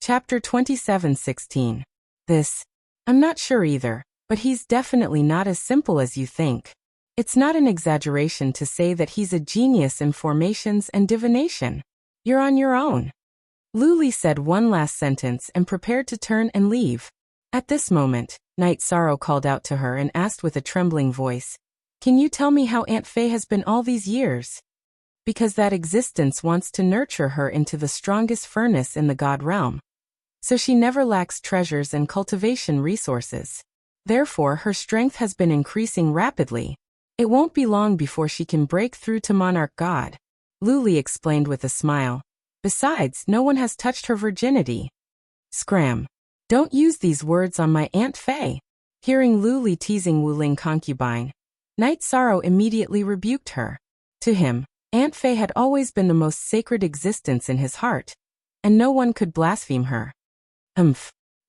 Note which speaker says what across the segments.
Speaker 1: Chapter 27:16. I'm not sure either, but he's definitely not as simple as you think. It's not an exaggeration to say that he's a genius in formations and divination. You're on your own. Luli said one last sentence and prepared to turn and leave. At this moment, Night Sorrow called out to her and asked with a trembling voice, "Can you tell me how Aunt Faye has been all these years?" Because that existence wants to nurture her into the strongest furnace in the god realm. So she never lacks treasures and cultivation resources. Therefore, her strength has been increasing rapidly. It won't be long before she can break through to Monarch God. Luli explained with a smile. Besides, no one has touched her virginity. Scram. Don't use these words on my Aunt Faye. Hearing Luli teasing Wuling concubine, Night Sorrow immediately rebuked her. To him, Aunt Faye had always been the most sacred existence in his heart, and no one could blaspheme her.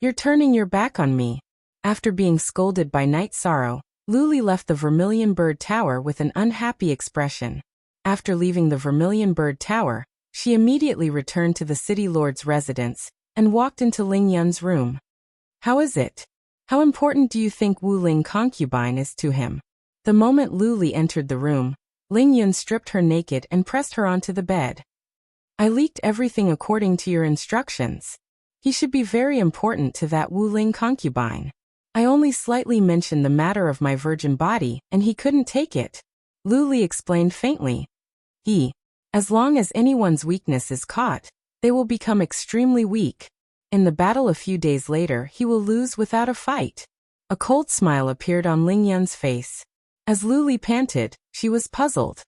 Speaker 1: You're turning your back on me. After being scolded by Night Sorrow, Luli left the Vermilion Bird Tower with an unhappy expression. After leaving the Vermilion Bird Tower, she immediately returned to the city lord's residence and walked into Ling Yun's room. How is it? How important do you think Wuling concubine is to him? The moment Luli entered the room, Ling Yun stripped her naked and pressed her onto the bed. I leaked everything according to your instructions. He should be very important to that Wuling concubine. I only slightly mentioned the matter of my virgin body, and he couldn't take it. Luli explained faintly. As long as anyone's weakness is caught, they will become extremely weak. In the battle a few days later, he will lose without a fight. A cold smile appeared on Ling Yun's face. As Luli panted, she was puzzled.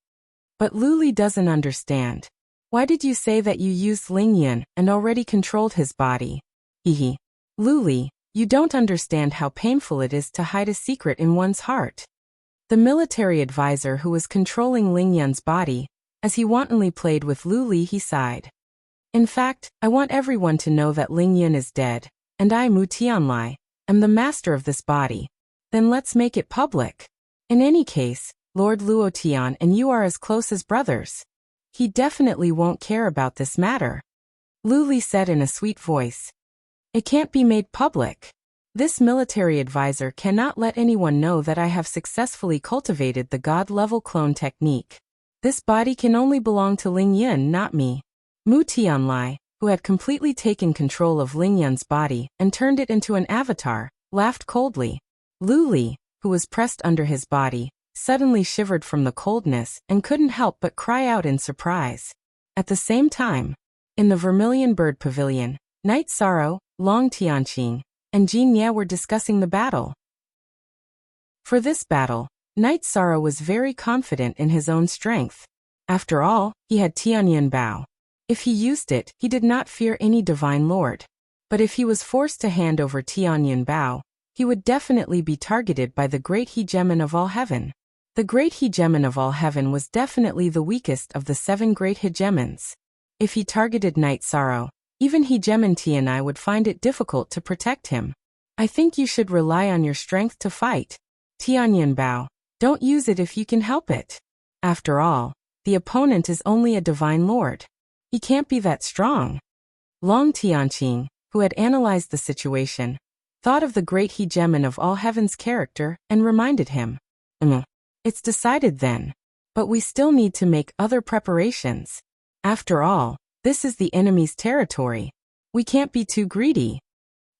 Speaker 1: But Luli doesn't understand. Why did you say that you used Ling Yun and already controlled his body? Luli, you don't understand how painful it is to hide a secret in one's heart. The military advisor who was controlling Ling Yun's body, as he wantonly played with Luli, he sighed. In fact, I want everyone to know that Ling Yun is dead, and I, Mu Tianlai, am the master of this body. Then let's make it public. In any case, Lord Luo Tian and you are as close as brothers. He definitely won't care about this matter. Luli said in a sweet voice. It can't be made public. This military advisor cannot let anyone know that I have successfully cultivated the god-level clone technique. This body can only belong to Ling Yun, not me. Mu Tianlai, who had completely taken control of Ling Yun's body and turned it into an avatar, laughed coldly. Luli, who was pressed under his body, suddenly shivered from the coldness and couldn't help but cry out in surprise. At the same time, in the Vermilion Bird Pavilion, Night Sorrow, Long Tianqing, and Jin Ye were discussing the battle. For this battle, Night Sorrow was very confident in his own strength. After all, he had Tianyun Bao. If he used it, he did not fear any divine lord. But if he was forced to hand over Tianyun Bao, he would definitely be targeted by the great hegemon of all heaven. The great hegemon of all heaven was definitely the weakest of the 7 great hegemons. If he targeted Night Sorrow, even hegemon Tianai would find it difficult to protect him. I think you should rely on your strength to fight. Tianyun Bao, don't use it if you can help it. After all, the opponent is only a divine lord. He can't be that strong. Long Tianqing, who had analyzed the situation, thought of the great hegemon of all heaven's character and reminded him. It's decided then. But we still need to make other preparations. After all, this is the enemy's territory. We can't be too greedy.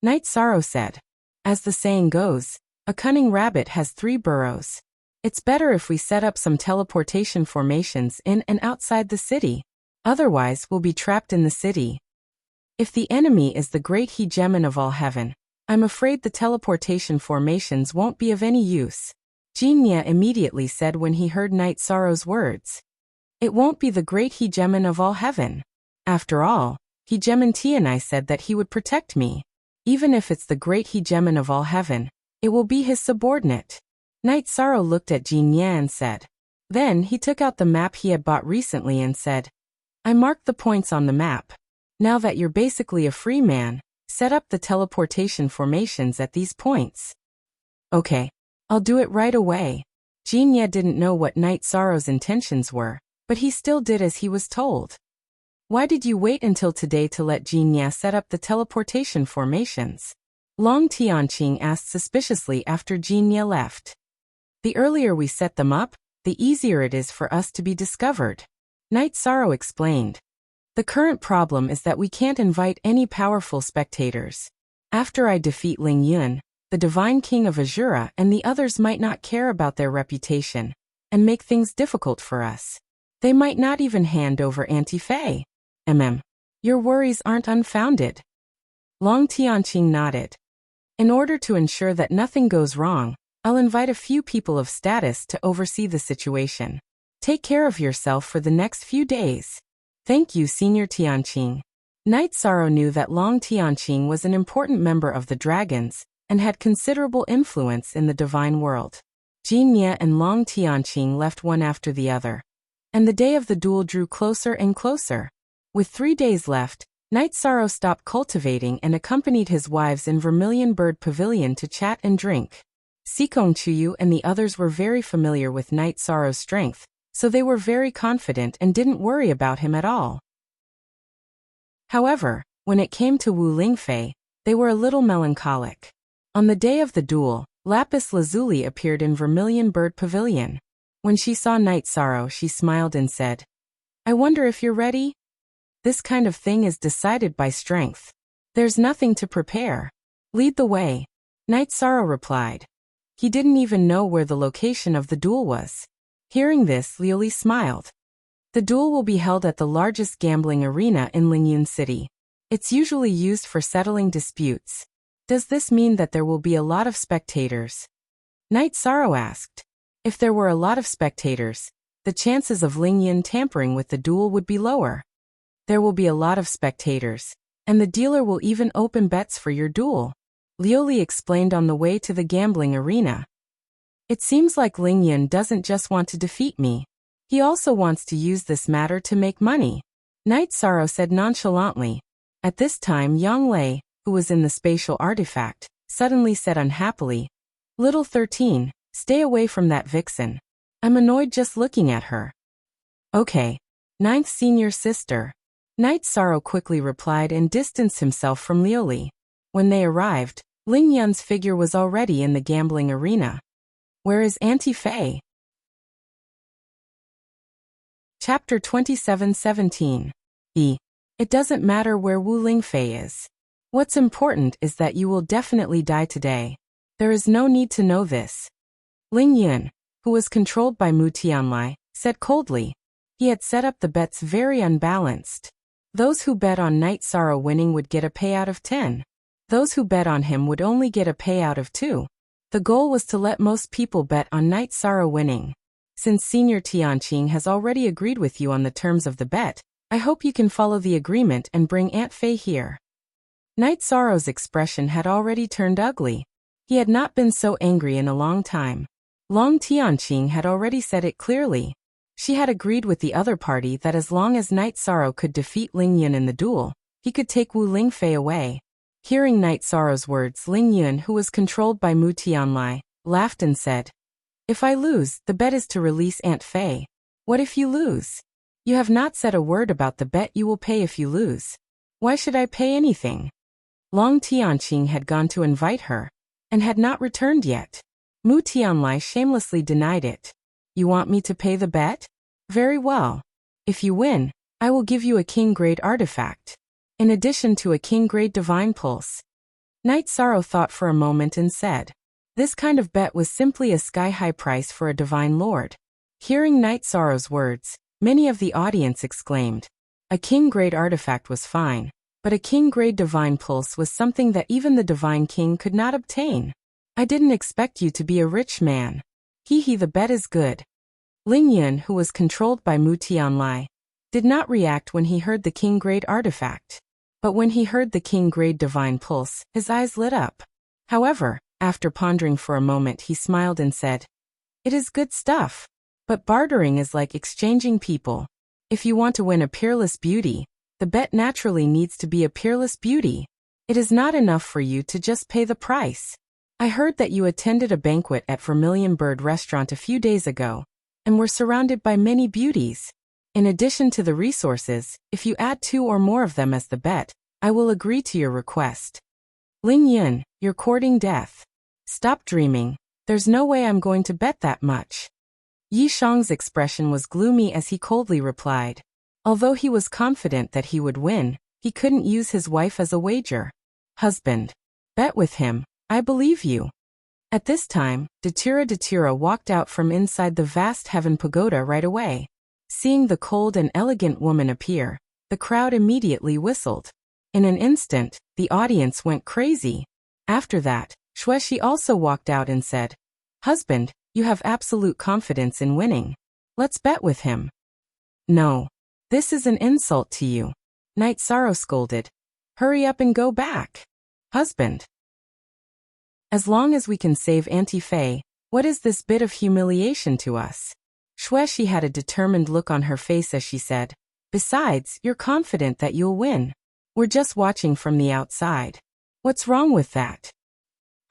Speaker 1: Night Sorrow said. As the saying goes, a cunning rabbit has 3 burrows. It's better if we set up some teleportation formations in and outside the city. Otherwise, we'll be trapped in the city. If the enemy is the great hegemon of all heaven, I'm afraid the teleportation formations won't be of any use. Jin Ye immediately said when he heard Night Sorrow's words. It won't be the great hegemon of all heaven. After all, hegemon Tianai said that he would protect me. Even if it's the great hegemon of all heaven, it will be his subordinate. Night Sorrow looked at Jin Ye and said. Then he took out the map he had bought recently and said, I marked the points on the map. Now that you're basically a free man, set up the teleportation formations at these points. Okay. I'll do it right away. Jin Ye didn't know what Night Sorrow's intentions were, but he still did as he was told. Why did you wait until today to let Jinya set up the teleportation formations? Long Tianqing asked suspiciously after Jinya left. The earlier we set them up, the easier it is for us to be discovered. Night Sorrow explained. The current problem is that we can't invite any powerful spectators. After I defeat Ling Yun, the Divine King of Azura and the others might not care about their reputation and make things difficult for us. They might not even hand over Auntie Fei. Your worries aren't unfounded. Long Tianqing nodded. In order to ensure that nothing goes wrong, I'll invite a few people of status to oversee the situation. Take care of yourself for the next few days. Thank you, Senior Tianqing. Night Sorrow knew that Long Tianqing was an important member of the dragons and had considerable influence in the divine world. Jinya and Long Tianqing left one after the other, and the day of the duel drew closer and closer. With 3 days left, Night Sorrow stopped cultivating and accompanied his wives in Vermilion Bird Pavilion to chat and drink. Sikong Chuyu and the others were very familiar with Night Sorrow's strength, so they were very confident and didn't worry about him at all. However, when it came to Wu Lingfei, they were a little melancholic. On the day of the duel, Lapis Lazuli appeared in Vermilion Bird Pavilion. When she saw Night Sorrow, she smiled and said, "I wonder if you're ready? This kind of thing is decided by strength. There's nothing to prepare. Lead the way." Night Sorrow replied. He didn't even know where the location of the duel was. Hearing this, Liuli smiled. The duel will be held at the largest gambling arena in Lingyun City. It's usually used for settling disputes. Does this mean that there will be a lot of spectators? Night Sorrow asked. If there were a lot of spectators, the chances of Lingyun tampering with the duel would be lower. There will be a lot of spectators, and the dealer will even open bets for your duel, Liuli explained on the way to the gambling arena. It seems like Lingyun doesn't just want to defeat me. He also wants to use this matter to make money, Night Sorrow said nonchalantly. At this time Yang Lei, who was in the spatial artifact, suddenly said unhappily, "Little 13, stay away from that vixen. I'm annoyed just looking at her." "Okay, ninth senior sister." Night Sorrow quickly replied and distanced himself from Liuli. When they arrived, Ling Yun's figure was already in the gambling arena. Where is Auntie Fei? Chapter 27:17. It doesn't matter where Wu Lingfei is. What's important is that you will definitely die today. There is no need to know this. Ling Yun, who was controlled by Mu Tianlai, said coldly. He had set up the bets very unbalanced. Those who bet on Night Sorrow winning would get a payout of 10. Those who bet on him would only get a payout of 2. The goal was to let most people bet on Night Sorrow winning. Since Senior Tianqing has already agreed with you on the terms of the bet, I hope you can follow the agreement and bring Aunt Fei here. Night Sorrow's expression had already turned ugly. He had not been so angry in a long time. Long Tianqing had already said it clearly. She had agreed with the other party that as long as Night Sorrow could defeat Ling Yun in the duel, he could take Wu Lingfei away. Hearing Night Sorrow's words, Ling Yun, who was controlled by Mu Tianlai, laughed and said, "If I lose, the bet is to release Aunt Fei. What if you lose? You have not said a word about the bet you will pay if you lose. Why should I pay anything?" Long Tianqing had gone to invite her, and had not returned yet. Mu Tianlai shamelessly denied it. "You want me to pay the bet? Very well. If you win, I will give you a king-grade artifact, in addition to a king-grade divine pulse." Night Sorrow thought for a moment and said, this kind of bet was simply a sky-high price for a divine lord. Hearing Night Sorrow's words, many of the audience exclaimed. A king-grade artifact was fine, but a king-grade divine pulse was something that even the divine king could not obtain. "I didn't expect you to be a rich man. Hee, the bet is good." Ling Yun, who was controlled by Mu Tianlai, did not react when he heard the king-grade artifact. But when he heard the king-grade divine pulse, his eyes lit up. However, after pondering for a moment, he smiled and said, "It is good stuff. But bartering is like exchanging people. If you want to win a peerless beauty, the bet naturally needs to be a peerless beauty. It is not enough for you to just pay the price. I heard that you attended a banquet at Vermilion Bird Restaurant a few days ago, and were surrounded by many beauties. In addition to the resources, if you add 2 or more of them as the bet, I will agree to your request. Ling Yun, you're courting death. Stop dreaming. There's no way I'm going to bet that much. Yi Shang's expression was gloomy as he coldly replied. Although he was confident that he would win, he couldn't use his wife as a wager. Husband. Bet with him. I believe you. At this time, Datura walked out from inside the vast heaven pagoda right away. Seeing the cold and elegant woman appear, the crowd immediately whistled. In an instant, the audience went crazy. After that, Xueshi also walked out and said, Husband, you have absolute confidence in winning. Let's bet with him. No. This is an insult to you. Night Sorrow scolded. Hurry up and go back. Husband. As long as we can save Auntie Fei, what is this bit of humiliation to us? Xueshi had a determined look on her face as she said, Besides, you're confident that you'll win. We're just watching from the outside. What's wrong with that?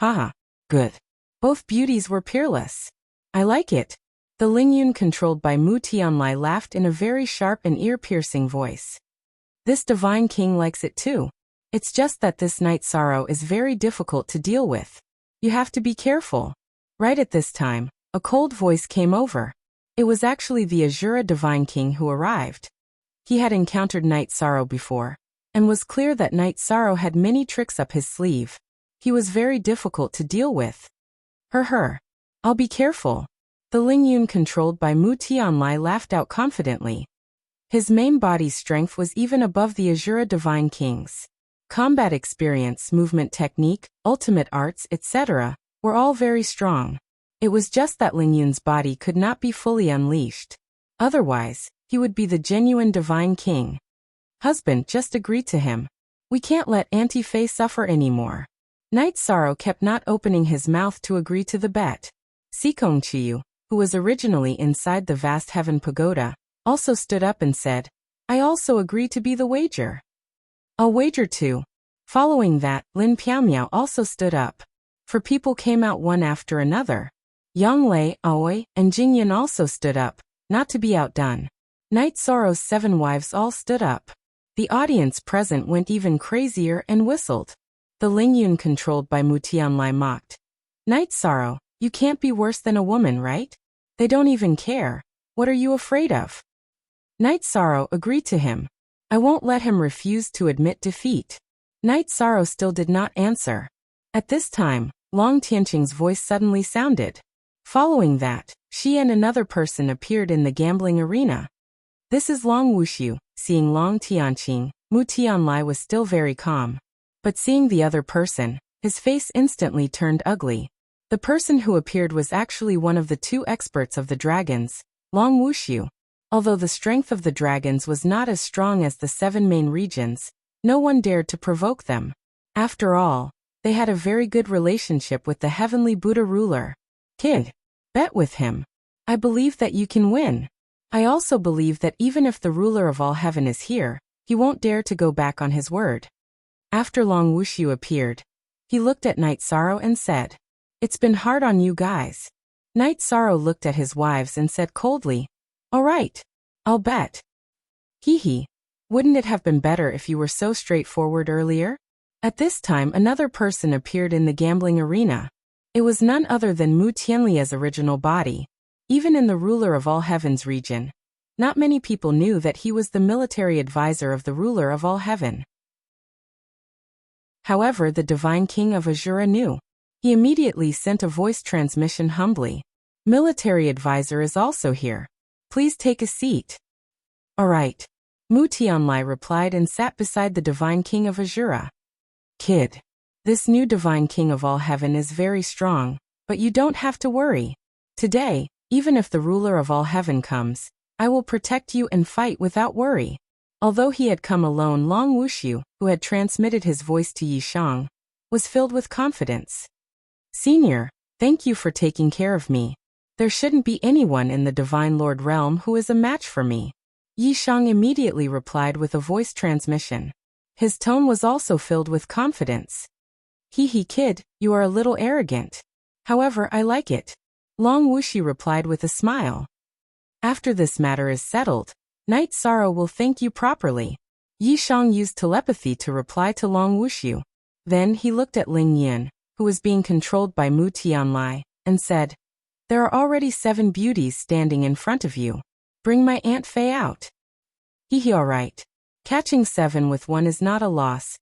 Speaker 1: Haha. Good. Both beauties were peerless. I like it. The Lingyun controlled by Mu Tianlai laughed in a very sharp and ear-piercing voice. This divine king likes it too. It's just that this Night Sorrow is very difficult to deal with. You have to be careful. Right at this time, a cold voice came over. It was actually the Azura Divine King who arrived. He had encountered Night Sorrow before, and was clear that Night Sorrow had many tricks up his sleeve. He was very difficult to deal with. I'll be careful. The Lingyun controlled by Mu Tianlai laughed out confidently. His main body's strength was even above the Azura Divine King's. Combat experience, movement technique, ultimate arts, etc. were all very strong. It was just that Lingyun's body could not be fully unleashed. Otherwise, he would be the genuine Divine King. Husband, just agree to him. We can't let Auntie Fei suffer anymore. Night Sorrow kept not opening his mouth to agree to the bet. Sikong Chiyu, who was originally inside the vast heaven pagoda, also stood up and said, I also agree to be the wager. I'll wager too. Following that, Lin Piaomiao also stood up. For people came out one after another. Yang Lei, Aoi, and Jingyan also stood up, not to be outdone. Night Sorrow's 7 wives all stood up. The audience present went even crazier and whistled. The Lingyun controlled by Mu Tianlai mocked. Night Sorrow, you can't be worse than a woman, right? They don't even care. What are you afraid of? Night Sorrow agreed to him. I won't let him refuse to admit defeat. Night Sorrow still did not answer. At this time, Long Tianqing's voice suddenly sounded. Following that, she and another person appeared in the gambling arena. This is Long Wushu. Seeing Long Tianqing, Mu Tianlai was still very calm. But seeing the other person, his face instantly turned ugly. The person who appeared was actually one of the 2 experts of the dragons, Long Wushu. Although the strength of the dragons was not as strong as the 7 main regions, no one dared to provoke them. After all, they had a very good relationship with the heavenly Buddha ruler. Kid, bet with him. I believe that you can win. I also believe that even if the ruler of all heaven is here, he won't dare to go back on his word. After Long Wushu appeared, he looked at Night Sorrow and said, It's been hard on you guys. Night Sorrow looked at his wives and said coldly, All right, I'll bet. Hee. Wouldn't it have been better if you were so straightforward earlier? At this time another person appeared in the gambling arena. It was none other than Mu Tianlia's original body. Even in the ruler of all heavens region, not many people knew that he was the military advisor of the ruler of all heaven. However, the Divine King of Azura knew. He immediately sent a voice transmission humbly. Military advisor is also here. Please take a seat. All right. Mu Tianlai replied and sat beside the Divine King of Azura. Kid. This new Divine King of all heaven is very strong, but you don't have to worry. Today, even if the ruler of all heaven comes, I will protect you and fight without worry. Although he had come alone, Long Wushu, who had transmitted his voice to Yi Shang, was filled with confidence. Senior, thank you for taking care of me. There shouldn't be anyone in the Divine Lord realm who is a match for me. Yi Shang immediately replied with a voice transmission. His tone was also filled with confidence. Hee kid, you are a little arrogant. However, I like it. Long Wushu replied with a smile. After this matter is settled, Night Sorrow will thank you properly. Yi Shang used telepathy to reply to Long Wushu. Then he looked at Ling Yin, who was being controlled by Mu Tianlai, and said, "There are already 7 beauties standing in front of you. Bring my Aunt Fei out." Hehe, all right. Catching 7 with 1 is not a loss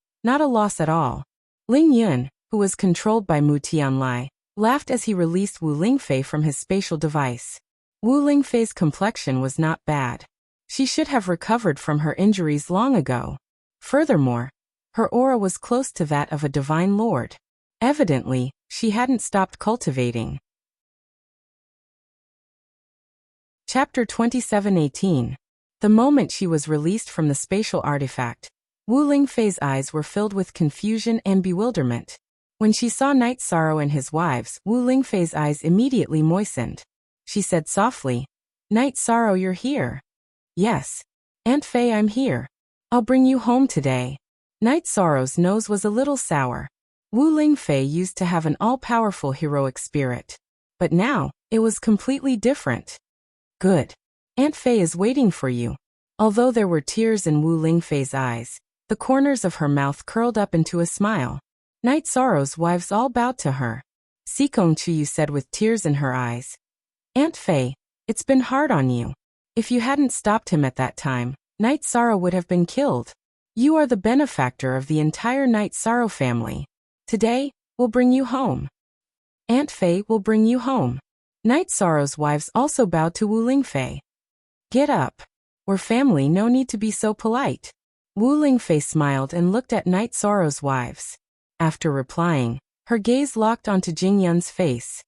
Speaker 1: at all. Ling Yun, who was controlled by Mu Tianlai, laughed as he released Wu Lingfei from his spatial device. Wu Lingfei's complexion was not bad. She should have recovered from her injuries long ago. Furthermore, her aura was close to that of a divine lord. Evidently, she hadn't stopped cultivating. Chapter 27:18. The moment she was released from the spatial artifact, Wu Lingfei's eyes were filled with confusion and bewilderment. When she saw Night Sorrow and his wives, Wu Lingfei's eyes immediately moistened. She said softly, "Night Sorrow, you're here." "Yes. Aunt Fei, I'm here. I'll bring you home today." Night Sorrow's nose was a little sour. Wu Lingfei used to have an all-powerful heroic spirit. But now, it was completely different. "Good. Aunt Fei is waiting for you." Although there were tears in Wu Lingfei's eyes, the corners of her mouth curled up into a smile. Night Sorrow's wives all bowed to her. Sikong Chuyu said with tears in her eyes, "Aunt Fei, it's been hard on you. If you hadn't stopped him at that time, Night Sorrow would have been killed. You are the benefactor of the entire Night Sorrow family. Today, we'll bring you home. Aunt Fei will bring you home." Night Sorrow's wives also bowed to Wu Lingfei. "Get up. We're family, no need to be so polite." Wu Lingfei smiled and looked at Night Sorrow's wives. After replying, her gaze locked onto Jing Yun's face.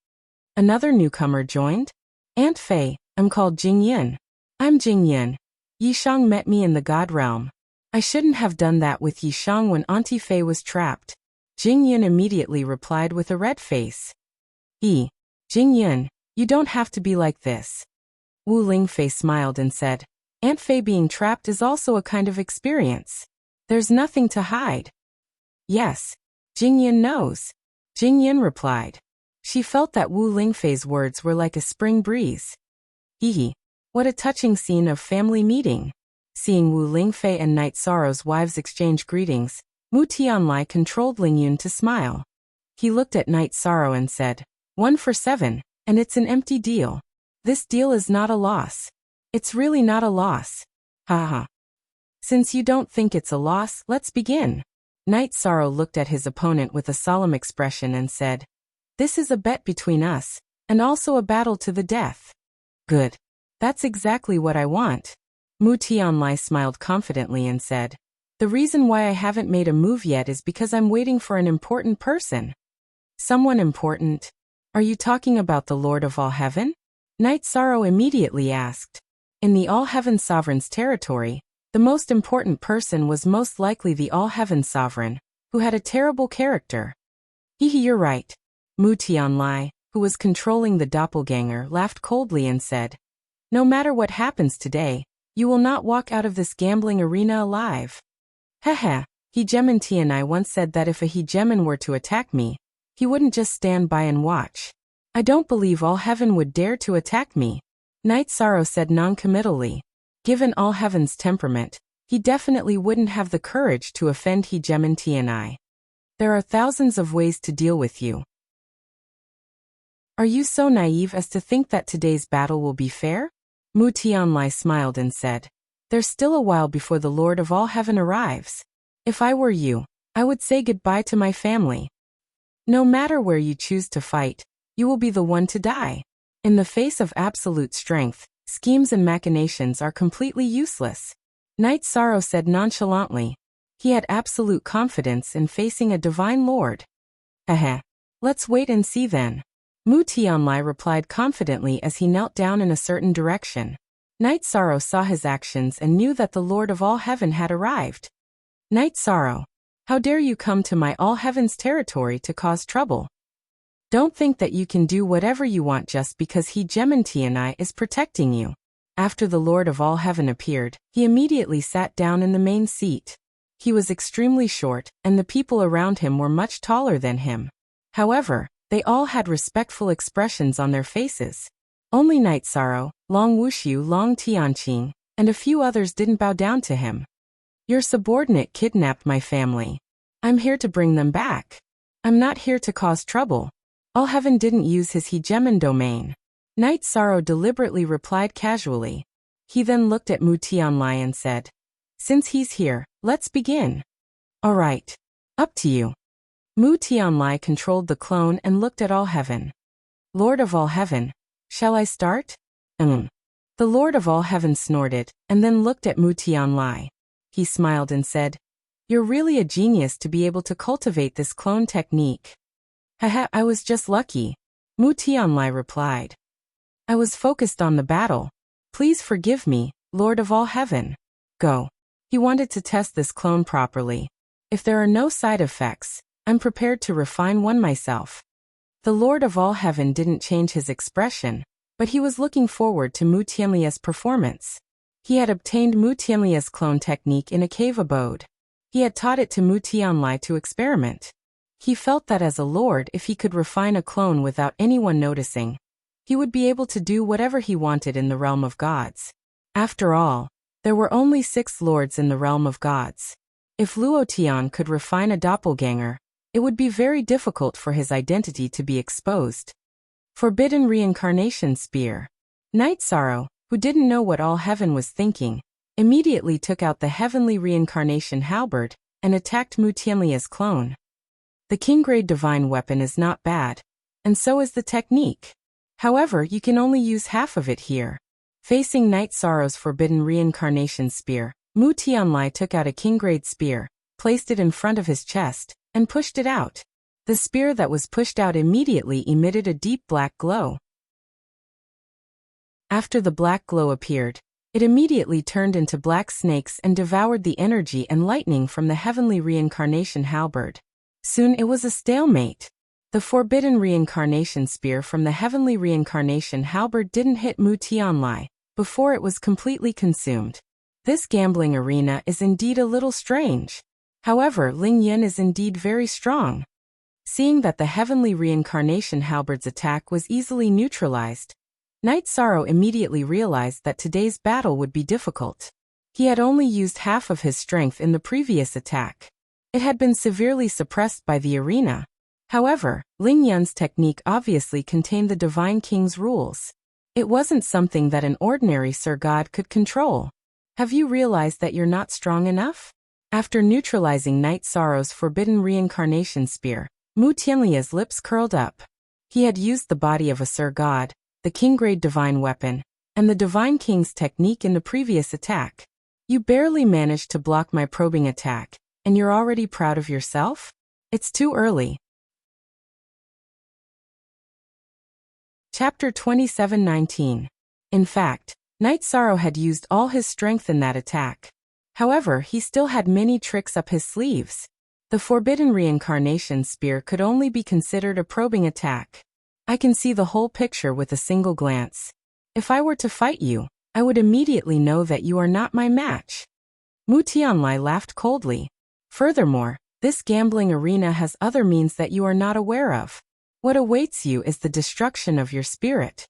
Speaker 1: Another newcomer joined. "Aunt Fei, I'm called Jing Yun." "I'm Jing Yun. Yi Shang met me in the God realm. I shouldn't have done that with Yi Shang when Auntie Fei was trapped." Jing Yun immediately replied with a red face. Jing Yun, you don't have to be like this." Wu Lingfei smiled and said, "Aunt Fei being trapped is also a kind of experience. There's nothing to hide." "Yes, Jing Yun knows." Jing Yun replied. She felt that Wu Lingfei's words were like a spring breeze. What a touching scene of family meeting. Seeing Wu Lingfei and Night Sorrow's wives exchange greetings, Mu Tianlai controlled Ling Yun to smile. He looked at Night Sorrow and said, 1 for 7, and it's an empty deal. This deal is not a loss. It's really not a loss. Haha. Since you don't think it's a loss, let's begin. Night Sorrow looked at his opponent with a solemn expression and said, "This is a bet between us, and also a battle to the death." "Good. That's exactly what I want." Mu Tianlai smiled confidently and said, "The reason why I haven't made a move yet is because I'm waiting for an important person." "Someone important? Are you talking about the Lord of All Heaven?" Night Sorrow immediately asked. In the All Heaven Sovereign's territory, the most important person was most likely the All Heaven Sovereign, who had a terrible character. You're right." Mu Tianlai, who was controlling the doppelganger, laughed coldly and said, "No matter what happens today, you will not walk out of this gambling arena alive." Hehe, Hegemon Tianai once said that if a Hegemon were to attack me, he wouldn't just stand by and watch. I don't believe All Heaven would dare to attack me. Night Sorrow said non-committally. Given All Heaven's temperament, he definitely wouldn't have the courage to offend Hegemon Tianai. There are thousands of ways to deal with you. Are you so naive as to think that today's battle will be fair? Mu Tianlai smiled and said, "There's still a while before the Lord of All Heaven arrives. If I were you, I would say goodbye to my family. No matter where you choose to fight, you will be the one to die. In the face of absolute strength, schemes and machinations are completely useless." Night Sorrow said nonchalantly. He had absolute confidence in facing a divine lord. Let's wait and see then. Mu Tianlai replied confidently as he knelt down in a certain direction. Night Sorrow saw his actions and knew that the Lord of All Heaven had arrived. "Night Sorrow, how dare you come to my All Heaven's territory to cause trouble? Don't think that you can do whatever you want just because Hegemon Tianai is protecting you." After the Lord of All Heaven appeared, he immediately sat down in the main seat. He was extremely short, and the people around him were much taller than him. However, they all had respectful expressions on their faces. Only Night Sorrow, Long Wushu, Long Tianqing, and a few others didn't bow down to him. Your subordinate kidnapped my family. I'm here to bring them back. I'm not here to cause trouble. All Heaven didn't use his hegemon domain. Knight Sorrow deliberately replied casually. He then looked at Mu Tianlai and said, since he's here, let's begin. All right. Up to you. Mu Tianlai controlled the clone and looked at All Heaven. Lord of All Heaven, shall I start? The Lord of All Heaven snorted, and then looked at Mu Tianlai. He smiled and said, you're really a genius to be able to cultivate this clone technique. Haha, I was just lucky. Mu Tianlai replied. I was focused on the battle. Please forgive me, Lord of All Heaven. Go. He wanted to test this clone properly. If there are no side effects, I'm prepared to refine one myself. The Lord of All Heaven didn't change his expression, but he was looking forward to Mu Tianlia's performance. He had obtained Mu Tianlia's clone technique in a cave abode. He had taught it to Mu Tianlai to experiment. He felt that as a lord, if he could refine a clone without anyone noticing, he would be able to do whatever he wanted in the realm of gods. After all, there were only 6 lords in the realm of gods. If Luo Tian could refine a doppelganger, it would be very difficult for his identity to be exposed. Forbidden Reincarnation Spear. Knight Sorrow, who didn't know what All Heaven was thinking, immediately took out the Heavenly Reincarnation Halberd and attacked Mu Tianlia's clone. The King-grade divine weapon is not bad, and so is the technique. However, you can only use half of it here. Facing Knight Sorrow's Forbidden Reincarnation Spear, Mu Tianlai took out a King-grade spear, placed it in front of his chest, and pushed it out. The spear that was pushed out immediately emitted a deep black glow. After the black glow appeared, it immediately turned into black snakes and devoured the energy and lightning from the Heavenly Reincarnation Halberd. Soon it was a stalemate. The Forbidden Reincarnation Spear from the Heavenly Reincarnation Halberd didn't hit Mu Tianlai before it was completely consumed. This gambling arena is indeed a little strange. However, Ling Yin is indeed very strong. Seeing that the Heavenly Reincarnation Halberd's attack was easily neutralized, Knight Sorrow immediately realized that today's battle would be difficult. He had only used half of his strength in the previous attack. It had been severely suppressed by the arena. However, Ling Yun's technique obviously contained the Divine King's rules. It wasn't something that an ordinary Sir God could control. Have you realized that you're not strong enough? After neutralizing Knight Sorrow's Forbidden Reincarnation Spear, Mu Tianlia's lips curled up. He had used the body of a Sir God, the King-grade divine weapon, and the Divine King's technique in the previous attack. You barely managed to block my probing attack, and you're already proud of yourself? It's too early. Chapter 27:19. In fact, Knight Sorrow had used all his strength in that attack. However, he still had many tricks up his sleeves. The Forbidden Reincarnation Spear could only be considered a probing attack. I can see the whole picture with a single glance. If I were to fight you, I would immediately know that you are not my match. Mu Tianlai laughed coldly. Furthermore, this gambling arena has other means that you are not aware of. What awaits you is the destruction of your spirit.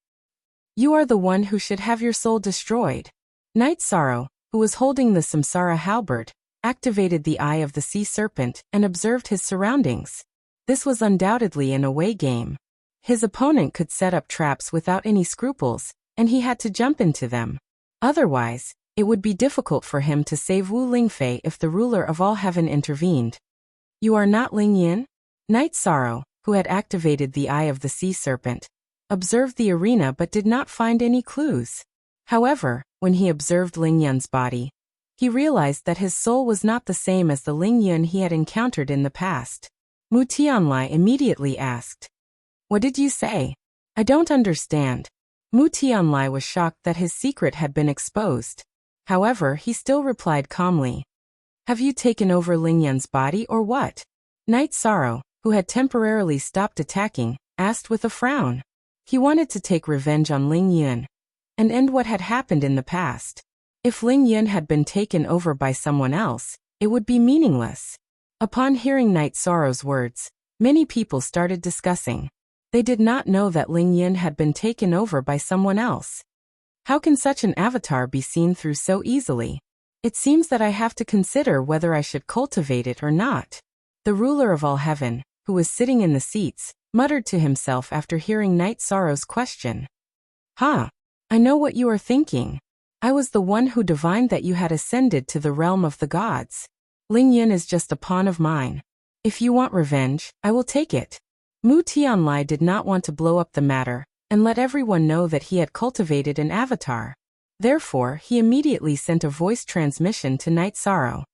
Speaker 1: You are the one who should have your soul destroyed. Knight Sorrow, who was holding the Samsara halberd, activated the Eye of the Sea Serpent and observed his surroundings. This was undoubtedly an away game. His opponent could set up traps without any scruples, and he had to jump into them. Otherwise, it would be difficult for him to save Wu Lingfei if the ruler of all heaven intervened. You are not Ling Yin? Knight Sorrow, who had activated the Eye of the Sea Serpent, observed the arena but did not find any clues. However, when he observed Ling Yun's body, he realized that his soul was not the same as the Ling Yun he had encountered in the past. Mu Tianlai immediately asked, "What did you say? I don't understand." Mu Tianlai was shocked that his secret had been exposed. However, he still replied calmly, "Have you taken over Ling Yun's body or what?" Knight Sorrow, who had temporarily stopped attacking, asked with a frown. He wanted to take revenge on Ling Yun and end what had happened in the past. If Ling Yun had been taken over by someone else, it would be meaningless. Upon hearing Knight Sorrow's words, many people started discussing. They did not know that Ling Yun had been taken over by someone else. How can such an avatar be seen through so easily? It seems that I have to consider whether I should cultivate it or not. The ruler of all heaven, who was sitting in the seats, muttered to himself after hearing Night Sorrow's question. I know what you are thinking. I was the one who divined that you had ascended to the realm of the gods. Ling Yun is just a pawn of mine. If you want revenge, I will take it. Mu Tianlai did not want to blow up the matter and let everyone know that he had cultivated an avatar. Therefore, he immediately sent a voice transmission to Night Sorrow.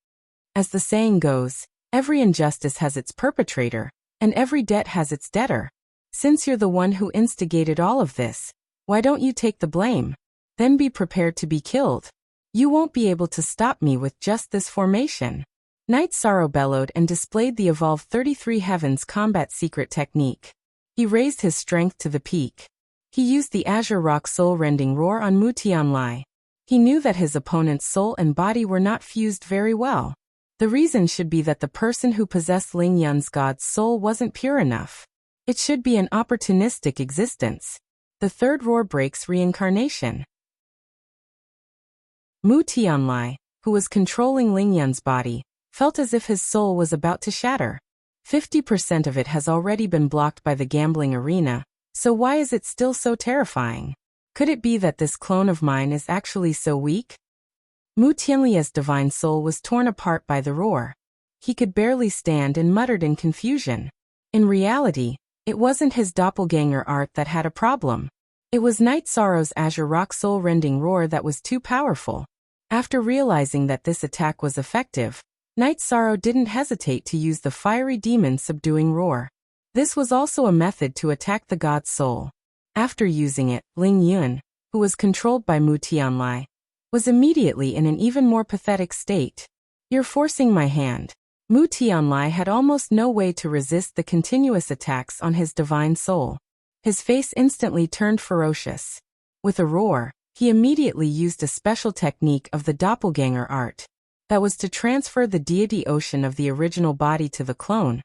Speaker 1: As the saying goes, every injustice has its perpetrator, and every debt has its debtor. Since you're the one who instigated all of this, why don't you take the blame? Then be prepared to be killed. You won't be able to stop me with just this formation. Night Sorrow bellowed and displayed the evolved 33 Heavens combat secret technique. He raised his strength to the peak. He used the Azure Rock soul-rending roar on Mu Tianlai. He knew that his opponent's soul and body were not fused very well. The reason should be that the person who possessed Ling Yun's god's soul wasn't pure enough. It should be an opportunistic existence. The third roar breaks reincarnation. Mu Tianlai, who was controlling Ling Yun's body, felt as if his soul was about to shatter. 50% of it has already been blocked by the gambling arena, so why is it still so terrifying? Could it be that this clone of mine is actually so weak? Mu Tianlia's divine soul was torn apart by the roar. He could barely stand and muttered in confusion. In reality, it wasn't his doppelganger art that had a problem. It was Night Sorrow's Azure Rock soul-rending roar that was too powerful. After realizing that this attack was effective, Night Sorrow didn't hesitate to use the fiery demon subduing roar. This was also a method to attack the god's soul. After using it, Ling Yun, who was controlled by Mu Tianlai, was immediately in an even more pathetic state. You're forcing my hand. Mu Tianlai had almost no way to resist the continuous attacks on his divine soul. His face instantly turned ferocious. With a roar, he immediately used a special technique of the doppelganger art. That was to transfer the deity ocean of the original body to the clone,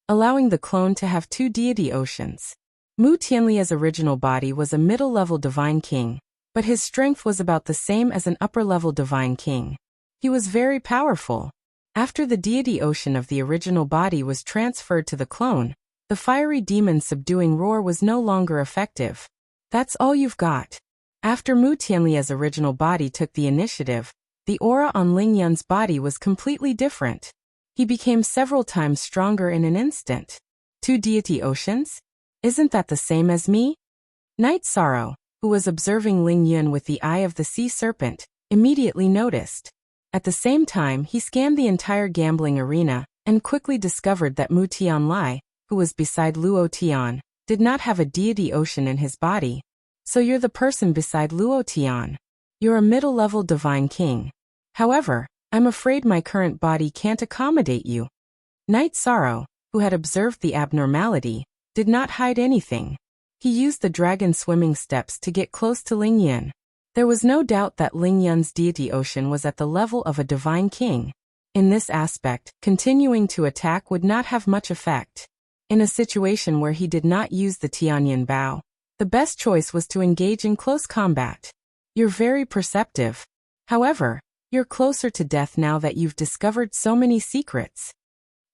Speaker 1: allowing the clone to have two deity oceans. Mu Tianlia's original body was a middle-level divine king, but his strength was about the same as an upper-level divine king. He was very powerful. After the deity ocean of the original body was transferred to the clone, the fiery demon subduing roar was no longer effective. That's all you've got. After Mu Tianlia's original body took the initiative, the aura on Ling Yun's body was completely different. He became several times stronger in an instant. 2 deity oceans? Isn't that the same as me? Night Sorrow, who was observing Ling Yun with the eye of the sea serpent, immediately noticed. At the same time, he scanned the entire gambling arena and quickly discovered that Mu Tianlai, who was beside Luo Tian, did not have a deity ocean in his body. So you're the person beside Luo Tian. You're a middle-level divine king. However, I'm afraid my current body can't accommodate you. Night Sorrow, who had observed the abnormality, did not hide anything. He used the dragon swimming steps to get close to Ling Yun. There was no doubt that Ling Yun's deity ocean was at the level of a divine king. In this aspect, continuing to attack would not have much effect. In a situation where he did not use the Tianyin Bao, the best choice was to engage in close combat. You're very perceptive. However, you're closer to death now that you've discovered so many secrets.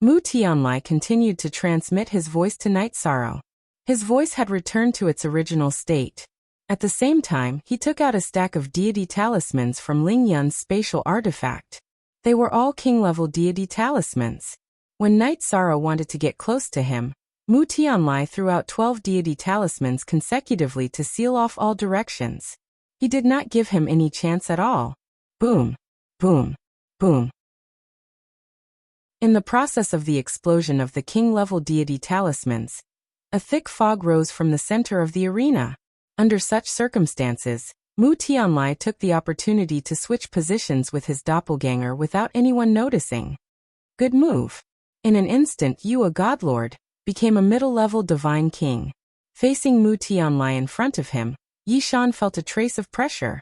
Speaker 1: Mu Tianlai continued to transmit his voice to Night Sorrow. His voice had returned to its original state. At the same time, he took out a stack of deity talismans from Ling Yun's spatial artifact. They were all king-level deity talismans. When Night Sorrow wanted to get close to him, Mu Tianlai threw out 12 deity talismans consecutively to seal off all directions. He did not give him any chance at all. Boom. Boom. Boom. In the process of the explosion of the king-level deity talismans, a thick fog rose from the center of the arena. Under such circumstances, Mu Tianlai took the opportunity to switch positions with his doppelganger without anyone noticing. Good move. In an instant you, a godlord, became a middle-level divine king. Facing Mu Tianlai in front of him, Yishan felt a trace of pressure.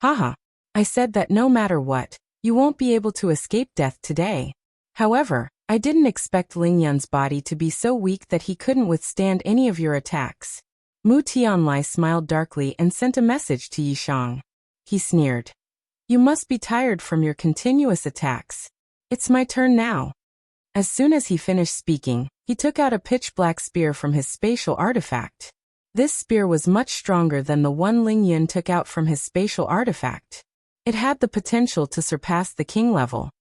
Speaker 1: Haha. I said that no matter what, you won't be able to escape death today. However, I didn't expect Ling Yun's body to be so weak that he couldn't withstand any of your attacks. Mu Tianlai smiled darkly and sent a message to Yishang. He sneered. You must be tired from your continuous attacks. It's my turn now. As soon as he finished speaking, he took out a pitch-black spear from his spatial artifact. This spear was much stronger than the one Ling Yun took out from his spatial artifact. It had the potential to surpass the king level.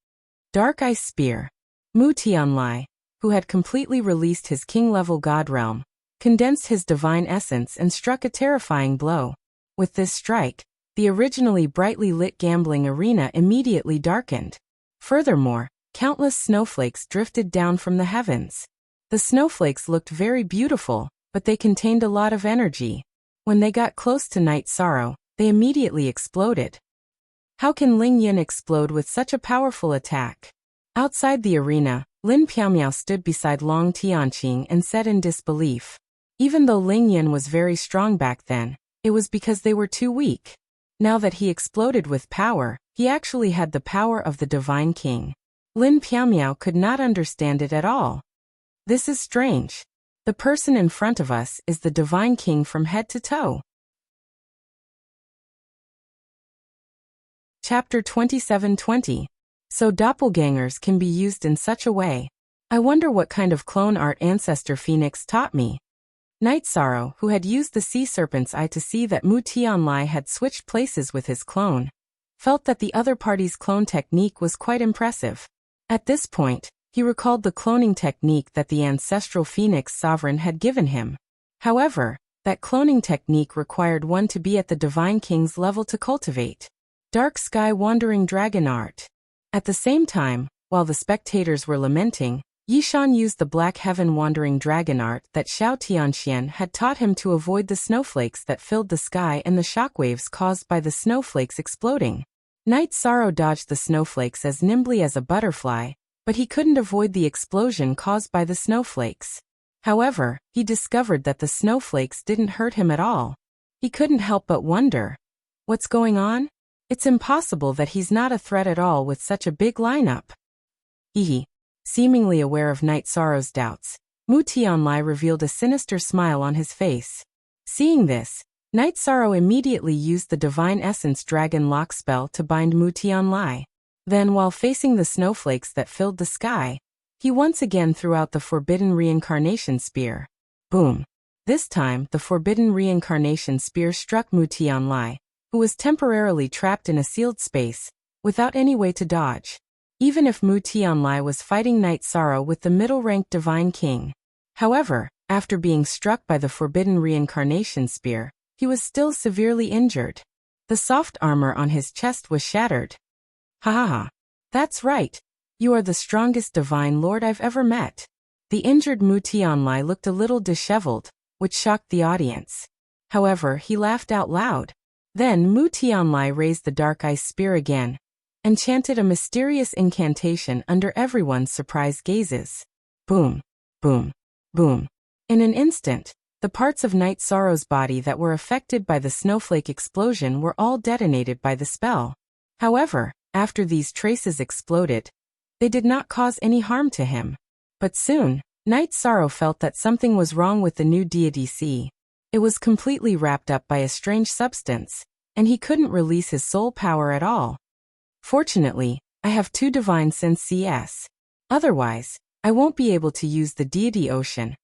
Speaker 1: Dark Ice Spear. Mu Tianlai, who had completely released his king-level god realm, condensed his divine essence and struck a terrifying blow. With this strike, the originally brightly lit gambling arena immediately darkened. Furthermore, countless snowflakes drifted down from the heavens. The snowflakes looked very beautiful, but they contained a lot of energy. When they got close to Night Sorrow, they immediately exploded. How can Ling Yun explode with such a powerful attack? Outside the arena, Lin Piaomiao stood beside Long Tianqing and said in disbelief. Even though Ling Yun was very strong back then, it was because they were too weak. Now that he exploded with power, he actually had the power of the Divine King. Lin Piaomiao could not understand it at all. This is strange. The person in front of us is the Divine King from head to toe. Chapter 2720. So doppelgangers can be used in such a way. I wonder what kind of clone art Ancestor Phoenix taught me. Night Sorrow, who had used the sea serpent's eye to see that Mu Tianlai had switched places with his clone, felt that the other party's clone technique was quite impressive. At this point, he recalled the cloning technique that the ancestral Phoenix Sovereign had given him. However, that cloning technique required one to be at the Divine King's level to cultivate. Dark Sky Wandering Dragon Art. At the same time, while the spectators were lamenting, Yishan used the Black Heaven Wandering Dragon art that Xiao Tianxian had taught him to avoid the snowflakes that filled the sky and the shockwaves caused by the snowflakes exploding. Night Sorrow dodged the snowflakes as nimbly as a butterfly, but he couldn't avoid the explosion caused by the snowflakes. However, he discovered that the snowflakes didn't hurt him at all. He couldn't help but wonder, what's going on? It's impossible that he's not a threat at all with such a big lineup. Hehe. Seemingly aware of Night Sorrow's doubts, Mu Tianlai revealed a sinister smile on his face. Seeing this, Night Sorrow immediately used the Divine Essence Dragon Lock spell to bind Mu Tianlai. Then, while facing the snowflakes that filled the sky, he once again threw out the Forbidden Reincarnation Spear. Boom! This time, the Forbidden Reincarnation Spear struck Mu Tianlai, who was temporarily trapped in a sealed space, without any way to dodge. Even if Mu Tianlai was fighting Night Sorrow with the middle-ranked Divine King. However, after being struck by the Forbidden Reincarnation Spear, he was still severely injured. The soft armor on his chest was shattered. Ha ha ha. That's right. You are the strongest Divine Lord I've ever met. The injured Mu Tianlai looked a little disheveled, which shocked the audience. However, he laughed out loud. Then Mu Tianlai raised the Dark Ice Spear again, and chanted a mysterious incantation under everyone's surprised gazes. Boom, boom, boom. In an instant, the parts of Night Sorrow's body that were affected by the snowflake explosion were all detonated by the spell. However, after these traces exploded, they did not cause any harm to him. But soon, Night Sorrow felt that something was wrong with the new deity C. It was completely wrapped up by a strange substance, and he couldn't release his soul power at all. Fortunately, I have 2 Divine Sense CS. Otherwise, I won't be able to use the Deity Ocean,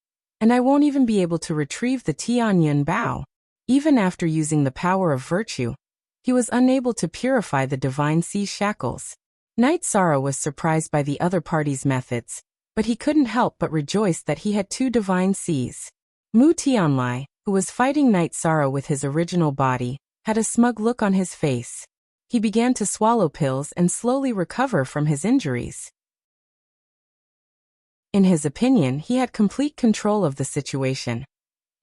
Speaker 1: and I won't even be able to retrieve the Tianyun Bao. Even after using the power of virtue, he was unable to purify the Divine Sea shackles. Night Sorrow was surprised by the other party's methods, but he couldn't help but rejoice that he had 2 Divine Seas. Mu Tianlai, who was fighting Night Sorrow with his original body, had a smug look on his face. He began to swallow pills and slowly recover from his injuries. In his opinion, he had complete control of the situation.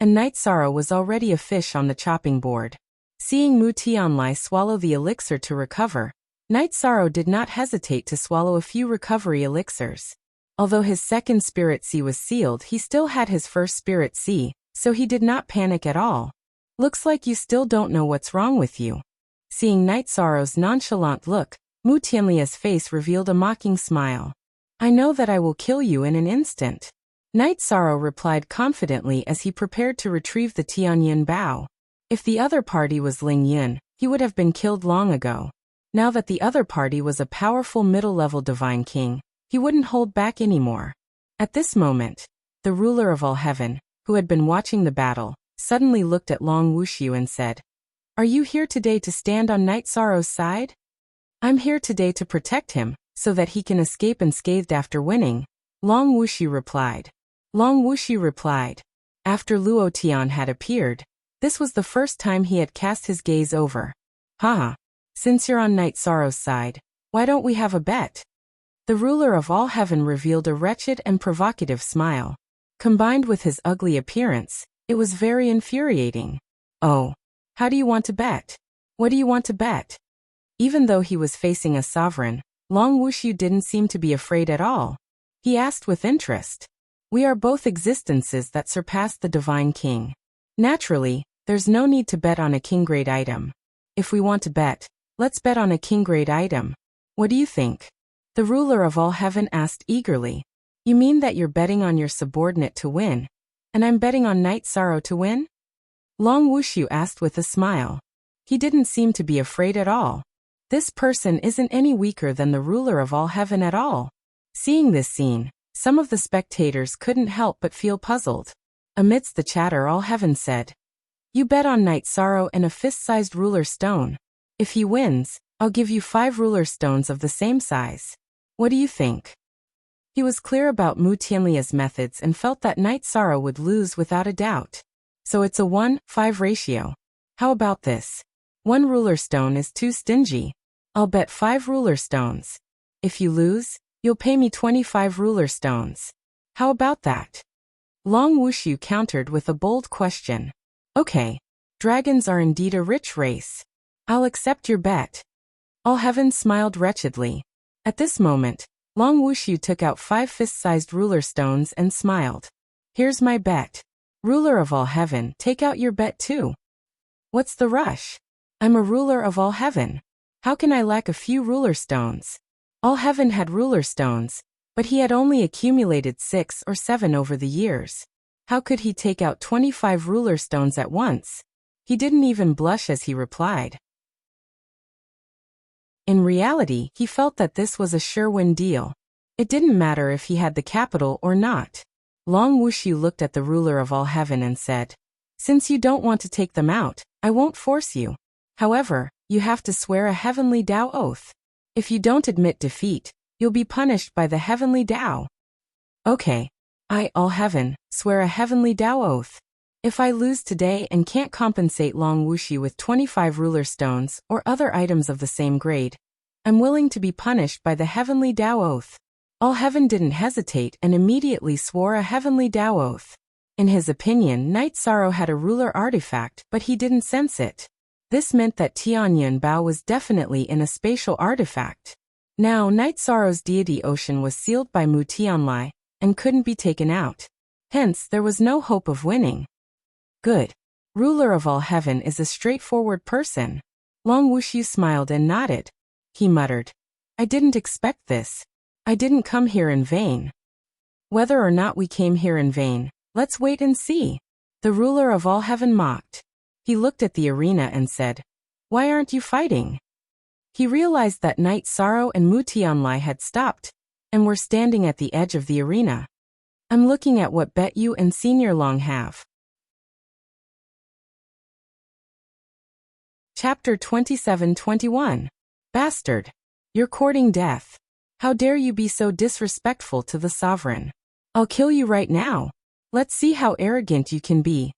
Speaker 1: And Night Sorrow was already a fish on the chopping board. Seeing Mu Tianlai swallow the elixir to recover, Night Sorrow did not hesitate to swallow a few recovery elixirs. Although his second Spirit Sea was sealed, he still had his first Spirit Sea, so he did not panic at all. Looks like you still don't know what's wrong with you. Seeing Night Sorrow's nonchalant look, Mu Tianlia's face revealed a mocking smile. I know that I will kill you in an instant. Night Sorrow replied confidently as he prepared to retrieve the Tianyun Bao. If the other party was Ling Yun, he would have been killed long ago. Now that the other party was a powerful middle-level divine king, he wouldn't hold back anymore. At this moment, the ruler of all heaven, who had been watching the battle, suddenly looked at Long Wuxiu and said, "Are you here today to stand on Night Sorrow's side?" "I'm here today to protect him, so that he can escape unscathed after winning," Long Wuxiu replied. Long Wuxiu replied. After Luo Tian had appeared, this was the first time he had cast his gaze over. "Haha. Since you're on Night Sorrow's side, why don't we have a bet?" The ruler of all heaven revealed a wretched and provocative smile. Combined with his ugly appearance, it was very infuriating. "Oh. How do you want to bet? What do you want to bet?" Even though he was facing a sovereign, Long Wuxiu didn't seem to be afraid at all. He asked with interest. "We are both existences that surpass the divine king. Naturally, there's no need to bet on a king-grade item. If we want to bet, let's bet on a king-grade item. What do you think?" The ruler of all heaven asked eagerly. "You mean that you're betting on your subordinate to win, and I'm betting on Night Sorrow to win?" Long Wuxiu asked with a smile. He didn't seem to be afraid at all. This person isn't any weaker than the ruler of all heaven at all. Seeing this scene, some of the spectators couldn't help but feel puzzled. Amidst the chatter, all heaven said, "You bet on Night Sorrow and a fist-sized ruler stone. If he wins, I'll give you 5 ruler stones of the same size. What do you think?" He was clear about Mu Tianlia's methods and felt that Night Sorrow would lose without a doubt. "So it's a 1-5 ratio. How about this? 1 ruler stone is too stingy. I'll bet 5 ruler stones. If you lose, you'll pay me 25 ruler stones. How about that?" Long Wuxiu countered with a bold question. "Okay. Dragons are indeed a rich race. I'll accept your bet." All heaven smiled wretchedly. At this moment, Long Wuxiu took out 5 fist-sized ruler stones and smiled. "Here's my bet. Ruler of all heaven, take out your bet too." "What's the rush? I'm a ruler of all heaven. How can I lack a few ruler stones?" All heaven had ruler stones, but he had only accumulated 6 or 7 over the years. How could he take out 25 ruler stones at once? He didn't even blush as he replied. In reality, he felt that this was a sure-win deal. It didn't matter if he had the capital or not. Long Wuxiu looked at the ruler of all heaven and said, "Since you don't want to take them out, I won't force you. However, you have to swear a heavenly Tao oath. If you don't admit defeat, you'll be punished by the heavenly Tao." "Okay. I, all heaven, swear a heavenly Tao oath. If I lose today and can't compensate Long Wuxiu with 25 ruler stones or other items of the same grade, I'm willing to be punished by the heavenly Tao oath." All heaven didn't hesitate and immediately swore a heavenly Tao oath. In his opinion, Night Sorrow had a ruler artifact, but he didn't sense it. This meant that Tianyun Bao was definitely in a spatial artifact. Now, Night Sorrow's deity ocean was sealed by Mu Tianlai and couldn't be taken out. Hence, there was no hope of winning. Good. Ruler of all heaven is a straightforward person. Long Wuxiu smiled and nodded. He muttered, "I didn't expect this. I didn't come here in vain." "Whether or not we came here in vain, let's wait and see," the ruler of all heaven mocked. He looked at the arena and said, "Why aren't you fighting?" He realized that Night Sorrow and Mu Tianlai had stopped and were standing at the edge of the arena. "I'm looking at what bet you and Senior Long have." Chapter 27-21. Bastard. You're courting death. How dare you be so disrespectful to the sovereign? I'll kill you right now. Let's see how arrogant you can be.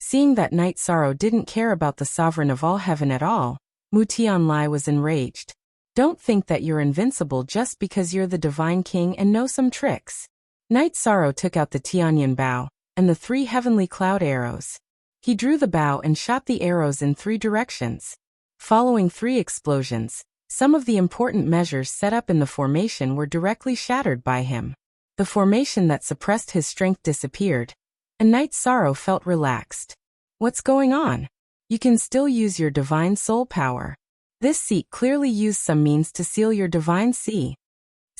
Speaker 1: Seeing that Night Sorrow didn't care about the sovereign of all heaven at all, Mu Tianlai was enraged. "Don't think that you're invincible just because you're the divine king and know some tricks." Night Sorrow took out the Tianyun Bao and the 3 heavenly cloud arrows. He drew the bow and shot the arrows in 3 directions. Following 3 explosions, some of the important measures set up in the formation were directly shattered by him. The formation that suppressed his strength disappeared, and Night Sorrow felt relaxed. "What's going on? You can still use your divine soul power. This seat clearly used some means to seal your divine sea."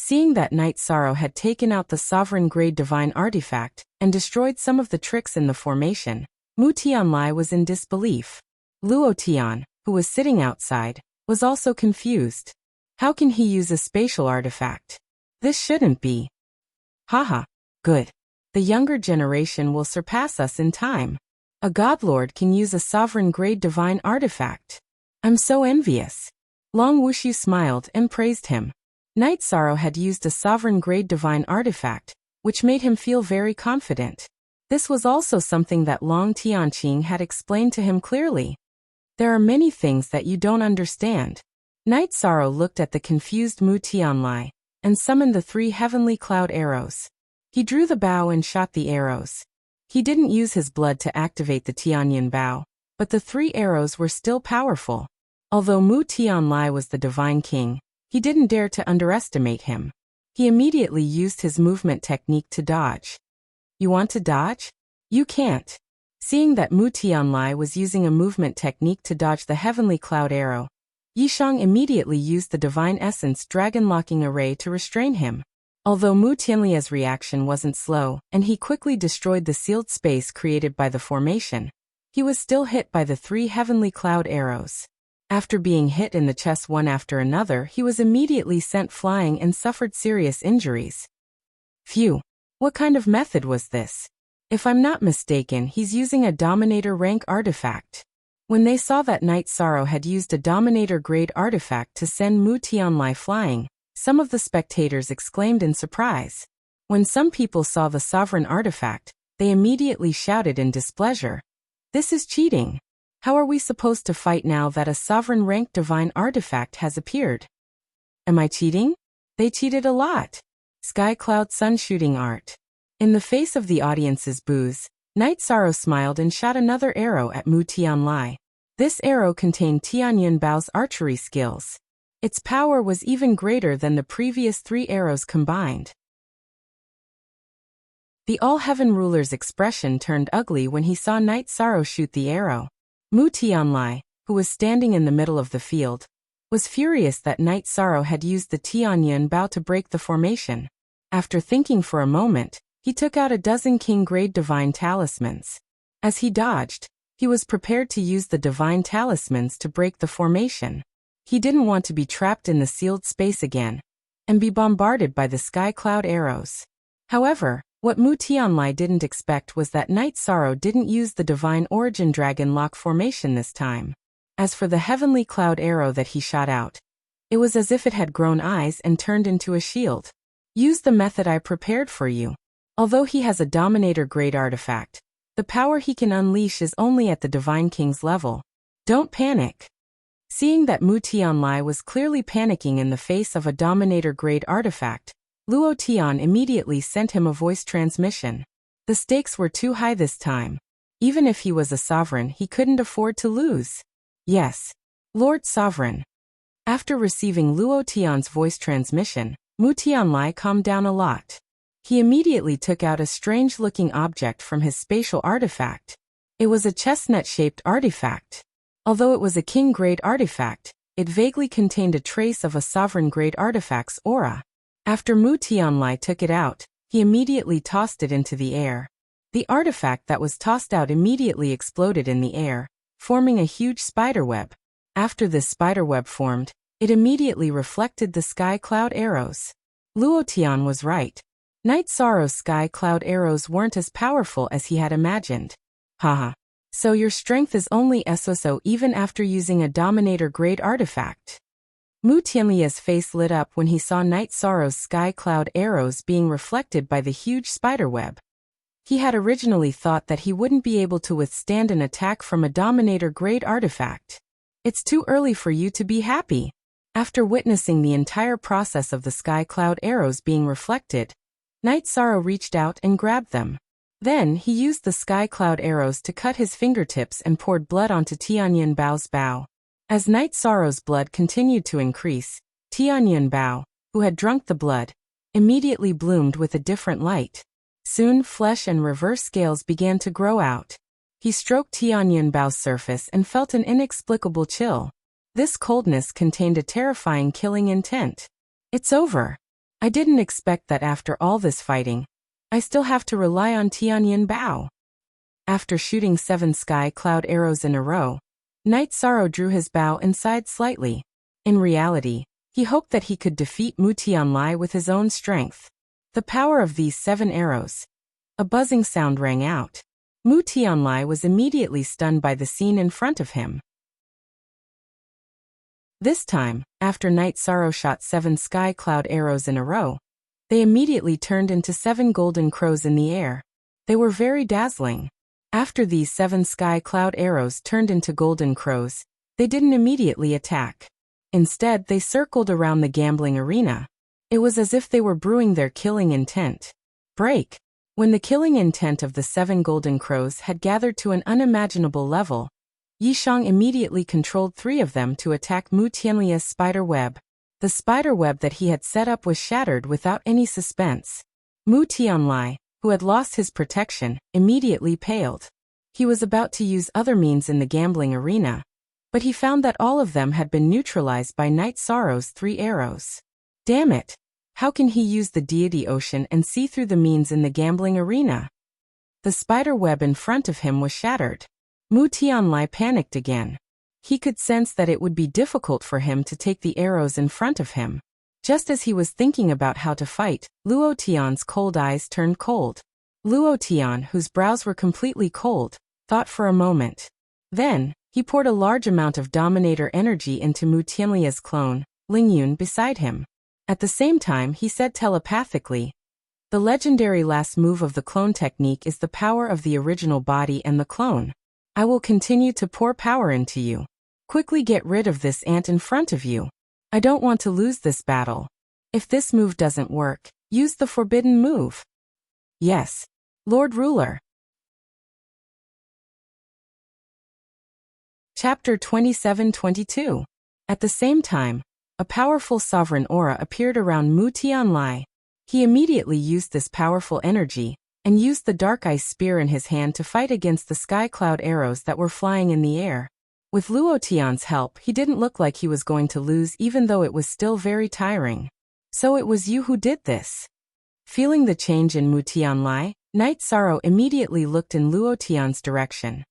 Speaker 1: Seeing that Night Sorrow had taken out the sovereign-grade divine artifact and destroyed some of the tricks in the formation, Mu Tianlai was in disbelief. Luo Tian, who was sitting outside, was also confused. How can he use a spatial artifact? This shouldn't be. Haha, good. The younger generation will surpass us in time. A godlord can use a sovereign-grade divine artifact. I'm so envious. Long Wushu smiled and praised him. Night Sorrow had used a sovereign-grade divine artifact, which made him feel very confident. This was also something that Long Tianqing had explained to him clearly. There are many things that you don't understand. Night Sorrow looked at the confused Mu Tianlai and summoned the 3 heavenly cloud arrows. He drew the bow and shot the arrows. He didn't use his blood to activate the Tianyan bow, but the 3 arrows were still powerful. Although Mu Tianlai was the divine king, he didn't dare to underestimate him. He immediately used his movement technique to dodge. You want to dodge? You can't. Seeing that Mu Tianlai was using a movement technique to dodge the heavenly cloud arrow, Yishang immediately used the divine essence dragon locking array to restrain him. Although Mu Tianlia's reaction wasn't slow, and he quickly destroyed the sealed space created by the formation, he was still hit by the 3 heavenly cloud arrows. After being hit in the chest one after another, he was immediately sent flying and suffered serious injuries. Phew! What kind of method was this? If I'm not mistaken, he's using a Dominator rank artifact. When they saw that Night Sorrow had used a Dominator grade artifact to send Mu Tianlai flying, some of the spectators exclaimed in surprise. When some people saw the sovereign artifact, they immediately shouted in displeasure. This is cheating. How are we supposed to fight now that a sovereign rank divine artifact has appeared? Am I cheating? They cheated a lot. Sky Cloud Sun shooting art. In the face of the audience's boos, Night Sorrow smiled and shot another arrow at Mu Tianlai. This arrow contained Tianyun Bao's archery skills. Its power was even greater than the previous 3 arrows combined. The All-Heaven Ruler's expression turned ugly when he saw Night Sorrow shoot the arrow. Mu Tianlai, who was standing in the middle of the field, was furious that Night Sorrow had used the Tianyun Bao to break the formation. After thinking for a moment, he took out a dozen king-grade divine talismans. As he dodged, he was prepared to use the divine talismans to break the formation. He didn't want to be trapped in the sealed space again and be bombarded by the sky cloud arrows. However, what Mu Tianlai didn't expect was that Night Sorrow didn't use the divine origin dragon lock formation this time. As for the heavenly cloud arrow that he shot out, it was as if it had grown eyes and turned into a shield. Use the method I prepared for you. Although he has a Dominator grade artifact, the power he can unleash is only at the Divine King's level. Don't panic. Seeing that Mu Tianlai was clearly panicking in the face of a Dominator grade artifact, Luo Tian immediately sent him a voice transmission. The stakes were too high this time. Even if he was a sovereign, he couldn't afford to lose. Yes, Lord Sovereign. After receiving Luo Tian's voice transmission, Mu Tianlai calmed down a lot. He immediately took out a strange-looking object from his spatial artifact. It was a chestnut-shaped artifact. Although it was a king-grade artifact, it vaguely contained a trace of a sovereign-grade artifact's aura. After Mu Tianlai took it out, he immediately tossed it into the air. The artifact that was tossed out immediately exploded in the air, forming a huge spiderweb. After this spiderweb formed, it immediately reflected the sky cloud arrows. Luo Tian was right. Night Sorrow's sky cloud arrows weren't as powerful as he had imagined. Haha. So your strength is only so even after using a Dominator grade artifact. Mu Tianlia's face lit up when he saw Night Sorrow's sky cloud arrows being reflected by the huge spiderweb. He had originally thought that he wouldn't be able to withstand an attack from a Dominator grade artifact. It's too early for you to be happy. After witnessing the entire process of the sky cloud arrows being reflected, Night Sorrow reached out and grabbed them. Then he used the sky cloud arrows to cut his fingertips and poured blood onto Tianyun Bao's bow. As Night Sorrow's blood continued to increase, Tianyun Bao, who had drunk the blood, immediately bloomed with a different light. Soon flesh and reverse scales began to grow out. He stroked Tianyun Bao's surface and felt an inexplicable chill. This coldness contained a terrifying killing intent. It's over. I didn't expect that after all this fighting, I still have to rely on Tianyin Bao. After shooting 7 sky cloud arrows in a row, Knight Sorrow drew his bow and sighed slightly. In reality, he hoped that he could defeat Mu Tianlai with his own strength. The power of these 7 arrows. A buzzing sound rang out. Mu Tianlai was immediately stunned by the scene in front of him. This time, after Knight Sorrow shot 7 sky cloud arrows in a row, they immediately turned into 7 golden crows in the air. They were very dazzling. After these 7 sky cloud arrows turned into golden crows, they didn't immediately attack. Instead, they circled around the gambling arena. It was as if they were brewing their killing intent. Break. When the killing intent of the 7 golden crows had gathered to an unimaginable level, Yishang immediately controlled 3 of them to attack Mu Tianlia's spider web. The spider web that he had set up was shattered without any suspense. Mu Tianlai, who had lost his protection, immediately paled. He was about to use other means in the gambling arena, but he found that all of them had been neutralized by Knight Sorrow's 3 arrows. Damn it! How can he use the deity ocean and see through the means in the gambling arena? The spider web in front of him was shattered. Mu Tianlai panicked again. He could sense that it would be difficult for him to take the arrows in front of him. Just as he was thinking about how to fight, Luo Tian's cold eyes turned cold. Luo Tian, whose brows were completely cold, thought for a moment. Then, he poured a large amount of Dominator energy into Mu Tianlia's clone, Lingyun, beside him. At the same time, he said telepathically, "The legendary last move of the clone technique is the power of the original body and the clone. I will continue to pour power into you. Quickly get rid of this ant in front of you. I don't want to lose this battle. If this move doesn't work, use the forbidden move." Yes, Lord Ruler. Chapter 27-22. At the same time, a powerful sovereign aura appeared around Mu Tianlai. He immediately used this powerful energy, and used the dark ice spear in his hand to fight against the sky cloud arrows that were flying in the air. With Luo Tian's help, he didn't look like he was going to lose, even though it was still very tiring. "So it was you who did this?" Feeling the change in Mu Tianlai, Knight Sorrow immediately looked in Luo Tian's direction.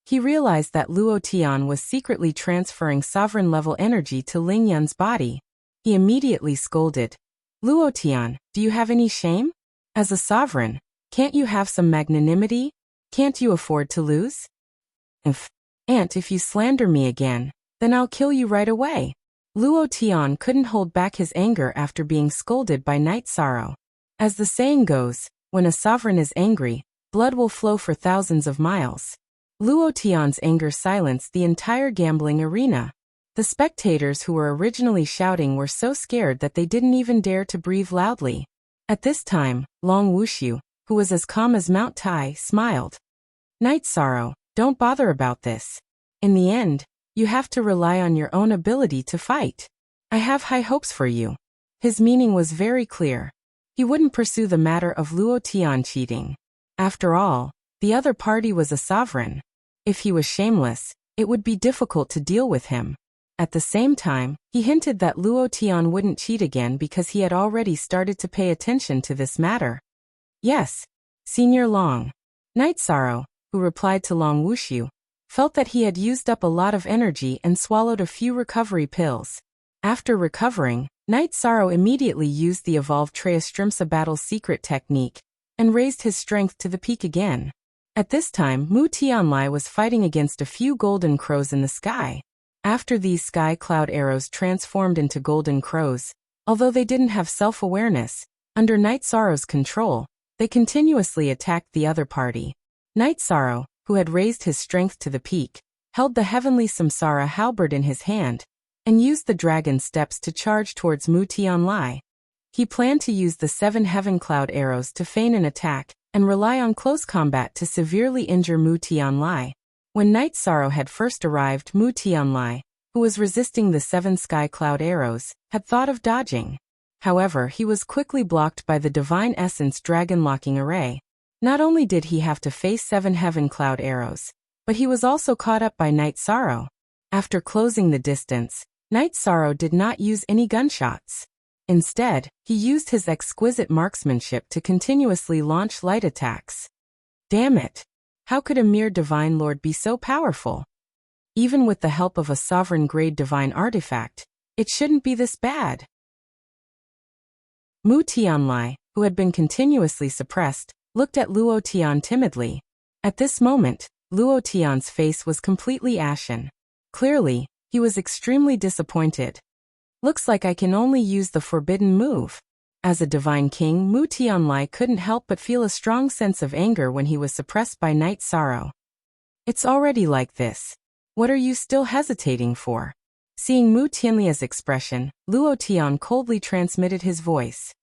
Speaker 1: He realized that Luo Tian was secretly transferring sovereign-level energy to Lingyun's body. He immediately scolded, "Luo Tian, do you have any shame? As a sovereign, can't you have some magnanimity? Can't you afford to lose? If you slander me again, then I'll kill you right away." Luo Tian couldn't hold back his anger after being scolded by Knight Sorrow. As the saying goes, when a sovereign is angry, blood will flow for thousands of miles. Luo Tian's anger silenced the entire gambling arena. The spectators who were originally shouting were so scared that they didn't even dare to breathe loudly. At this time, Long Wuxiu, who was as calm as Mount Tai, smiled. "Knight Sorrow, don't bother about this. In the end, you have to rely on your own ability to fight. I have high hopes for you." His meaning was very clear. He wouldn't pursue the matter of Luo Tian cheating. After all, the other party was a sovereign. If he was shameless, it would be difficult to deal with him. At the same time, he hinted that Luo Tian wouldn't cheat again because he had already started to pay attention to this matter. "Yes, Senior Long." Knight Sorrow, who replied to Long Wuxiu, felt that he had used up a lot of energy and swallowed a few recovery pills. After recovering, Knight Sorrow immediately used the evolved Treastrimsa battle secret technique, and raised his strength to the peak again. At this time, Mu Tianlai was fighting against a few golden crows in the sky. After these sky cloud arrows transformed into golden crows, although they didn't have self-awareness, under Knight Sorrow's control, they continuously attacked the other party. Knight Sorrow, who had raised his strength to the peak, held the heavenly Samsara halberd in his hand, and used the dragon steps to charge towards Mu Tianlai. He planned to use the 7 heaven cloud arrows to feign an attack, and rely on close combat to severely injure Mu Tianlai. When Knight Sorrow had first arrived, Mu Tianlai, who was resisting the 7 sky cloud arrows, had thought of dodging. However, he was quickly blocked by the Divine Essence Dragon Locking Array. Not only did he have to face 7 heaven cloud arrows, but he was also caught up by Knight Sorrow. After closing the distance, Knight Sorrow did not use any gunshots. Instead, he used his exquisite marksmanship to continuously launch light attacks. Damn it! How could a mere divine lord be so powerful? Even with the help of a sovereign-grade divine artifact, it shouldn't be this bad. Mu Tianlai, who had been continuously suppressed, looked at Luo Tian timidly. At this moment, Luo Tian's face was completely ashen. Clearly, he was extremely disappointed. Looks like I can only use the forbidden move. As a divine king, Mu Tianlai couldn't help but feel a strong sense of anger when he was suppressed by Night Sorrow. It's already like this. What are you still hesitating for? Seeing Mu Tianlia's expression, Luo Tian coldly transmitted his voice.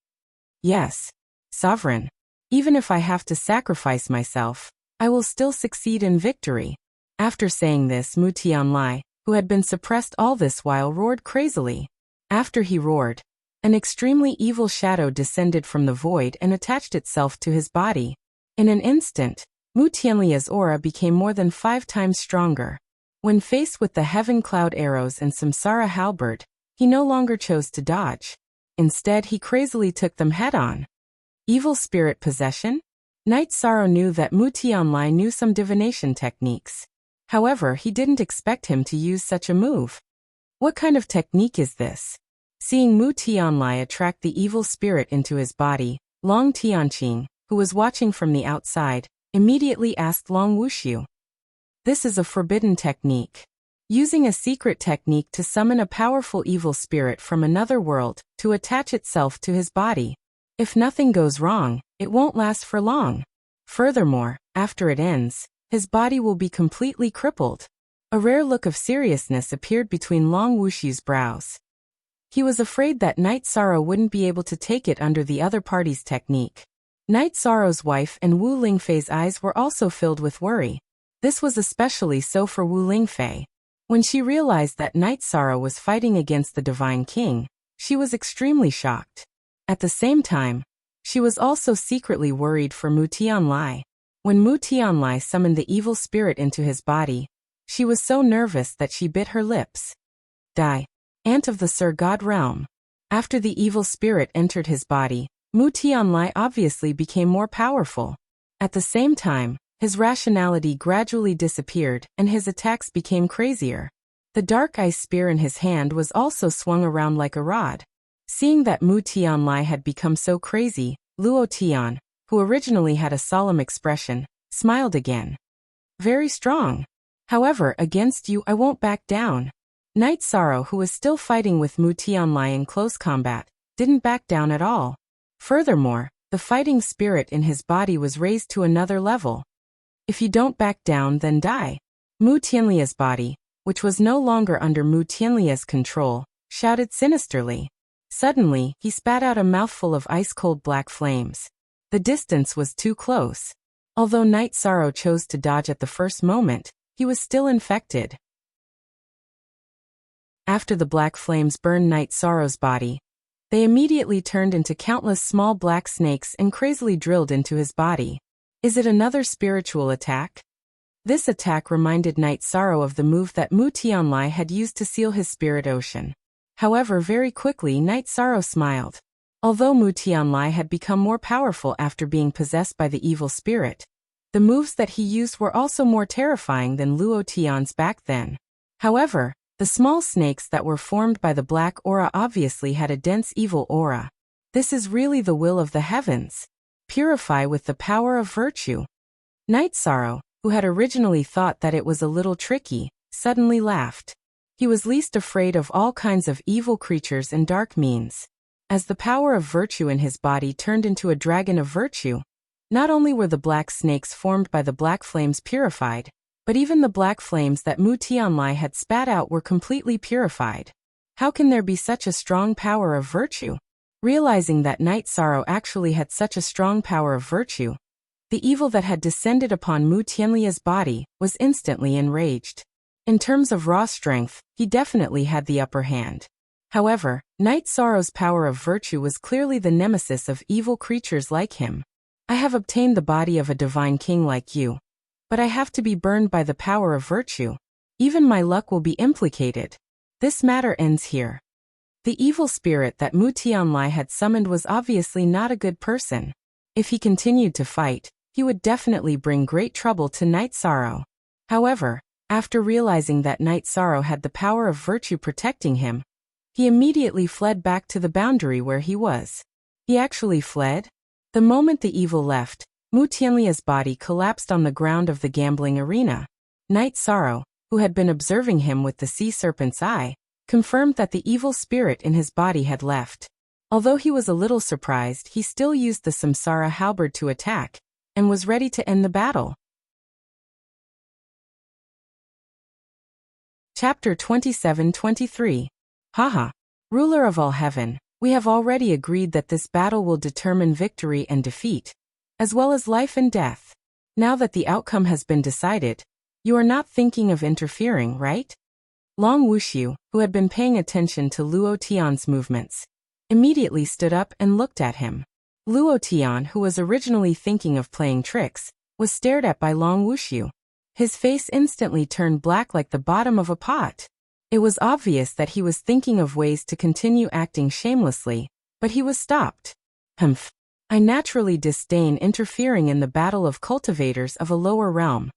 Speaker 1: Yes, sovereign. Even if I have to sacrifice myself, I will still succeed in victory. After saying this, Mu Tianlai, who had been suppressed all this while, roared crazily. After he roared, an extremely evil shadow descended from the void and attached itself to his body. In an instant, Mu Tianlia's aura became more than 5 times stronger. When faced with the heaven cloud arrows and Samsara halberd, he no longer chose to dodge. Instead, he crazily took them head-on. Evil spirit possession? Night Sorrow knew that Mu Tianlai knew some divination techniques. However, he didn't expect him to use such a move. What kind of technique is this? Seeing Mu Tianlai attract the evil spirit into his body, Long Tianqing, who was watching from the outside, immediately asked Long Wuxiu. This is a forbidden technique. Using a secret technique to summon a powerful evil spirit from another world to attach itself to his body. If nothing goes wrong, it won't last for long. Furthermore, after it ends, his body will be completely crippled. A rare look of seriousness appeared between Long Wuxiu's brows. He was afraid that Night Sorrow wouldn't be able to take it under the other party's technique. Night Sorrow's wife and Wu Lingfei's eyes were also filled with worry. This was especially so for Wu Lingfei. When she realized that Night Sorrow was fighting against the Divine King, she was extremely shocked. At the same time, she was also secretly worried for Mu Tianlai. When Mu Tianlai summoned the evil spirit into his body, she was so nervous that she bit her lips. Die, Ant of the Sir God realm. After the evil spirit entered his body, Mu Tianlai obviously became more powerful. At the same time, his rationality gradually disappeared and his attacks became crazier. The dark ice spear in his hand was also swung around like a rod. Seeing that Mu Tianlai had become so crazy, Luo Tian, who originally had a solemn expression, smiled again. Very strong. However, against you I won't back down. Night Sorrow, who was still fighting with Mu Tianlai in close combat, didn't back down at all. Furthermore, the fighting spirit in his body was raised to another level. If you don't back down, then die. Mu Tianlia's body, which was no longer under Mu Tianlia's control, shouted sinisterly. Suddenly, he spat out a mouthful of ice-cold black flames. The distance was too close. Although Night Sorrow chose to dodge at the first moment, he was still infected. After the black flames burned Night Sorrow's body, they immediately turned into countless small black snakes and crazily drilled into his body. Is it another spiritual attack? This attack reminded Night Sorrow of the move that Mu Tianlai had used to seal his spirit ocean. However, very quickly Night Sorrow smiled. Although Mu Tianlai had become more powerful after being possessed by the evil spirit, the moves that he used were also more terrifying than Luo Tian's back then. However, the small snakes that were formed by the black aura obviously had a dense evil aura. This is really the will of the heavens. Purify with the power of virtue. Night Sorrow, who had originally thought that it was a little tricky, suddenly laughed. He was least afraid of all kinds of evil creatures and dark means. As the power of virtue in his body turned into a dragon of virtue, not only were the black snakes formed by the black flames purified, but even the black flames that Mu Tianlai had spat out were completely purified. How can there be such a strong power of virtue? Realizing that Night Sorrow actually had such a strong power of virtue, the evil that had descended upon Mu Tianlia's body was instantly enraged. In terms of raw strength, he definitely had the upper hand. However, Night Sorrow's power of virtue was clearly the nemesis of evil creatures like him. I have obtained the body of a divine king like you, but I have to be burned by the power of virtue. Even my luck will be implicated. This matter ends here. The evil spirit that Mu Tianlai had summoned was obviously not a good person. If he continued to fight, he would definitely bring great trouble to Night Sorrow. However, after realizing that Night Sorrow had the power of virtue protecting him, he immediately fled back to the boundary where he was. He actually fled? The moment the evil left, Mu Tianlia's body collapsed on the ground of the gambling arena. Night Sorrow, who had been observing him with the sea serpent's eye, confirmed that the evil spirit in his body had left. Although he was a little surprised, he still used the Samsara halberd to attack, and was ready to end the battle. Chapter 27-23. Haha. Ruler of all heaven, we have already agreed that this battle will determine victory and defeat, as well as life and death. Now that the outcome has been decided, you are not thinking of interfering, right? Long Wuxiu, who had been paying attention to Luo Tian's movements, immediately stood up and looked at him. Luo Tian, who was originally thinking of playing tricks, was stared at by Long Wuxiu. His face instantly turned black like the bottom of a pot. It was obvious that he was thinking of ways to continue acting shamelessly, but he was stopped. Humph. I naturally disdain interfering in the battle of cultivators of a lower realm.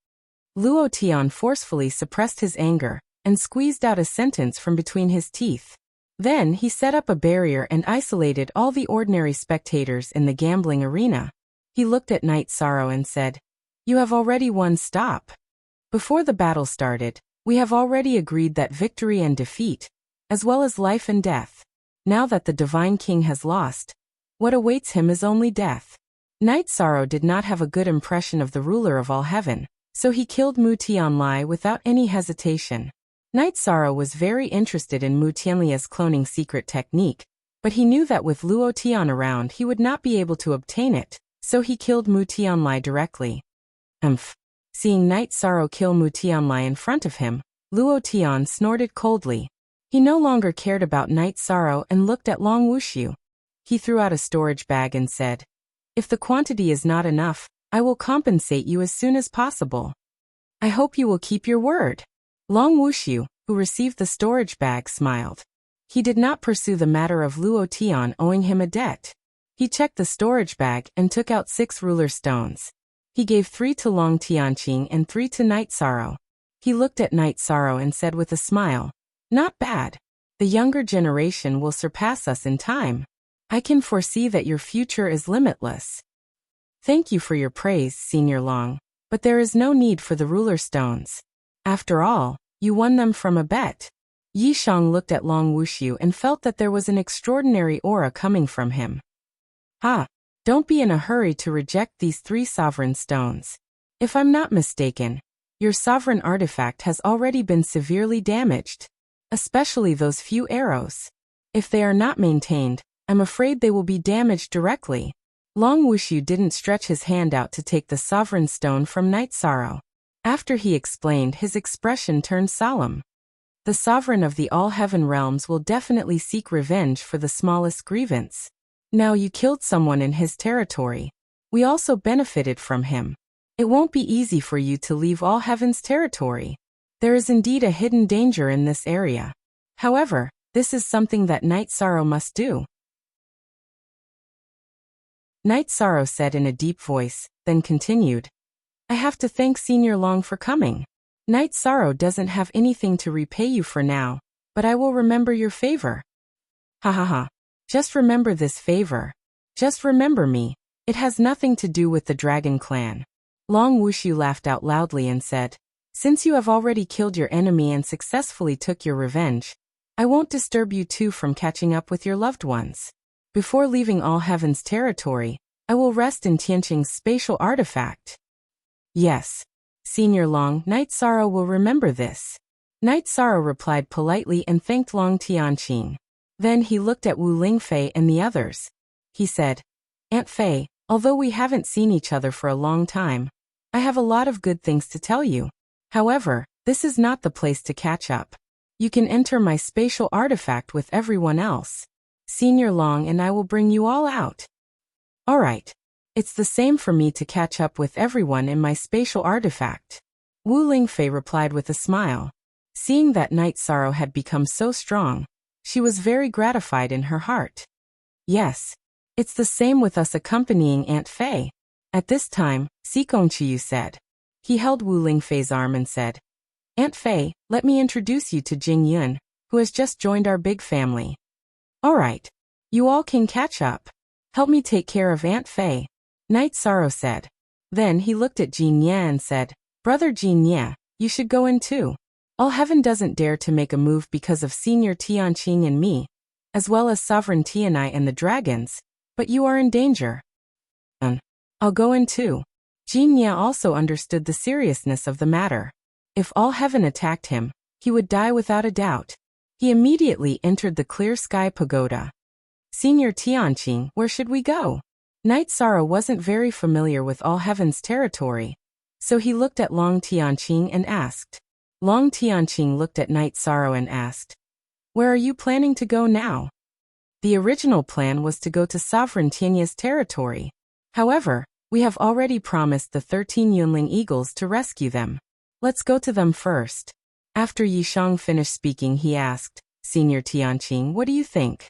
Speaker 1: Luo Tian forcefully suppressed his anger and squeezed out a sentence from between his teeth. Then he set up a barrier and isolated all the ordinary spectators in the gambling arena. He looked at Night Sorrow and said, "You have already won. Stop. Before the battle started, we have already agreed that victory and defeat, as well as life and death. Now that the Divine King has lost, what awaits him is only death." Night Sorrow did not have a good impression of the ruler of all heaven, so he killed Mu Tianlai without any hesitation. Night Sorrow was very interested in Mu Tianlia's cloning secret technique, but he knew that with Luo Tian around he would not be able to obtain it, so he killed Mu Tianlai directly. Seeing Night Sorrow kill Mu Tianlai in front of him, Luo Tian snorted coldly. He no longer cared about Night Sorrow and looked at Long Wuxiu. He threw out a storage bag and said, "If the quantity is not enough, I will compensate you as soon as possible. I hope you will keep your word." Long Wuxiu, who received the storage bag, smiled. He did not pursue the matter of Luo Tian owing him a debt. He checked the storage bag and took out 6 ruler stones. He gave 3 to Long Tianqing and 3 to Night Sorrow. He looked at Night Sorrow and said with a smile, "Not bad. The younger generation will surpass us in time. I can foresee that your future is limitless." "Thank you for your praise, Senior Long, but there is no need for the ruler stones. After all, you won them from a bet." Yi Shang looked at Long Wuxiu and felt that there was an extraordinary aura coming from him. Don't be in a hurry to reject these 3 sovereign stones. If I'm not mistaken, your sovereign artifact has already been severely damaged, especially those few arrows. If they are not maintained, I'm afraid they will be damaged directly. Long Wuxiu didn't stretch his hand out to take the sovereign stone from Night Sorrow. After he explained, his expression turned solemn. The sovereign of the all-heaven realms will definitely seek revenge for the smallest grievance. Now you killed someone in his territory. We also benefited from him. It won't be easy for you to leave all heaven's territory. There is indeed a hidden danger in this area. However, this is something that Night Sorrow must do. Night Sorrow said in a deep voice, then continued, "I have to thank Senior Long for coming. Night Sorrow doesn't have anything to repay you for now, but I will remember your favor." Ha. Just remember this favor. Just remember me. It has nothing to do with the Dragon Clan. Long Wuxiu laughed out loudly and said, "Since you have already killed your enemy and successfully took your revenge, I won't disturb you two from catching up with your loved ones. Before leaving all heaven's territory, I will rest in Tianqing's spatial artifact." "Yes. Senior Long, Night Sorrow will remember this." Night Sorrow replied politely and thanked Long Tianqing. Then he looked at Wu Lingfei and the others. He said, "Aunt Fei, although we haven't seen each other for a long time, I have a lot of good things to tell you. However, this is not the place to catch up. You can enter my spatial artifact with everyone else. Senior Long and I will bring you all out." "All right. It's the same for me to catch up with everyone in my spatial artifact." Wu Lingfei replied with a smile. Seeing that Night Sorrow had become so strong, She was very gratified in her heart. Yes. It's the same with us accompanying Aunt Fei. At this time, Sikong Chiyu said. He held Wu Lingfei's arm and said, Aunt Fei, let me introduce you to Jing Yun, who has just joined our big family. All right. You all can catch up. Help me take care of Aunt Fei, Knight Sorrow said. Then he looked at Jin Ye and said, Brother Jin Ye, you should go in too. All heaven doesn't dare to make a move because of Senior Tianqing and me, as well as Sovereign Tianai and the dragons, but you are in danger. I'll go in too. Jin Ye also understood the seriousness of the matter. If all heaven attacked him, he would die without a doubt. He immediately entered the Clear Sky Pagoda. Senior Tianqing, where should we go? Knight Sorrow wasn't very familiar with all heaven's territory, so he looked at Long Tianqing and asked. Long Tianqing looked at Knight Sorrow and asked, Where are you planning to go now? The original plan was to go to Sovereign Tianya's territory. However, we have already promised the 13 Yunling Eagles to rescue them. Let's go to them first. After Yishang finished speaking, he asked, Senior Tianqing, what do you think?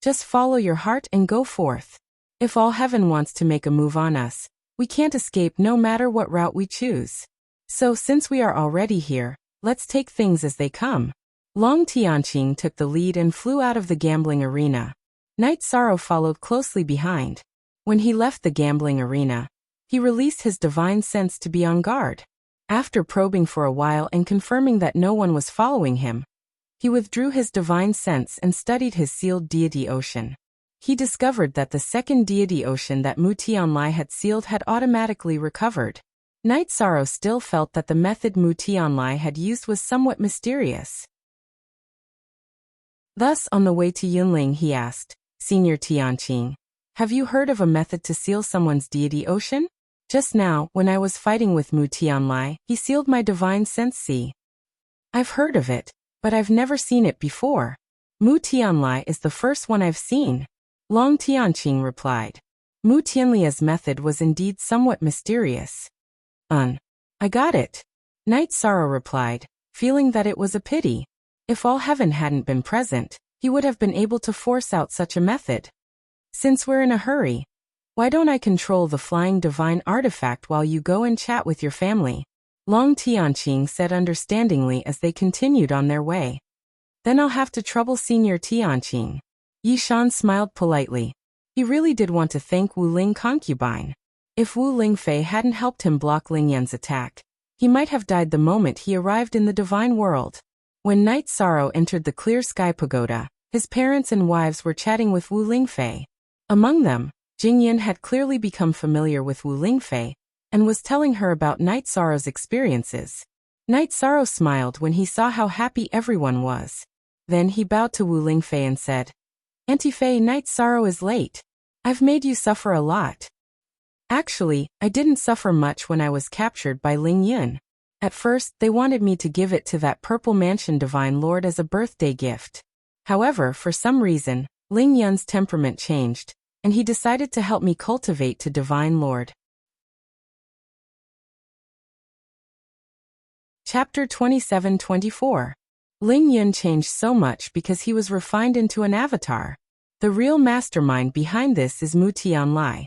Speaker 1: Just follow your heart and go forth. If all heaven wants to make a move on us, we can't escape no matter what route we choose. So since we are already here, let's take things as they come. Long Tianqing took the lead and flew out of the gambling arena. Knight Sorrow followed closely behind. When he left the gambling arena, he released his divine sense to be on guard. After probing for a while and confirming that no one was following him, he withdrew his divine sense and studied his sealed deity ocean. He discovered that the second deity ocean that Mu Tianlai had sealed had automatically recovered. Knight Sorrow still felt that the method Mu Tianlai had used was somewhat mysterious. Thus, on the way to Yunling, he asked, Senior Tianqing, have you heard of a method to seal someone's deity ocean? Just now, when I was fighting with Mu Tianlai, he sealed my divine sense. See? I've heard of it, but I've never seen it before. Mu Tianlai is the first one I've seen. Long Tianqing replied. Mu Tianlia's method was indeed somewhat mysterious. I got it. Knight Sorrow replied, feeling that it was a pity. If all heaven hadn't been present, he would have been able to force out such a method. Since we're in a hurry, why don't I control the flying divine artifact while you go and chat with your family? Long Tianqing said understandingly as they continued on their way. Then I'll have to trouble Senior Tianqing. Yishan smiled politely. He really did want to thank Wu Ling concubine. If Wu Lingfei hadn't helped him block Ling Yan's attack, he might have died the moment he arrived in the divine world. When Knight Sorrow entered the Clear Sky Pagoda, his parents and wives were chatting with Wu Lingfei. Among them, Jing Yun had clearly become familiar with Wu Lingfei and was telling her about Knight Sorrow's experiences. Knight Sorrow smiled when he saw how happy everyone was. Then he bowed to Wu Lingfei and said, Auntie Fei, Knight Sorrow is late. I've made you suffer a lot. Actually, I didn't suffer much when I was captured by Ling Yun. At first, they wanted me to give it to that Purple Mansion Divine Lord as a birthday gift. However, for some reason, Ling Yun's temperament changed, and he decided to help me cultivate to Divine Lord. Chapter 27-24. Ling Yun changed so much because he was refined into an avatar. The real mastermind behind this is Mu Tianlai.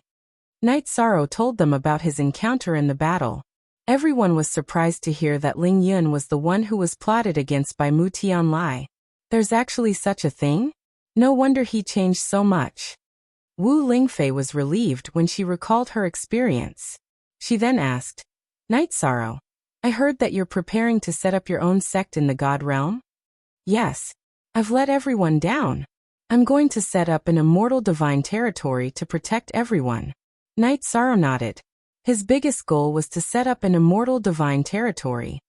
Speaker 1: Knight Sorrow told them about his encounter in the battle. Everyone was surprised to hear that Ling Yun was the one who was plotted against by Mu Tianlai. There's actually such a thing? No wonder he changed so much. Wu Lingfei was relieved when she recalled her experience. She then asked, Knight Sorrow, I heard that you're preparing to set up your own sect in the God realm? Yes. I've let everyone down. I'm going to set up an immortal divine territory to protect everyone. Knight Sorrow nodded. His biggest goal was to set up an immortal divine territory.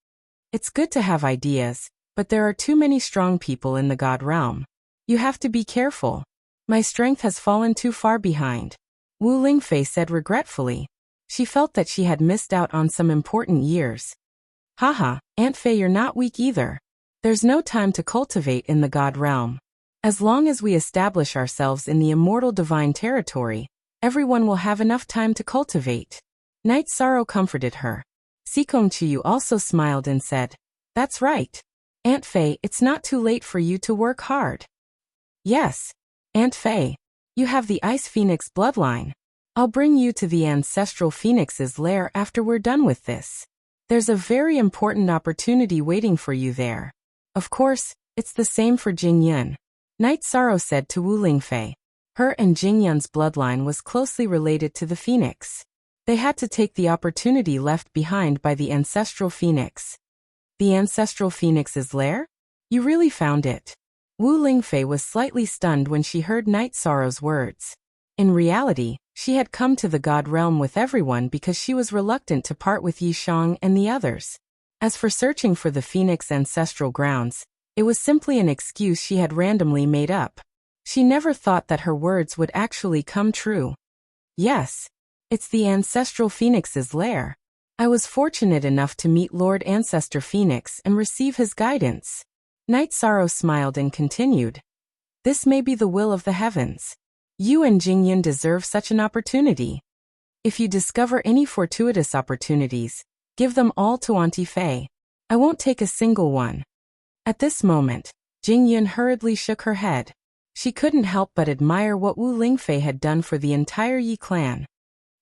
Speaker 1: It's good to have ideas, but there are too many strong people in the God realm. You have to be careful. My strength has fallen too far behind. Wu Lingfei said regretfully. She felt that she had missed out on some important years. Haha, Aunt Fei, you're not weak either. There's no time to cultivate in the God realm. As long as we establish ourselves in the immortal divine territory, everyone will have enough time to cultivate. Knight Sorrow comforted her. Sikong Chiyu also smiled and said, That's right. Aunt Fei, it's not too late for you to work hard. Yes, Aunt Faye. You have the Ice Phoenix bloodline. I'll bring you to the ancestral phoenix's lair after we're done with this. There's a very important opportunity waiting for you there. Of course, it's the same for Jingyun. Night Sorrow said to Wu Lingfei. Her and Jingyun's bloodline was closely related to the phoenix. They had to take the opportunity left behind by the ancestral phoenix. The ancestral phoenix's lair? You really found it. Wu Lingfei was slightly stunned when she heard Night Sorrow's words. In reality, she had come to the God realm with everyone because she was reluctant to part with Yi Shang and the others. As for searching for the phoenix ancestral grounds, it was simply an excuse she had randomly made up. She never thought that her words would actually come true. Yes, it's the ancestral phoenix's lair. I was fortunate enough to meet Lord Ancestor Phoenix and receive his guidance. Night Sorrow smiled and continued. This may be the will of the heavens. You and Jingyun deserve such an opportunity. If you discover any fortuitous opportunities, give them all to Auntie Faye. I won't take a single one. At this moment, Jingyun hurriedly shook her head. She couldn't help but admire what Wu Lingfei had done for the entire Yi clan.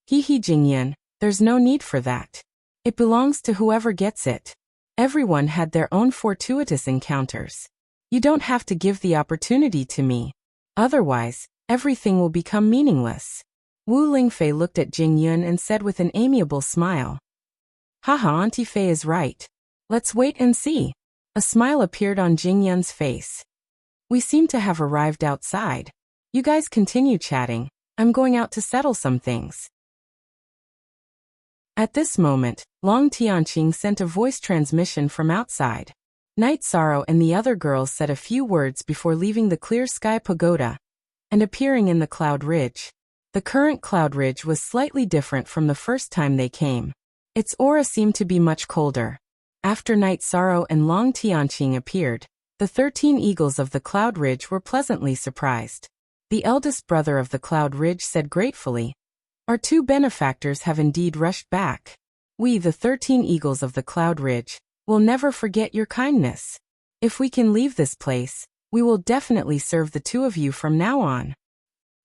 Speaker 1: Hee Jingyun, there's no need for that. It belongs to whoever gets it. Everyone had their own fortuitous encounters. You don't have to give the opportunity to me. Otherwise, everything will become meaningless. Wu Lingfei looked at Jingyun and said with an amiable smile. Haha, Auntie Faye is right. Let's wait and see. A smile appeared on Jingyun's face. We seem to have arrived outside. You guys continue chatting. I'm going out to settle some things. At this moment, Long Tianqing sent a voice transmission from outside. Night Sorrow and the other girls said a few words before leaving the Clear Sky Pagoda and appearing in the Cloud Ridge. The current Cloud Ridge was slightly different from the first time they came. Its aura seemed to be much colder. After Night Sorrow and Long Tianqing appeared, the 13 eagles of the Cloud Ridge were pleasantly surprised. The eldest brother of the Cloud Ridge said gratefully, Our two benefactors have indeed rushed back. We, the 13 eagles of the Cloud Ridge, will never forget your kindness. If we can leave this place, we will definitely serve the two of you from now on.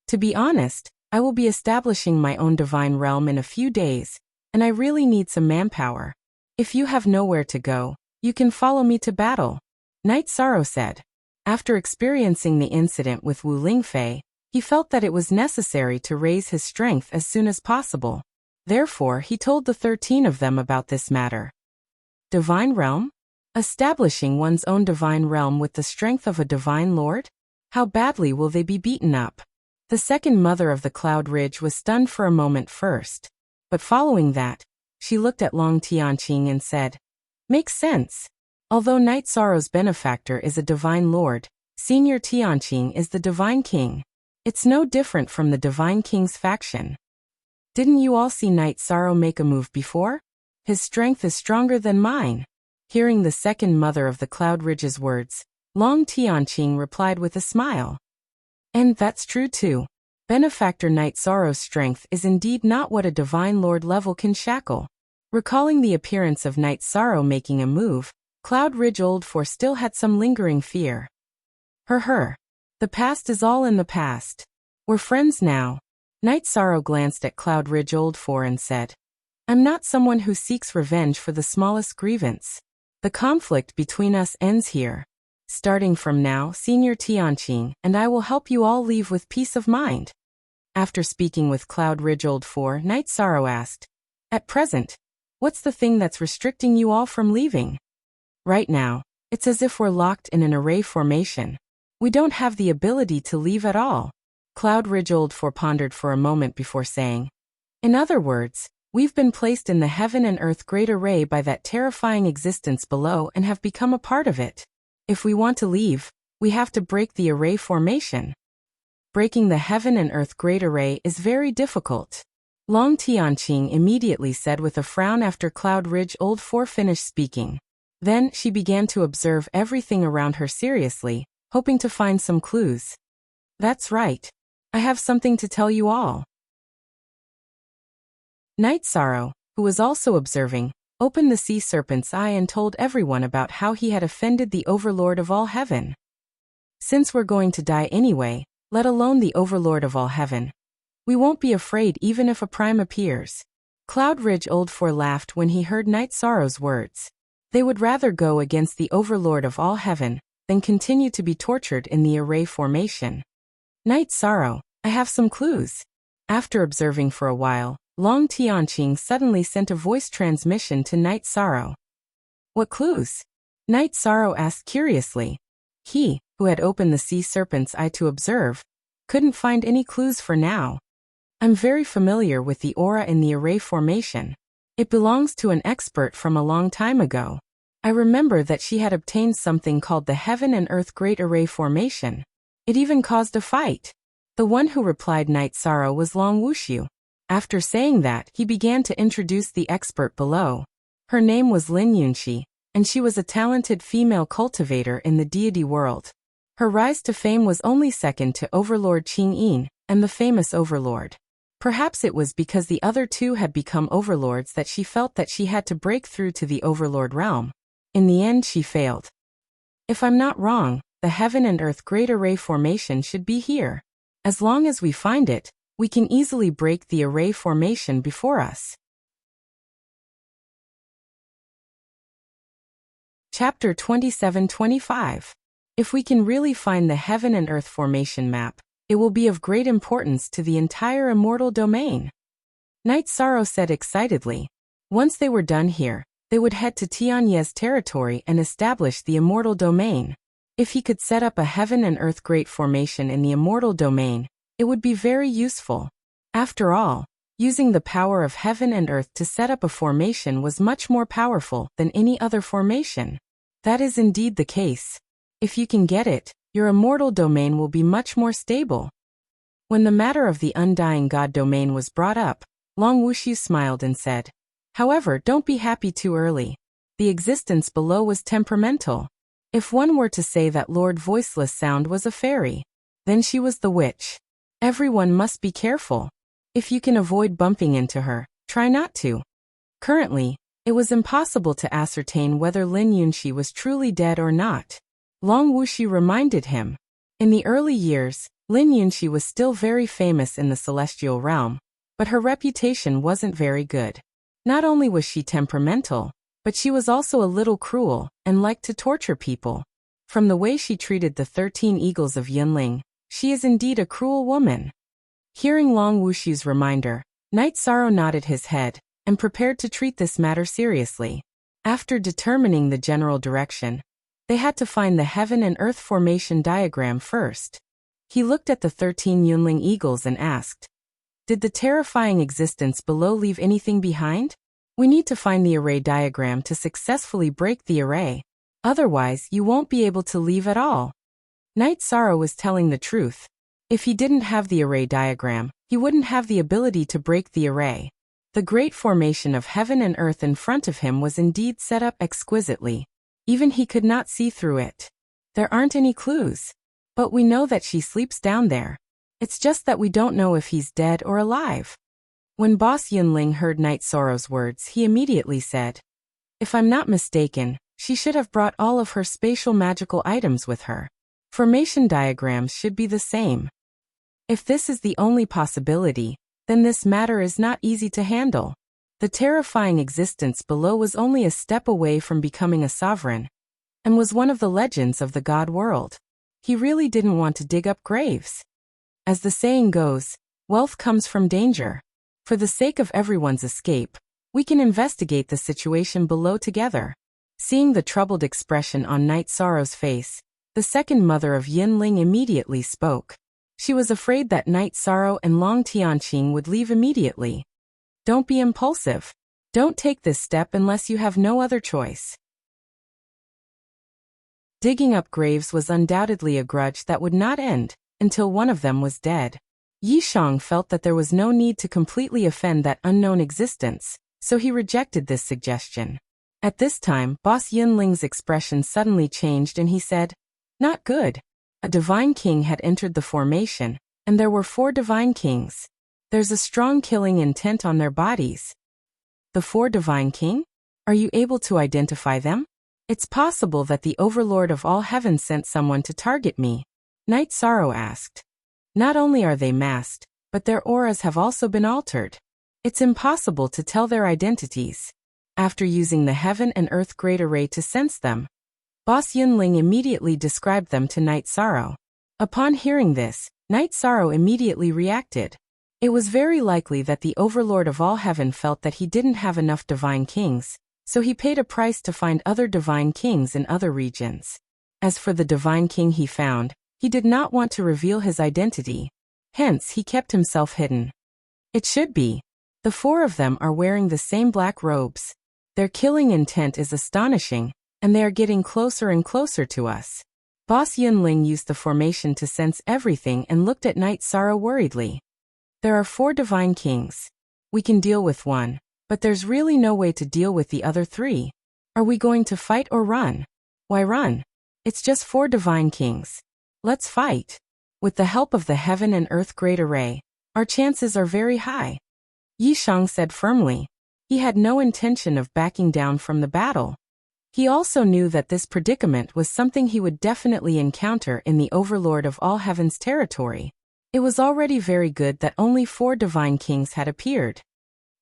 Speaker 1: To be honest, I will be establishing my own divine realm in a few days, and I really need some manpower. If you have nowhere to go, you can follow me to battle. Night Sorrow said. After experiencing the incident with Wu Lingfei, he felt that it was necessary to raise his strength as soon as possible. Therefore, he told the 13 of them about this matter. Divine realm? Establishing one's own divine realm with the strength of a divine lord? How badly will they be beaten up? The second mother of the Cloud Ridge was stunned for a moment first. But following that, she looked at Long Tianqing and said, Makes sense. Although Night Sorrow's benefactor is a divine lord, Senior Tianqing is the divine king. It's no different from the divine king's faction. Didn't you all see Night Sorrow make a move before? His strength is stronger than mine. Hearing the second mother of the Cloud Ridge's words, Long Tianqing replied with a smile. And that's true too. Benefactor Night Sorrow's strength is indeed not what a divine lord level can shackle. Recalling the appearance of Night Sorrow making a move, Cloud Ridge Old Four still had some lingering fear. The past is all in the past. We're friends now. Night Sorrow glanced at Cloud Ridge Old Four and said, I'm not someone who seeks revenge for the smallest grievance. The conflict between us ends here. Starting from now, Senior Tianqing and I will help you all leave with peace of mind. After speaking with Cloud Ridge Old Four, Night Sorrow asked, At present, what's the thing that's restricting you all from leaving? Right now, it's as if we're locked in an array formation. We don't have the ability to leave at all. Cloud Ridge Old Four pondered for a moment before saying, In other words, we've been placed in the heaven and earth great array by that terrifying existence below and have become a part of it. If we want to leave, we have to break the array formation. Breaking the heaven and earth great array is very difficult. Long Tianqing immediately said with a frown after Cloud Ridge Old Four finished speaking. Then she began to observe everything around her seriously, hoping to find some clues. That's right. I have something to tell you all. Night Sorrow, who was also observing, opened the sea serpent's eye and told everyone about how he had offended the overlord of all heaven. Since we're going to die anyway, let alone the overlord of all heaven. We won't be afraid even if a prime appears. Cloud Ridge Old Four laughed when he heard Night Sorrow's words. They would rather go against the overlord of all heaven than continue to be tortured in the array formation. Night Sorrow, I have some clues. After observing for a while, Long Tianqing suddenly sent a voice transmission to Night Sorrow. What clues? Night Sorrow asked curiously. He, who had opened the sea serpent's eye to observe, couldn't find any clues for now. I'm very familiar with the aura in the array formation. It belongs to an expert from a long time ago. I remember that she had obtained something called the Heaven and Earth Great Array Formation. It even caused a fight. The one who replied Night Sorrow was Long Wushu. After saying that, he began to introduce the expert below. Her name was Lin Yunxi, and she was a talented female cultivator in the deity world. Her rise to fame was only second to Overlord Qing Yin and the famous Overlord. Perhaps it was because the other two had become overlords that she felt that she had to break through to the overlord realm. In the end, she failed. If I'm not wrong, the Heaven and Earth Great Array Formation should be here. As long as we find it, we can easily break the array formation before us. Chapter 27-25. If we can really find the Heaven and Earth Formation map, it will be of great importance to the entire immortal domain. Night Sorrow said excitedly. Once they were done here, they would head to Tianye's territory and establish the immortal domain. If he could set up a Heaven and Earth Great Formation in the immortal domain, it would be very useful. After all, using the power of Heaven and Earth to set up a formation was much more powerful than any other formation. That is indeed the case. If you can get it, your immortal domain will be much more stable. When the matter of the undying god domain was brought up, Long Wushu smiled and said, however, don't be happy too early. The existence below was temperamental. If one were to say that Lord Voiceless Sound was a fairy, then she was the witch. Everyone must be careful. If you can avoid bumping into her, try not to. Currently, it was impossible to ascertain whether Lin Yunxi was truly dead or not. Long Wushu reminded him. In the early years, Lin Yunxi was still very famous in the celestial realm, but her reputation wasn't very good. Not only was she temperamental, but she was also a little cruel and liked to torture people. From the way she treated the 13 eagles of Yunling, she is indeed a cruel woman. Hearing Long Wushu's reminder, Night Sorrow nodded his head and prepared to treat this matter seriously. After determining the general direction, they had to find the Heaven and Earth Formation diagram first. He looked at the 13 Yunling eagles and asked, did the terrifying existence below leave anything behind? We need to find the array diagram to successfully break the array. Otherwise, you won't be able to leave at all. Night Sorrow was telling the truth. If he didn't have the array diagram, he wouldn't have the ability to break the array. The great formation of Heaven and Earth in front of him was indeed set up exquisitely. Even he could not see through it. There aren't any clues. But we know that she sleeps down there. It's just that we don't know if he's dead or alive. When Boss Yunling heard Night Sorrow's words, he immediately said, if I'm not mistaken, she should have brought all of her spatial magical items with her. Formation diagrams should be the same. If this is the only possibility, then this matter is not easy to handle. The terrifying existence below was only a step away from becoming a sovereign, and was one of the legends of the god world. He really didn't want to dig up graves. As the saying goes, wealth comes from danger. For the sake of everyone's escape, we can investigate the situation below together. Seeing the troubled expression on Night Sorrow's face, the second mother of Yunling immediately spoke. She was afraid that Night Sorrow and Long Tianqing would leave immediately. Don't be impulsive. Don't take this step unless you have no other choice. Digging up graves was undoubtedly a grudge that would not end until one of them was dead. Yishang felt that there was no need to completely offend that unknown existence, so he rejected this suggestion. At this time, Boss Yunling's expression suddenly changed and he said, not good. A divine king had entered the formation, and there were 4 divine kings. There's a strong killing intent on their bodies. The 4 divine king? Are you able to identify them? It's possible that the overlord of all heaven sent someone to target me. Night Sorrow asked. Not only are they masked, but their auras have also been altered. It's impossible to tell their identities. After using the Heaven and Earth Great Array to sense them, Boss Yunling immediately described them to Night Sorrow. Upon hearing this, Night Sorrow immediately reacted. It was very likely that the Overlord of all Heaven felt that he didn't have enough Divine Kings, so he paid a price to find other Divine Kings in other regions. As for the Divine King he found, he did not want to reveal his identity. Hence, he kept himself hidden. It should be. The four of them are wearing the same black robes. Their killing intent is astonishing, and they are getting closer and closer to us. Boss Yunling used the formation to sense everything and looked at Night Sorrow worriedly. There are 4 Divine Kings. We can deal with one, but there's really no way to deal with the other 3. Are we going to fight or run? Why run? It's just 4 Divine Kings. Let's fight. With the help of the Heaven and Earth Great Array, our chances are very high. Yi Shang said firmly. He had no intention of backing down from the battle. He also knew that this predicament was something he would definitely encounter in the Overlord of all Heaven's territory. It was already very good that only 4 Divine Kings had appeared.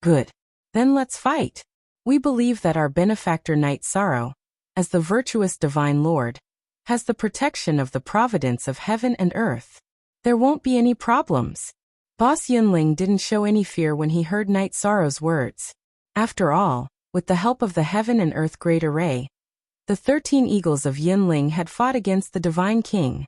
Speaker 1: Good. Then let's fight. We believe that our benefactor Night Sorrow, as the virtuous Divine Lord, has the protection of the providence of heaven and earth. There won't be any problems. Boss Yunling didn't show any fear when he heard Night Sorrow's words. After all, with the help of the Heaven and Earth Great Array, the 13 eagles of Yunling had fought against the Divine King.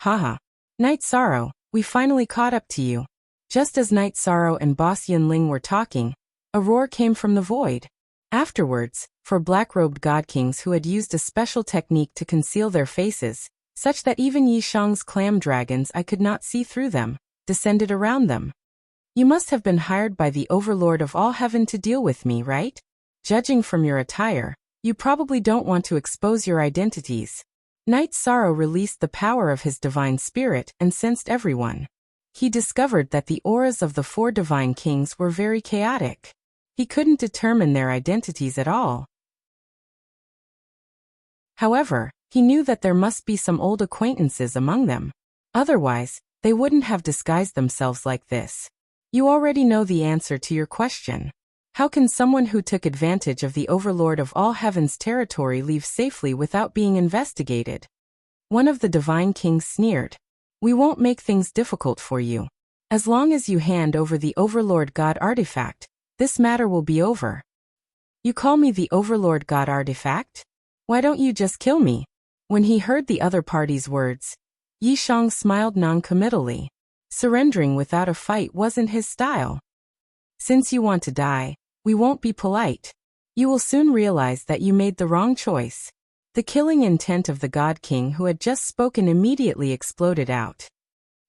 Speaker 1: Haha. Night Sorrow, we finally caught up to you. Just as Night Sorrow and Boss Yunling were talking, a roar came from the void. Afterwards, 4 black-robed god kings who had used a special technique to conceal their faces, such that even Yi Shang's clam dragons I could not see through them, descended around them. You must have been hired by the Overlord of all Heaven to deal with me, right? Judging from your attire, you probably don't want to expose your identities. Night Sorrow released the power of his divine spirit and sensed everyone. He discovered that the auras of the 4 Divine Kings were very chaotic. He couldn't determine their identities at all. However, he knew that there must be some old acquaintances among them. Otherwise, they wouldn't have disguised themselves like this. You already know the answer to your question. How can someone who took advantage of the Overlord of all Heaven's territory leave safely without being investigated? One of the Divine Kings sneered. We won't make things difficult for you. As long as you hand over the Overlord God artifact, this matter will be over. You call me the Overlord God artifact? Why don't you just kill me? When he heard the other party's words, Yi Shang smiled non-committally. Surrendering without a fight wasn't his style. Since you want to die, we won't be polite. You will soon realize that you made the wrong choice. The killing intent of the God King who had just spoken immediately exploded out.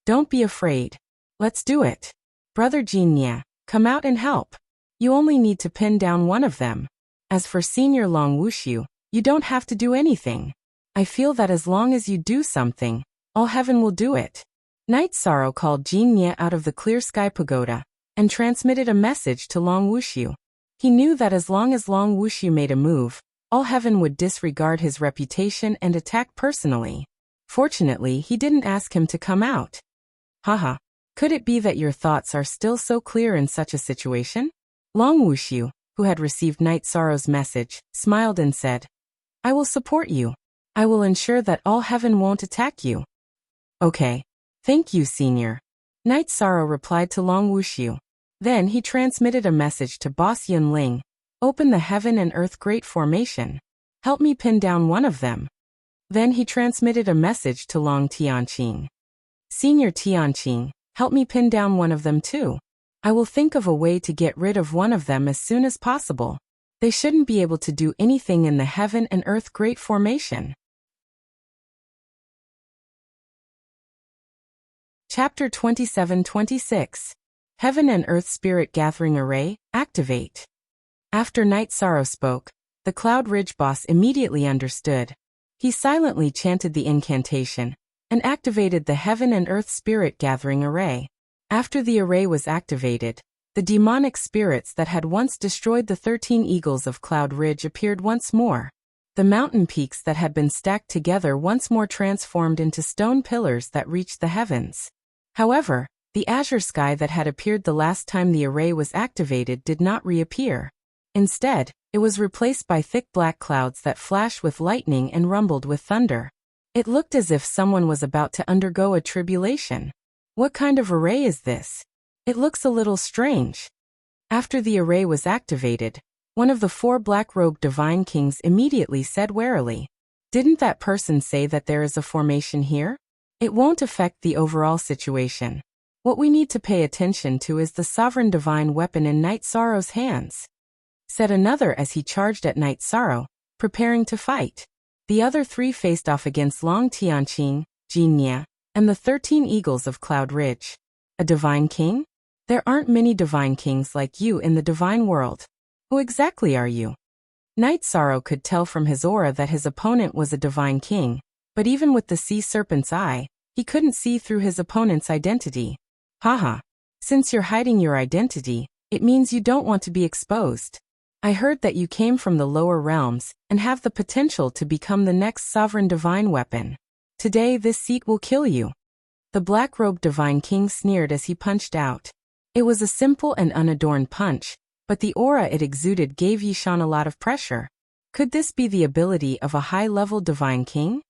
Speaker 1: Don't be afraid. Let's do it. Brother Jinya, come out and help. You only need to pin down one of them. As for Senior Long Wushu, you don't have to do anything. I feel that as long as you do something, all Heaven will do it. Night Sorrow called Jinya out of the clear sky pagoda and transmitted a message to Long Wushu. He knew that as long as Long Wushu made a move, all Heaven would disregard his reputation and attack personally. Fortunately, he didn't ask him to come out. Haha. Could it be that your thoughts are still so clear in such a situation? Long Wushu, who had received Night Sorrow's message, smiled and said, I will support you. I will ensure that all Heaven won't attack you. Okay. Thank you, Senior. Night Sorrow replied to Long Wushu. Then he transmitted a message to Boss Yunling. Open the Heaven and Earth Great Formation. Help me pin down one of them. Then he transmitted a message to Long Tianqing. Senior Tianqing, help me pin down one of them too. I will think of a way to get rid of one of them as soon as possible. They shouldn't be able to do anything in the Heaven and Earth Great Formation. Chapter 27-26. Heaven and Earth Spirit Gathering Array, activate. After Night Sorrow spoke, the Cloud Ridge boss immediately understood. He silently chanted the incantation and activated the Heaven and Earth Spirit Gathering Array. After the array was activated, the demonic spirits that had once destroyed the 13 eagles of Cloud Ridge appeared once more. The mountain peaks that had been stacked together once more transformed into stone pillars that reached the heavens. However, the azure sky that had appeared the last time the array was activated did not reappear. Instead, it was replaced by thick black clouds that flashed with lightning and rumbled with thunder. It looked as if someone was about to undergo a tribulation. What kind of array is this? It looks a little strange. After the array was activated, one of the 4 black-robed divine kings immediately said warily, "Didn't that person say that there is a formation here? It won't affect the overall situation. What we need to pay attention to is the sovereign divine weapon in Night Sorrow's hands," said another as he charged at Night Sorrow, preparing to fight. The other 3 faced off against Long Tianqing, Jinya, and the 13 Eagles of Cloud Ridge. A divine king? There aren't many divine kings like you in the divine world. Who exactly are you? Night Sorrow could tell from his aura that his opponent was a divine king, but even with the sea serpent's eye, he couldn't see through his opponent's identity. Haha. Since you're hiding your identity, it means you don't want to be exposed. I heard that you came from the lower realms and have the potential to become the next sovereign divine weapon. Today this seat will kill you. The black-robed divine king sneered as he punched out. It was a simple and unadorned punch, but the aura it exuded gave Yishan a lot of pressure. Could this be the ability of a high-level divine king?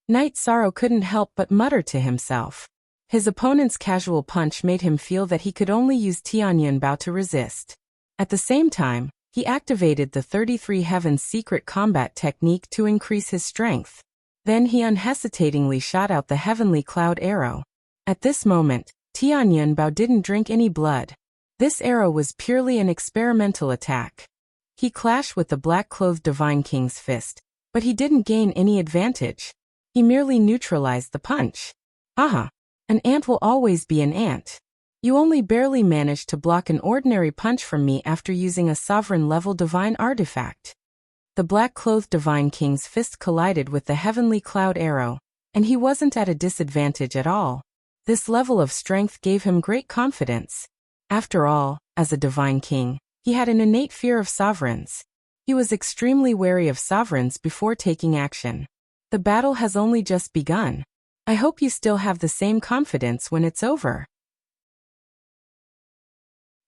Speaker 1: Night Sorrow couldn't help but mutter to himself. His opponent's casual punch made him feel that he could only use Tianyun Bao to resist. At the same time, he activated the 33 Heavens secret combat technique to increase his strength. Then he unhesitatingly shot out the heavenly cloud arrow. At this moment, Tianyun Bao didn't drink any blood. This arrow was purely an experimental attack. He clashed with the black-clothed divine king's fist, but he didn't gain any advantage. He merely neutralized the punch. Haha. An ant will always be an ant. You only barely managed to block an ordinary punch from me after using a sovereign-level divine artifact. The black-clothed divine king's fist collided with the heavenly cloud arrow, and he wasn't at a disadvantage at all. This level of strength gave him great confidence. After all, as a divine king, he had an innate fear of sovereigns. He was extremely wary of sovereigns before taking action. The battle has only just begun. I hope you still have the same confidence when it's over.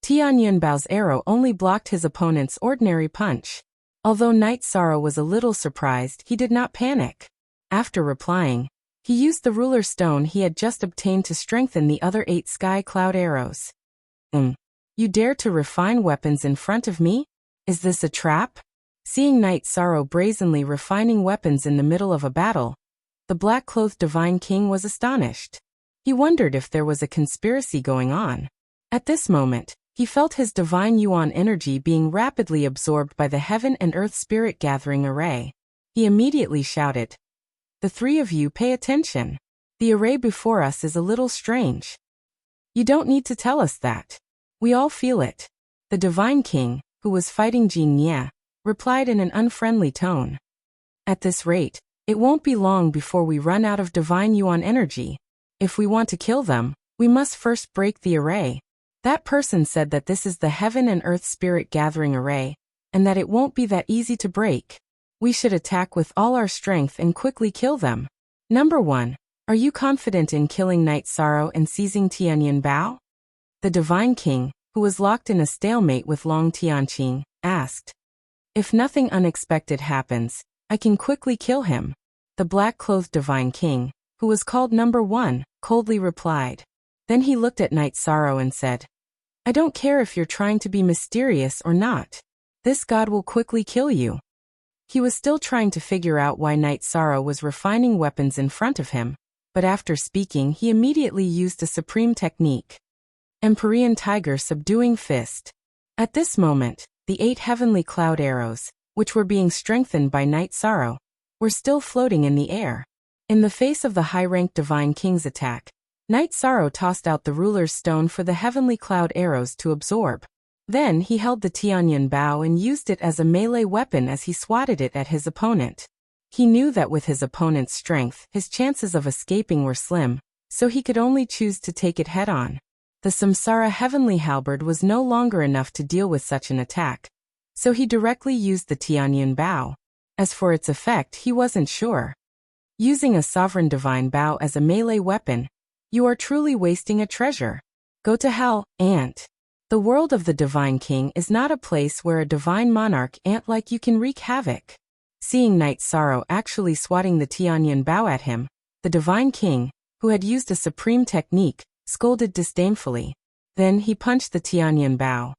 Speaker 1: Tianyun Bao's arrow only blocked his opponent's ordinary punch. Although Night Sorrow was a little surprised, he did not panic. After replying, he used the ruler stone he had just obtained to strengthen the other 8 sky cloud arrows. You dare to refine weapons in front of me? Is this a trap? Seeing Night Sorrow brazenly refining weapons in the middle of a battle, the black-clothed divine king was astonished. He wondered if there was a conspiracy going on. At this moment, he felt his divine yuan energy being rapidly absorbed by the heaven and earth spirit gathering array. He immediately shouted, "The 3 of you pay attention. The array before us is a little strange." "You don't need to tell us that. We all feel it." The divine king, who was fighting Jin Ye, replied in an unfriendly tone. "At this rate, it won't be long before we run out of divine yuan energy. If we want to kill them, we must first break the array. That person said that this is the heaven and earth spirit gathering array, and that it won't be that easy to break. We should attack with all our strength and quickly kill them. Number 1. Are you confident in killing Night Sorrow and seizing Tianyun Bao?" The divine king, who was locked in a stalemate with Long Tianqing, asked. "If nothing unexpected happens, I can quickly kill him." The black-clothed divine king, who was called Number 1, coldly replied. Then he looked at Night Sorrow and said, "I don't care if you're trying to be mysterious or not. This god will quickly kill you." He was still trying to figure out why Night Sorrow was refining weapons in front of him, but after speaking he immediately used a supreme technique. Empyrean Tiger Subduing Fist. At this moment, the 8 heavenly cloud arrows, which were being strengthened by Night Sorrow, were still floating in the air. In the face of the high-ranked divine king's attack, Night Sorrow tossed out the ruler's stone for the heavenly cloud arrows to absorb. Then he held the Tianyun Bao and used it as a melee weapon as he swatted it at his opponent. He knew that with his opponent's strength, his chances of escaping were slim, so he could only choose to take it head-on. The Samsara Heavenly Halberd was no longer enough to deal with such an attack, so he directly used the Tianyun Bao. As for its effect, he wasn't sure. Using a sovereign divine bow as a melee weapon, you are truly wasting a treasure. Go to hell, ant. The world of the Divine King is not a place where a divine monarch ant like you can wreak havoc. Seeing Night Sorrow actually swatting the Tianyan bow at him, the Divine King, who had used a supreme technique, scolded disdainfully. Then he punched the Tianyan bow.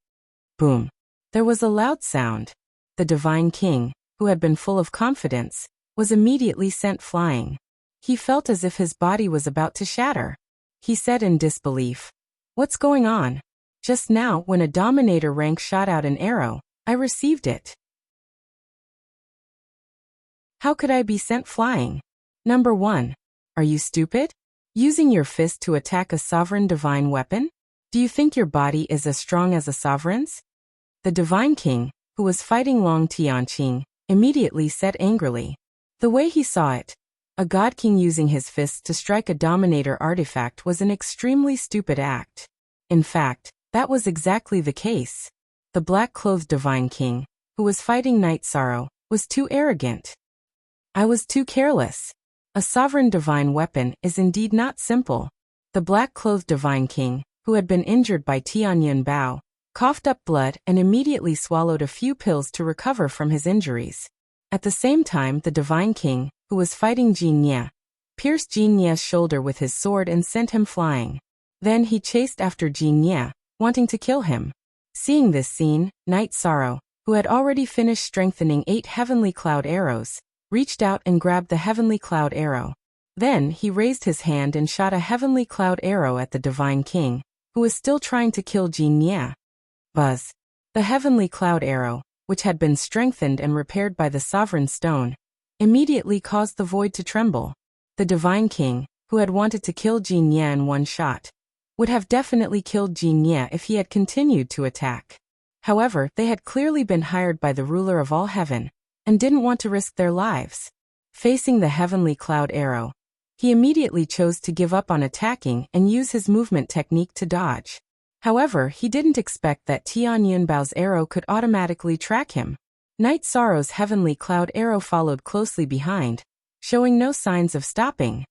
Speaker 1: Boom. There was a loud sound. The Divine King, who had been full of confidence, was immediately sent flying. He felt as if his body was about to shatter. He said in disbelief, "What's going on? Just now, when a Dominator rank shot out an arrow, I received it. How could I be sent flying? Number 1. Are you stupid? Using your fist to attack a sovereign divine weapon? Do you think your body is as strong as a sovereign's?" The Divine King, who was fighting Long Tianqing, immediately said angrily. The way he saw it, a God King using his fists to strike a Dominator artifact was an extremely stupid act. In fact, that was exactly the case. The black-clothed Divine King, who was fighting Night Sorrow, was too arrogant. I was too careless. A sovereign divine weapon is indeed not simple. The black-clothed Divine King, who had been injured by Tianyan Bao, coughed up blood and immediately swallowed a few pills to recover from his injuries. At the same time, the Divine King, who was fighting Jin Ye, pierced Jin Ye's shoulder with his sword and sent him flying. Then he chased after Jin Ye, wanting to kill him. Seeing this scene, Night Sorrow, who had already finished strengthening 8 heavenly cloud arrows, reached out and grabbed the heavenly cloud arrow. Then he raised his hand and shot a heavenly cloud arrow at the Divine King, who was still trying to kill Jin Ye. Buzz. The heavenly cloud arrow, which had been strengthened and repaired by the sovereign stone, immediately caused the void to tremble. The Divine King, who had wanted to kill Jin Ye in one shot, would have definitely killed Jin Ye if he had continued to attack. However, they had clearly been hired by the ruler of all heaven, and didn't want to risk their lives. Facing the heavenly cloud arrow, he immediately chose to give up on attacking and use his movement technique to dodge. However, he didn't expect that Tianyan Bao's arrow could automatically track him. Night Sorrow's heavenly cloud arrow followed closely behind, showing no signs of stopping.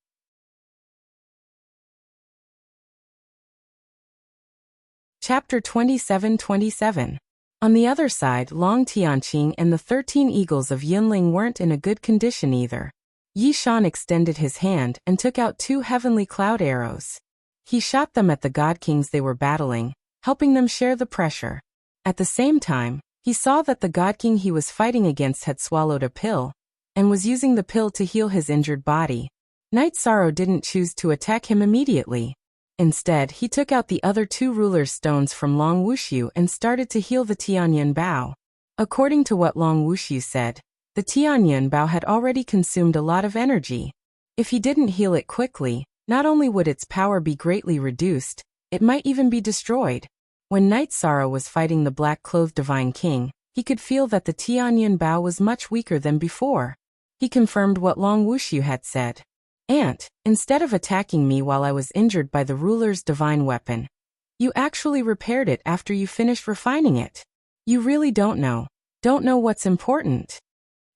Speaker 1: Chapter 27:27. On the other side, Long Tianqing and the 13 eagles of Yunling weren't in a good condition either. Yi Shan extended his hand and took out 2 heavenly cloud arrows. He shot them at the God Kings they were battling, helping them share the pressure. At the same time, he saw that the God King he was fighting against had swallowed a pill, and was using the pill to heal his injured body. Night Sorrow didn't choose to attack him immediately. Instead, he took out the other 2 ruler's stones from Long Wushu and started to heal the Tianyan Bao. According to what Long Wushu said, the Tianyan Bao had already consumed a lot of energy. If he didn't heal it quickly, not only would its power be greatly reduced, it might even be destroyed. When Night Sorrow was fighting the black-clothed Divine King, he could feel that the Tianyan Bao was much weaker than before. He confirmed what Long Wushu had said. "Ant, instead of attacking me while I was injured by the ruler's divine weapon, you actually repaired it after you finished refining it. You really don't know what's important."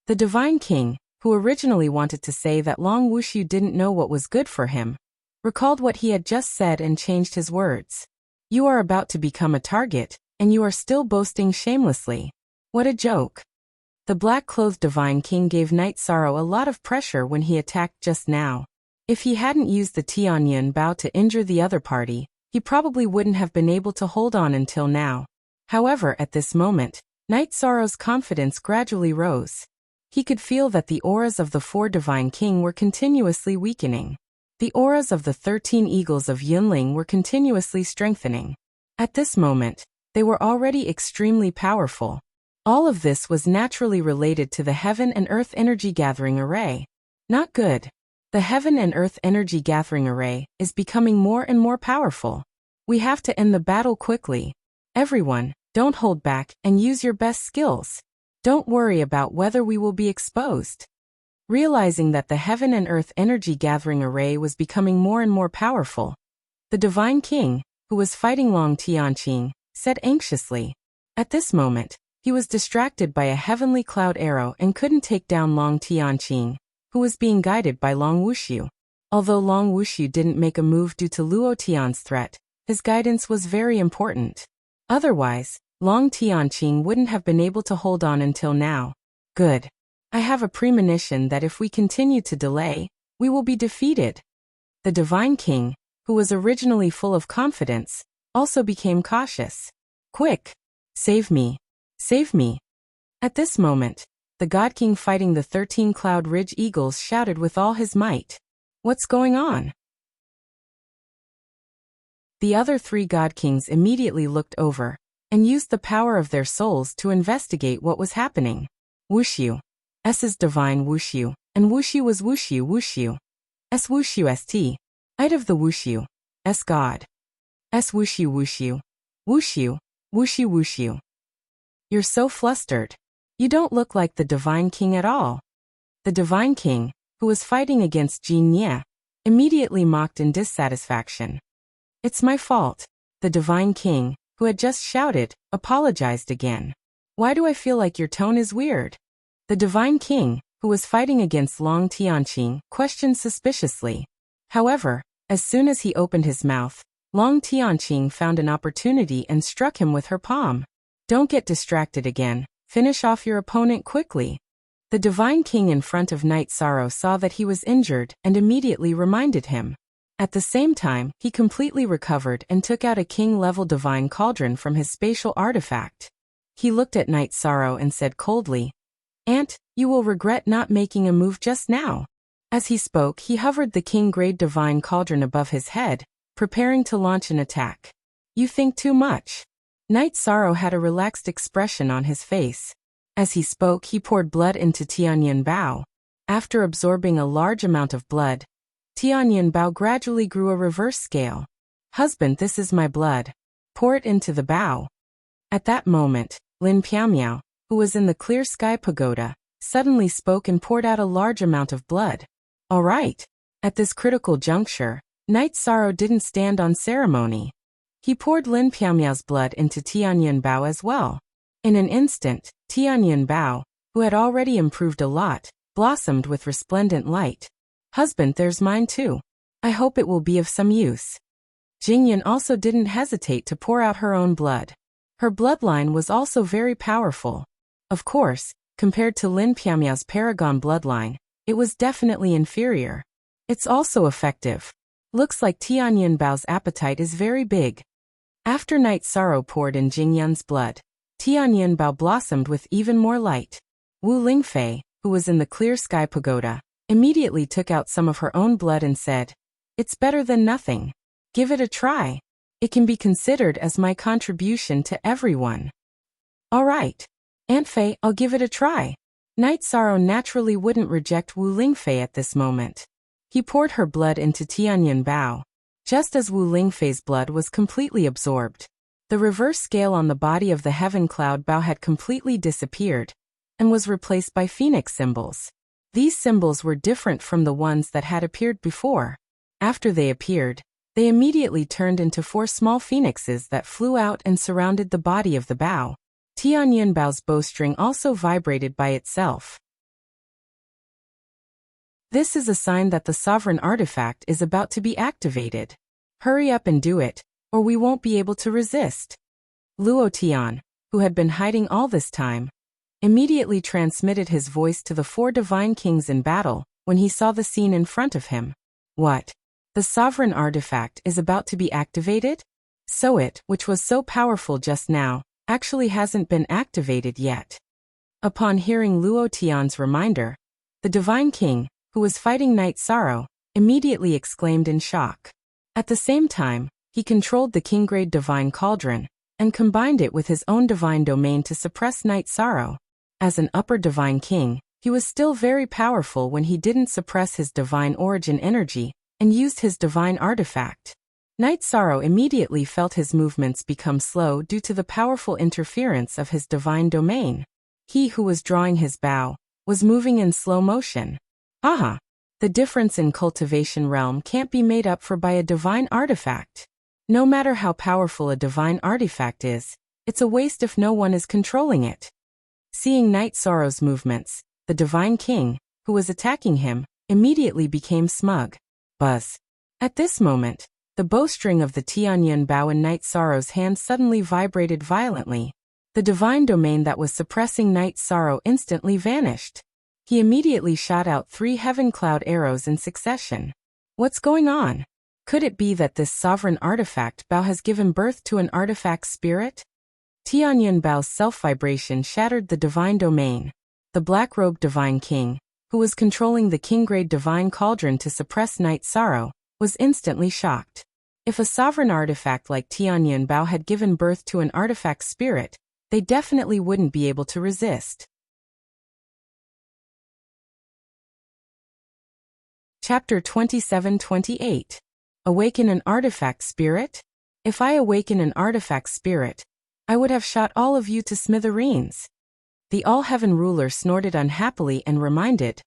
Speaker 1: The Divine King, who originally wanted to say that Long Wushu didn't know what was good for him, recalled what he had just said and changed his words. "You are about to become a target, and you are still boasting shamelessly. What a joke." The black-clothed Divine King gave Night Sorrow a lot of pressure when he attacked just now. If he hadn't used the Tianyan Bao to injure the other party, he probably wouldn't have been able to hold on until now. However, at this moment, Night Sorrow's confidence gradually rose. He could feel that the auras of the 4 Divine King were continuously weakening. The auras of the 13 eagles of Yunling were continuously strengthening. At this moment, they were already extremely powerful. All of this was naturally related to the Heaven and Earth Energy Gathering Array. Not good. The Heaven and Earth Energy Gathering Array is becoming more and more powerful. We have to end the battle quickly. Everyone, don't hold back and use your best skills. Don't worry about whether we will be exposed. Realizing that the Heaven and Earth Energy Gathering Array was becoming more and more powerful, the Divine King, who was fighting Long Tianqing, said anxiously. At this moment, He was distracted by a heavenly cloud arrow and couldn't take down Long Tianqing, who was being guided by Long Wuxiu. Although Long Wuxiu didn't make a move due to Luo Tian's threat, his guidance was very important. Otherwise, Long Tianqing wouldn't have been able to hold on until now. Good. I have a premonition that if we continue to delay, we will be defeated. The Divine King, who was originally full of confidence, also became cautious. Quick! Save me! Save me! At this moment, the God King fighting the 13 Cloud Ridge Eagles shouted with all his might. What's going on? The other 3 God Kings immediately looked over and used the power of their souls to investigate what was happening. Wuxiu. S's Divine Wuxiu, and Wuxiu was Wuxiu Wuxiu. S Wuxiu St. Id of the Wuxiu. S God. S Wuxiu Wuxiu. Wuxiu, Wuxiu Wuxiu. You're so flustered. You don't look like the Divine King at all. The Divine King, who was fighting against Jin Ye, immediately mocked in dissatisfaction. It's my fault. The Divine King, who had just shouted, apologized again. Why do I feel like your tone is weird? The Divine King, who was fighting against Long Tianqing, questioned suspiciously. However, as soon as he opened his mouth, Long Tianqing found an opportunity and struck him with her palm. Don't get distracted again. Finish off your opponent quickly. The Divine King in front of Night Sorrow saw that he was injured and immediately reminded him. At the same time, he completely recovered and took out a king-level divine cauldron from his spatial artifact. He looked at Night Sorrow and said coldly, "Aunt, you will regret not making a move just now." As he spoke, he hovered the king-grade divine cauldron above his head, preparing to launch an attack. You think too much. Night Sorrow had a relaxed expression on his face. As he spoke, he poured blood into Tianyun Bao. After absorbing a large amount of blood, Tianyun Bao gradually grew a reverse scale. Husband, this is my blood. Pour it into the bao. At that moment, Lin Piaomiao, who was in the clear sky pagoda, suddenly spoke and poured out a large amount of blood. All right. At this critical juncture, Night Sorrow didn't stand on ceremony. He poured Lin Piaomiao's blood into Tianyun Bao as well. In an instant, Tianyun Bao, who had already improved a lot, blossomed with resplendent light. Husband, there's mine too. I hope it will be of some use. Jingyan also didn't hesitate to pour out her own blood. Her bloodline was also very powerful. Of course, compared to Lin Piaomiao's Paragon bloodline, it was definitely inferior. It's also effective. Looks like Tianyun Bao's appetite is very big. After Night Sorrow poured in Jingyan's blood, Tianyun Bao blossomed with even more light. Wu Lingfei, who was in the clear sky pagoda, immediately took out some of her own blood and said, "It's better than nothing. Give it a try. It can be considered as my contribution to everyone." All right. Aunt Fei, I'll give it a try. Night Sorrow naturally wouldn't reject Wu Lingfei at this moment. He poured her blood into Tianyun Bao. Just as Wu Lingfei's blood was completely absorbed, the reverse scale on the body of the heaven cloud Bao had completely disappeared and was replaced by phoenix symbols. These symbols were different from the ones that had appeared before. After they appeared, they immediately turned into 4 small phoenixes that flew out and surrounded the body of the Bao. Tianyun Bao's bowstring also vibrated by itself. This is a sign that the sovereign artifact is about to be activated. Hurry up and do it, or we won't be able to resist. Luo Tian, who had been hiding all this time, immediately transmitted his voice to the 4 divine kings in battle when he saw the scene in front of him. What? The sovereign artifact is about to be activated? So it, which was so powerful just now, actually hasn't been activated yet. Upon hearing Luo Tian's reminder, the divine king, who was fighting Night Sorrow, immediately exclaimed in shock. At the same time, he controlled the king-grade divine cauldron and combined it with his own divine domain to suppress Night Sorrow. As an upper divine king, he was still very powerful when he didn't suppress his divine origin energy and used his divine artifact. Night Sorrow immediately felt his movements become slow due to the powerful interference of his divine domain. He who was drawing his bow was moving in slow motion. Aha! The difference in cultivation realm can't be made up for by a divine artifact. No matter how powerful a divine artifact is, it's a waste if no one is controlling it. Seeing Night Sorrow's movements, the Divine King, who was attacking him, immediately became smug. Buzz. At this moment, the bowstring of the Tianyun bow in Night Sorrow's hand suddenly vibrated violently. The divine domain that was suppressing Night Sorrow instantly vanished. He immediately shot out 3 heaven cloud arrows in succession. What's going on? Could it be that this sovereign artifact bow has given birth to an artifact spirit? Tianyun Bao's self-vibration shattered the divine domain. The black-robed divine king, who was controlling the king-grade divine cauldron to suppress Night Sorrow, was instantly shocked. If a sovereign artifact like Tianyun Bao had given birth to an artifact spirit, they definitely wouldn't be able to resist. Chapter 27-28. Awaken an artifact spirit? If I awaken an artifact spirit, I would have shot all of you to smithereens. The All-Heaven ruler snorted unhappily and reminded,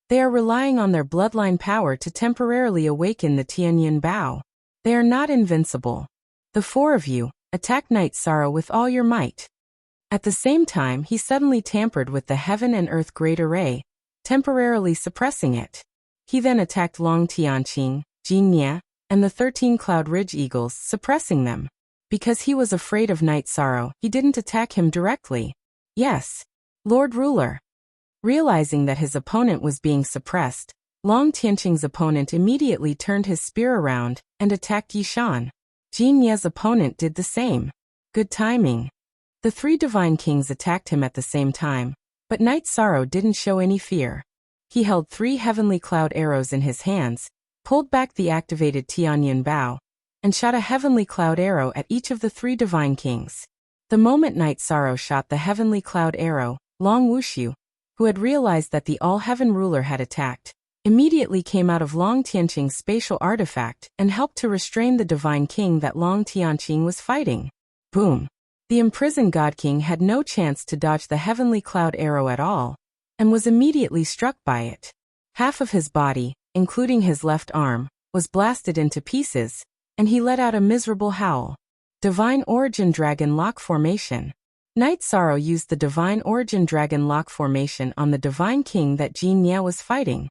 Speaker 1: they are relying on their bloodline power to temporarily awaken the Tianyun Bao. They are not invincible. The 4 of you, attack Night Sorrow with all your might. At the same time, he suddenly tampered with the Heaven and Earth Great Array, temporarily suppressing it. He then attacked Long Tianqing, Jinya, and the 13 Cloud Ridge Eagles, suppressing them. Because he was afraid of Night Sorrow, he didn't attack him directly. Yes, Lord Ruler. Realizing that his opponent was being suppressed, Long Tianqing's opponent immediately turned his spear around and attacked Yishan. Jinya's opponent did the same. Good timing. The 3 divine kings attacked him at the same time, but Night Sorrow didn't show any fear. He held 3 heavenly cloud arrows in his hands, pulled back the activated Tianyun Bao, and shot a heavenly cloud arrow at each of the 3 divine kings. The moment Night Sorrow shot the heavenly cloud arrow, Long Wushu, who had realized that the All-Heaven ruler had attacked, immediately came out of Long Tianqing's spatial artifact and helped to restrain the divine king that Long Tianqing was fighting. Boom! The imprisoned God King had no chance to dodge the heavenly cloud arrow at all, and was immediately struck by it. Half of his body, including his left arm, was blasted into pieces, and he let out a miserable howl. Divine Origin Dragon Lock Formation. Night Sorrow used the Divine Origin Dragon Lock Formation on the Divine King that Jinya was fighting.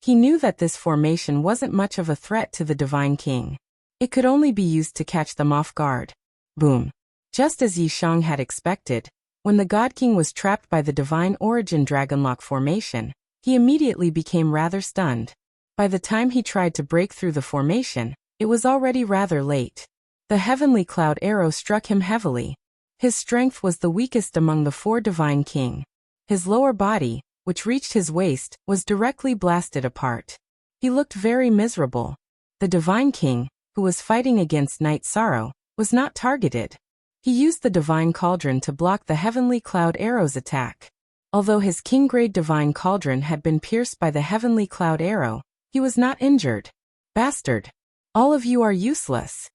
Speaker 1: He knew that this formation wasn't much of a threat to the Divine King. It could only be used to catch them off guard. Boom. Just as Yishang had expected, when the God King was trapped by the Divine Origin Dragon Lock Formation, he immediately became rather stunned. By the time he tried to break through the formation, it was already rather late. The heavenly cloud arrow struck him heavily. His strength was the weakest among the 4 divine king. His lower body, which reached his waist, was directly blasted apart. He looked very miserable. The divine king, who was fighting against Night Sorrow, was not targeted. He used the divine cauldron to block the heavenly cloud arrow's attack. Although his king-grade divine cauldron had been pierced by the heavenly cloud arrow, he was not injured. Bastard! All of you are useless.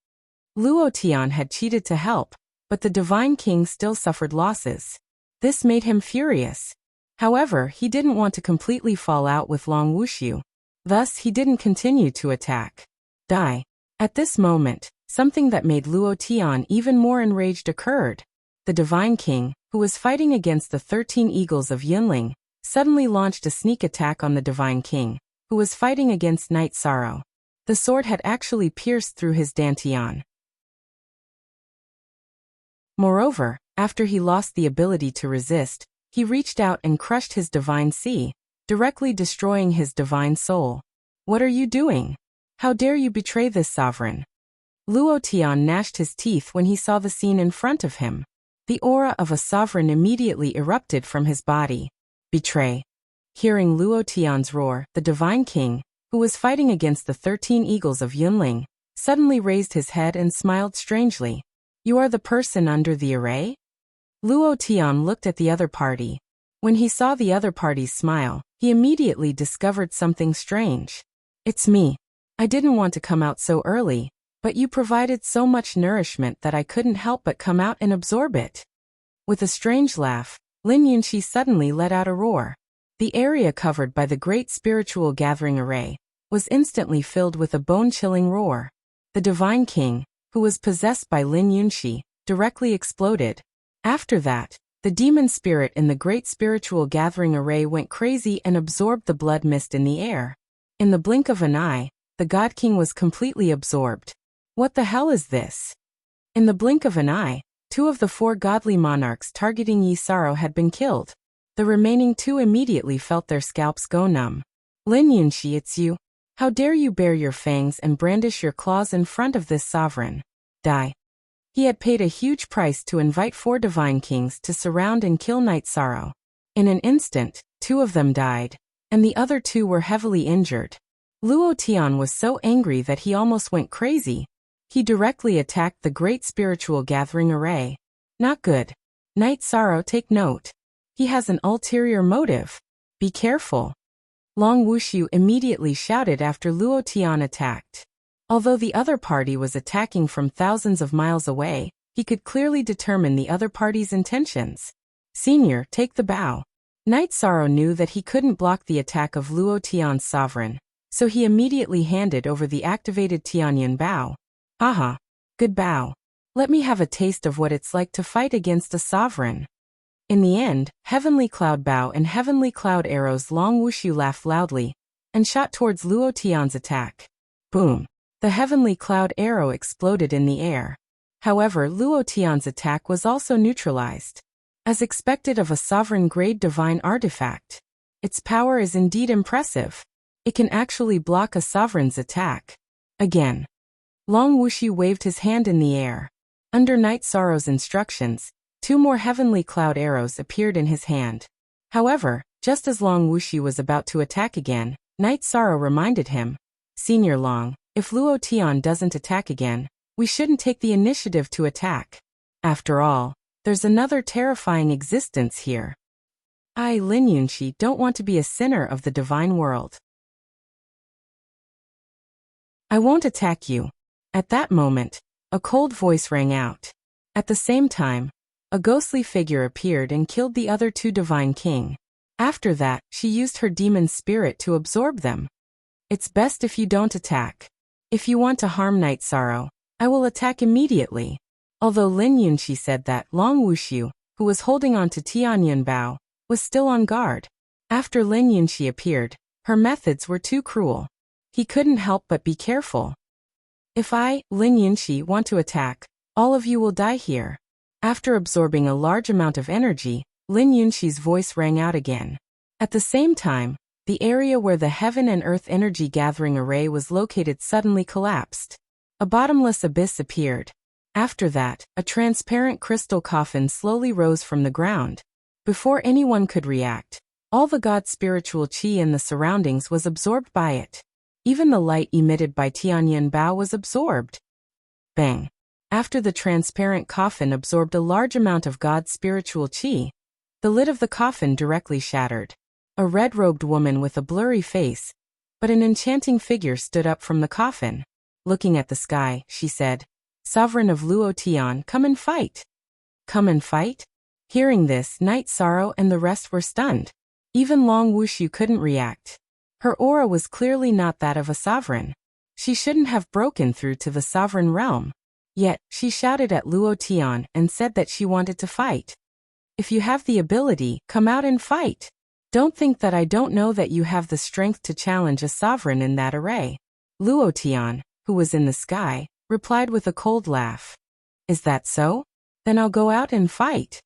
Speaker 1: Luo Tian had cheated to help, but the divine king still suffered losses. This made him furious. However, he didn't want to completely fall out with Long Wushu. Thus, he didn't continue to attack. Die. At this moment, something that made Luo Tian even more enraged occurred. The divine king, who was fighting against the 13 eagles of Yunling, suddenly launched a sneak attack on the divine king, who was fighting against Night Sorrow. The sword had actually pierced through his dantian. Moreover, after he lost the ability to resist, he reached out and crushed his divine sea, directly destroying his divine soul. What are you doing? How dare you betray this sovereign? Luo Tian gnashed his teeth when he saw the scene in front of him. The aura of a sovereign immediately erupted from his body. Betray. Hearing Luo Tian's roar, the divine king, who was fighting against the 13 eagles of Yunling, suddenly raised his head and smiled strangely. You are the person under the array? Luo Tian looked at the other party. When he saw the other party's smile, he immediately discovered something strange. It's me. I didn't want to come out so early, but you provided so much nourishment that I couldn't help but come out and absorb it. With a strange laugh, Lin Yunxi suddenly let out a roar. The area covered by the great spiritual gathering array was instantly filled with a bone-chilling roar. The divine king, who was possessed by Lin Yunxi, directly exploded. After that, The demon spirit in the great spiritual gathering array went crazy and absorbed the blood mist in the air. In the blink of an eye, the God King was completely absorbed. What the hell is this? In the blink of an eye, 2 of the 4 godly monarchs targeting Yi Saro had been killed. The remaining 2 immediately felt their scalps go numb. Lin Yunxi, it's you. How dare you bare your fangs and brandish your claws in front of this sovereign? Die. He had paid a huge price to invite 4 divine kings to surround and kill Night Sorrow. In an instant, 2 of them died, and the other 2 were heavily injured. Luo Tian was so angry that he almost went crazy. He directly attacked the great spiritual gathering array. Not good. Night Sorrow, take note. He has an ulterior motive. Be careful. Long Wushu immediately shouted after Luo Tian attacked. Although the other party was attacking from thousands of miles away, he could clearly determine the other party's intentions. Senior, take the bow. Night Sorrow knew that he couldn't block the attack of Luo Tian's sovereign, so he immediately handed over the activated Tianyan bow. Aha. Good bow. Let me have a taste of what it's like to fight against a sovereign. In the end, Heavenly Cloud Bow and Heavenly Cloud Arrows Long Wushu laughed loudly and shot towards Luo Tian's attack. Boom. The Heavenly Cloud Arrow exploded in the air. However, Luo Tian's attack was also neutralized. As expected of a sovereign-grade divine artifact, its power is indeed impressive. It can actually block a sovereign's attack. Again. Long Wushu waved his hand in the air. Under Night Sorrow's instructions, 2 more Heavenly Cloud Arrows appeared in his hand. However, just as Long Wushu was about to attack again, Night Sorrow reminded him, Senior Long, if Luo Tian doesn't attack again, we shouldn't take the initiative to attack. After all, there's another terrifying existence here. I, Lin Yunxi, don't want to be a sinner of the divine world. I won't attack you. At that moment, a cold voice rang out. At the same time, a ghostly figure appeared and killed the other 2 divine king. After that, she used her demon spirit to absorb them. It's best if you don't attack. If you want to harm Night Sorrow, I will attack immediately. Although Lin Yunxi said that, Long Wushu, who was holding on to Tianyan Bao, was still on guard. After Lin Yunxi appeared, her methods were too cruel. He couldn't help but be careful. If I, Lin Yunxi, want to attack, all of you will die here. After absorbing a large amount of energy, Lin Yunxi's voice rang out again. At the same time, the area where the Heaven and Earth Energy Gathering Array was located suddenly collapsed. A bottomless abyss appeared. After that, a transparent crystal coffin slowly rose from the ground. Before anyone could react, all the god's spiritual qi in the surroundings was absorbed by it. Even the light emitted by Tianyan Bao was absorbed. Bang. After the transparent coffin absorbed a large amount of God's spiritual qi, the lid of the coffin directly shattered. A red-robed woman with a blurry face, but an enchanting figure stood up from the coffin. Looking at the sky, she said, Sovereign of Luo Tian, come and fight. Come and fight? Hearing this, Night Sorrow and the rest were stunned. Even Long Wushu couldn't react. Her aura was clearly not that of a sovereign. She shouldn't have broken through to the sovereign realm. Yet, she shouted at Luo Tian and said that she wanted to fight. If you have the ability, come out and fight. Don't think that I don't know that you have the strength to challenge a sovereign in that array. Luo Tian, who was in the sky, replied with a cold laugh. Is that so? Then I'll go out and fight.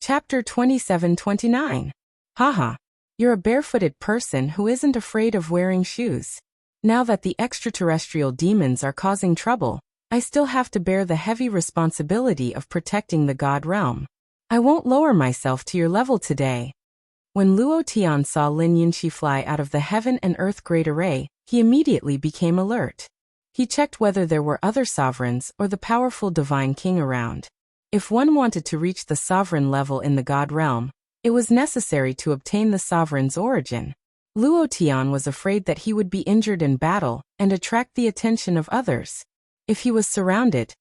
Speaker 1: Chapter 27-29. Haha. You're a barefooted person who isn't afraid of wearing shoes. Now that the extraterrestrial demons are causing trouble, I still have to bear the heavy responsibility of protecting the God realm. I won't lower myself to your level today. When Luo Tian saw Lin Yunxi fly out of the Heaven and Earth Great Array, he immediately became alert. He checked whether there were other sovereigns or the powerful divine king around. If one wanted to reach the sovereign level in the God realm, it was necessary to obtain the sovereign's origin. Luo Tian was afraid that he would be injured in battle and attract the attention of others. If he was surrounded,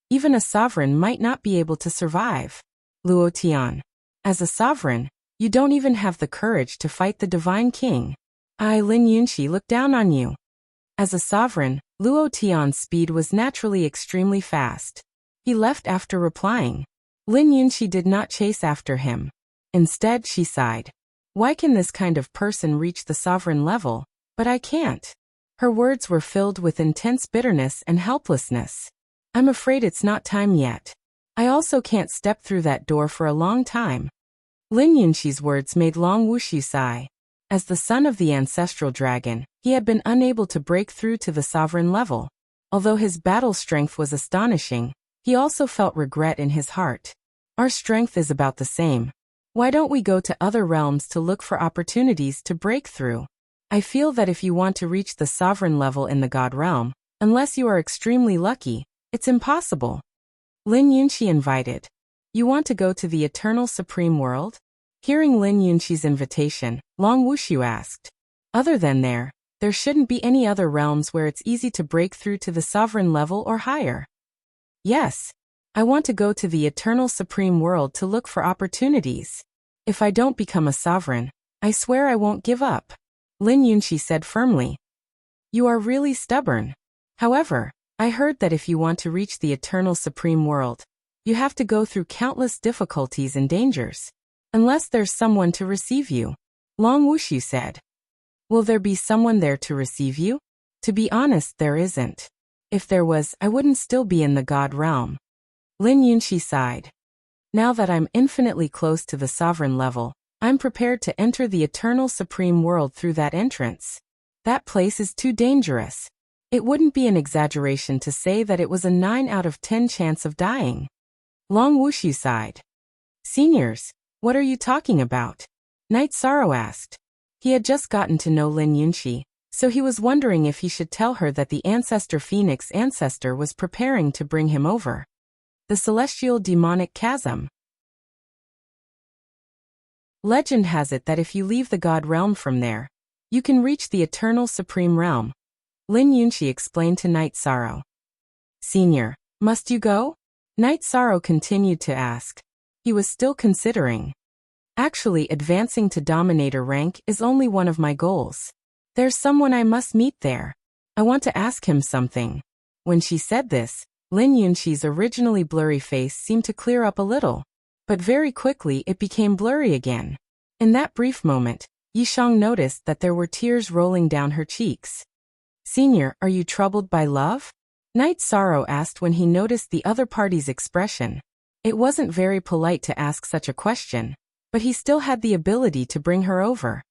Speaker 1: even a sovereign might not be able to survive. Luo Tian. As a sovereign, you don't even have the courage to fight the divine king. I, Lin Yunxi, look down on you. As a sovereign, Luo Tian's speed was naturally extremely fast. He left after replying. Lin Yunqi did not chase after him. Instead, she sighed. Why can this kind of person reach the sovereign level, but I can't? Her words were filled with intense bitterness and helplessness. I'm afraid it's not time yet. I also can't step through that door for a long time. Lin Yunqi's words made Long Wuxu sigh. As the son of the ancestral dragon, he had been unable to break through to the sovereign level. Although his battle strength was astonishing, he also felt regret in his heart. Our strength is about the same. Why don't we go to other realms to look for opportunities to break through? I feel that if you want to reach the sovereign level in the God realm, unless you are extremely lucky, it's impossible. Lin Yunqi invited. You want to go to the eternal supreme world? Hearing Lin Yunqi's invitation, Long Wuxu asked. Other than there shouldn't be any other realms where it's easy to break through to the sovereign level or higher. Yes. I want to go to the eternal supreme world to look for opportunities. If I don't become a sovereign, I swear I won't give up. Lin Yunqi said firmly. You are really stubborn. However, I heard that if you want to reach the eternal supreme world, you have to go through countless difficulties and dangers. Unless there's someone to receive you. Long Wuxu said. Will there be someone there to receive you? To be honest, there isn't. If there was, I wouldn't still be in the God realm. Lin Yunqi sighed. Now that I'm infinitely close to the sovereign level, I'm prepared to enter the eternal supreme world through that entrance. That place is too dangerous. It wouldn't be an exaggeration to say that it was a 9 out of 10 chance of dying. Long Wuxu sighed. Seniors, what are you talking about? Knight Sorrow asked. He had just gotten to know Lin Yunqi, so he was wondering if he should tell her that the Ancestor Phoenix ancestor was preparing to bring him over. The Celestial Demonic Chasm. Legend has it that if you leave the God realm from there, you can reach the eternal supreme realm. Lin Yunqi explained to Knight Sorrow. Senior, must you go? Knight Sorrow continued to ask. He was still considering. Actually, advancing to Dominator rank is only one of my goals. There's someone I must meet there. I want to ask him something. When she said this, Lin Yunqi's originally blurry face seemed to clear up a little, but very quickly it became blurry again. In that brief moment, Yishang noticed that there were tears rolling down her cheeks. Senior, are you troubled by love? Knight Sorrow asked when he noticed the other party's expression. It wasn't very polite to ask such a question, but he still had the ability to bring her over.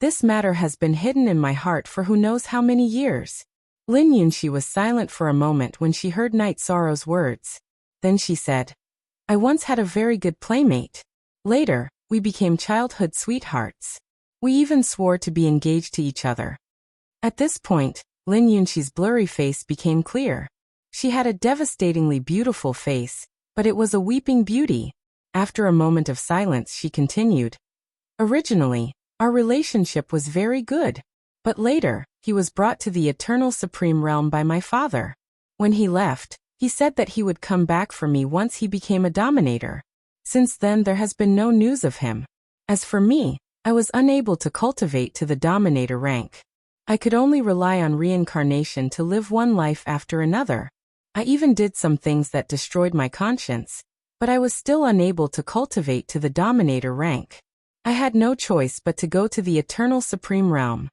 Speaker 1: This matter has been hidden in my heart for who knows how many years. Lin Yunqi was silent for a moment when she heard Knight Sorrow's words. Then she said, I once had a very good playmate. Later, we became childhood sweethearts. We even swore to be engaged to each other. At this point, Lin Yunqi's blurry face became clear. She had a devastatingly beautiful face, but it was a weeping beauty. After a moment of silence, she continued. Originally, our relationship was very good. But later, he was brought to the eternal supreme realm by my father. When he left, he said that he would come back for me once he became a dominator. Since then there has been no news of him. As for me, I was unable to cultivate to the dominator rank. I could only rely on reincarnation to live one life after another. I even did some things that destroyed my conscience, but I was still unable to cultivate to the dominator rank. I had no choice but to go to the eternal supreme realm.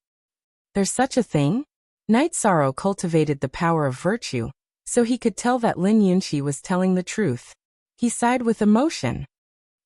Speaker 1: There's such a thing? Knight Sorrow cultivated the power of virtue, so he could tell that Lin Yunqi was telling the truth. He sighed with emotion.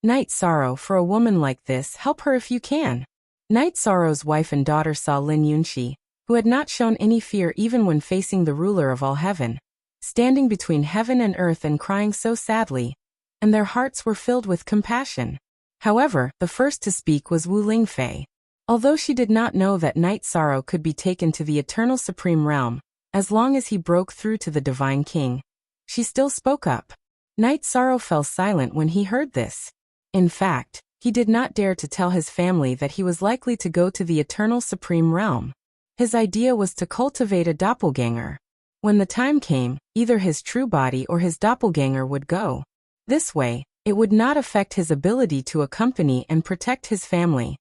Speaker 1: Knight Sorrow, for a woman like this, help her if you can. Knight Sorrow's wife and daughter saw Lin Yunqi, who had not shown any fear even when facing the ruler of all heaven, standing between heaven and earth and crying so sadly, and their hearts were filled with compassion. However, the first to speak was Wu Lingfei. Although she did not know that Knight Sorrow could be taken to the eternal supreme realm, as long as he broke through to the divine king, she still spoke up. Knight Sorrow fell silent when he heard this. In fact, he did not dare to tell his family that he was likely to go to the eternal supreme realm. His idea was to cultivate a doppelganger. When the time came, either his true body or his doppelganger would go. This way, it would not affect his ability to accompany and protect his family.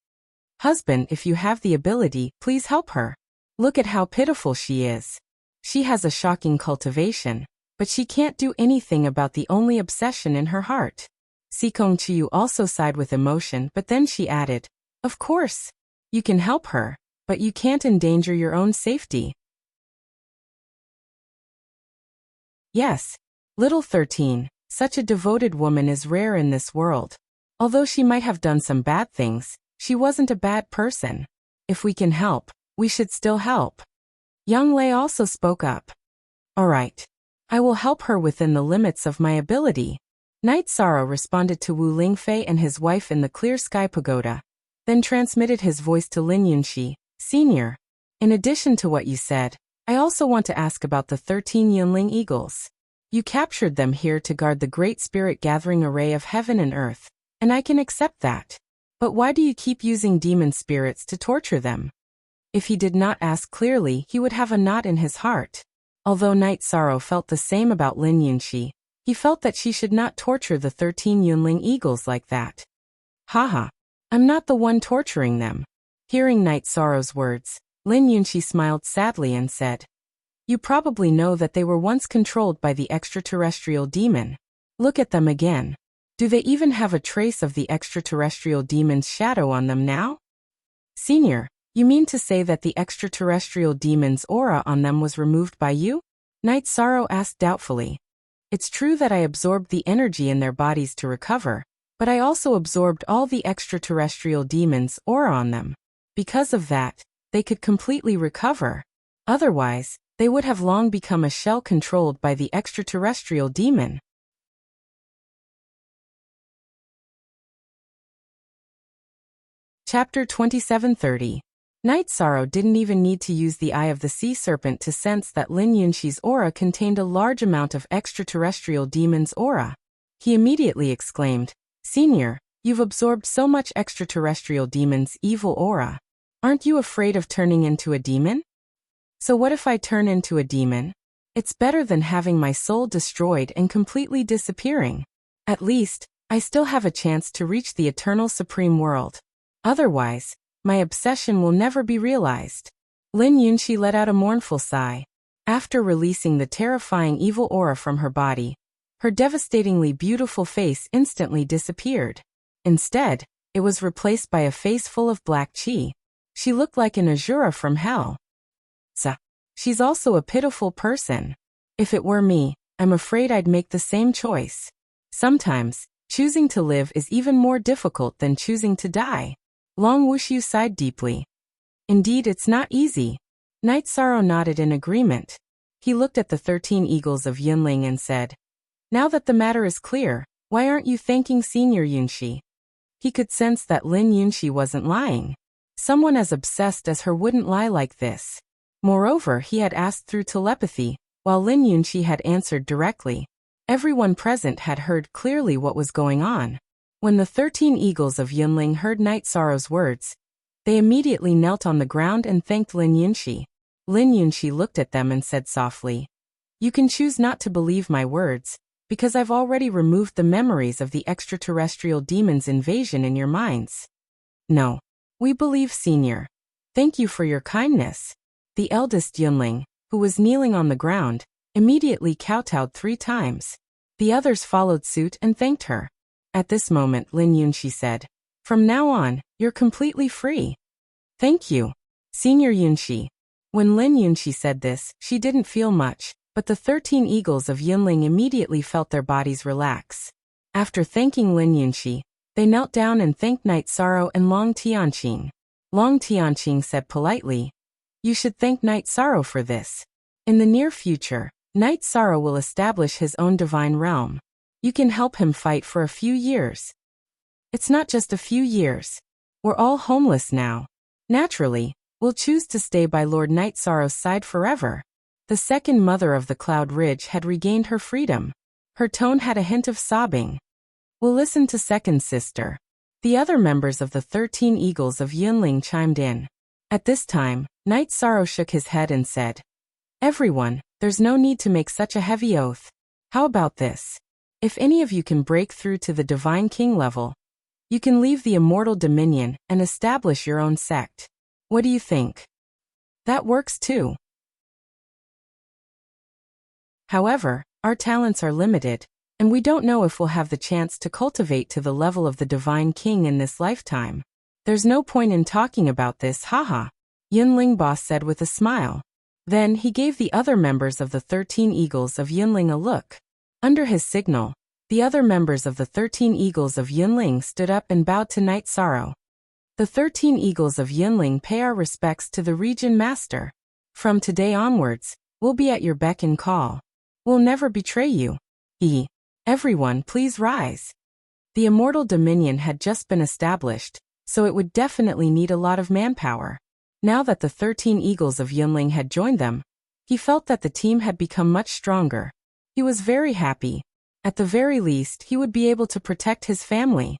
Speaker 1: Husband, if you have the ability, please help her. Look at how pitiful she is. She has a shocking cultivation, but she can't do anything about the only obsession in her heart. Sikong Chiyu also sighed with emotion, but then she added, of course, you can help her, but you can't endanger your own safety. Yes. Little 13, such a devoted woman is rare in this world. Although she might have done some bad things, she wasn't a bad person. If we can help, we should still help. Young Lei also spoke up. All right. I will help her within the limits of my ability. Knight Sorrow responded to Wu Lingfei and his wife in the clear sky pagoda, then transmitted his voice to Lin Yunxi, Senior. In addition to what you said, I also want to ask about the 13 Yunling eagles. You captured them here to guard the great spirit gathering array of heaven and earth, and I can accept that. But why do you keep using demon spirits to torture them? If he did not ask clearly, he would have a knot in his heart. Although Knight Sorrow felt the same about Lin Yunxi, he felt that she should not torture the 13 Yunling eagles like that. Haha. I'm not the one torturing them. Hearing Knight Sorrow's words, Lin Yunxi smiled sadly and said, you probably know that they were once controlled by the extraterrestrial demon. Look at them again. Do they even have a trace of the extraterrestrial demon's shadow on them now? Senior, you mean to say that the extraterrestrial demon's aura on them was removed by you? Knight Sorrow asked doubtfully. It's true that I absorbed the energy in their bodies to recover, but I also absorbed all the extraterrestrial demon's aura on them. Because of that, they could completely recover. Otherwise, they would have long become a shell controlled by the extraterrestrial demon. Chapter 2730. Knight Sorrow didn't even need to use the eye of the sea serpent to sense that Lin Yunxi's aura contained a large amount of extraterrestrial demon's aura. He immediately exclaimed, Senior, you've absorbed so much extraterrestrial demon's evil aura. Aren't you afraid of turning into a demon? So what if I turn into a demon? It's better than having my soul destroyed and completely disappearing. At least, I still have a chance to reach the eternal supreme world. Otherwise, my obsession will never be realized. Lin Yunxi let out a mournful sigh. After releasing the terrifying evil aura from her body, her devastatingly beautiful face instantly disappeared. Instead, it was replaced by a face full of black qi. She looked like an Azura from hell. She's also a pitiful person. If it were me, I'm afraid I'd make the same choice. Sometimes, choosing to live is even more difficult than choosing to die. Long Wushu sighed deeply. Indeed, it's not easy. Knight Sorrow nodded in agreement. He looked at the 13 eagles of Yunling and said, now that the matter is clear, why aren't you thanking Senior Yunxi? He could sense that Lin Yunxi wasn't lying. Someone as obsessed as her wouldn't lie like this. Moreover, he had asked through telepathy, while Lin Yunxi had answered directly. Everyone present had heard clearly what was going on. When the 13 eagles of Yunling heard Knight Sorrow's words, they immediately knelt on the ground and thanked Lin Yunxi. Lin Yunxi looked at them and said softly, you can choose not to believe my words, because I've already removed the memories of the extraterrestrial demon's invasion in your minds. No. We believe, Senior. Thank you for your kindness. The eldest Yunling, who was kneeling on the ground, immediately kowtowed 3 times. The others followed suit and thanked her. At this moment, Lin Yunxi said, from now on, you're completely free. Thank you, Senior Yunxi. When Lin Yunxi said this, she didn't feel much, but the 13 eagles of Yunling immediately felt their bodies relax. After thanking Lin Yunxi, they knelt down and thanked Knight Sorrow and Long Tianqing. Long Tianqing said politely, you should thank Knight Sorrow for this. In the near future, Knight Sorrow will establish his own divine realm. You can help him fight for a few years. It's not just a few years. We're all homeless now. Naturally, we'll choose to stay by Lord Knight Sorrow's side forever. The second mother of the Cloud Ridge had regained her freedom. Her tone had a hint of sobbing. We'll listen to second sister. The other members of the 13 eagles of Yunling chimed in. At this time, Knight Sorrow shook his head and said, everyone, there's no need to make such a heavy oath. How about this? If any of you can break through to the Divine King level, you can leave the Immortal Dominion and establish your own sect. What do you think? That works too. However, our talents are limited, and we don't know if we'll have the chance to cultivate to the level of the Divine King in this lifetime. There's no point in talking about this, haha, Yunling boss said with a smile. Then he gave the other members of the 13 Eagles of Yunling a look. Under his signal, the other members of the 13 Eagles of Yunling stood up and bowed to Night Sorrow. The 13 Eagles of Yunling pay our respects to the Region Master. From today onwards, we'll be at your beck and call. We'll never betray you. Everyone, please rise. The Immortal Dominion had just been established, so it would definitely need a lot of manpower. Now that the 13 Eagles of Yunling had joined them, he felt that the team had become much stronger. He was very happy. At the very least, he would be able to protect his family.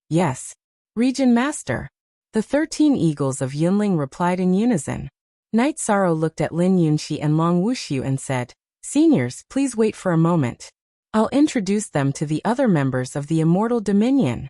Speaker 1: Yes, Region Master. The 13 Eagles of Yunling replied in unison. Night Sorrow looked at Lin Yunxi and Long Wuxiu and said, "Seniors, please wait for a moment. I'll introduce them to the other members of the Immortal Dominion."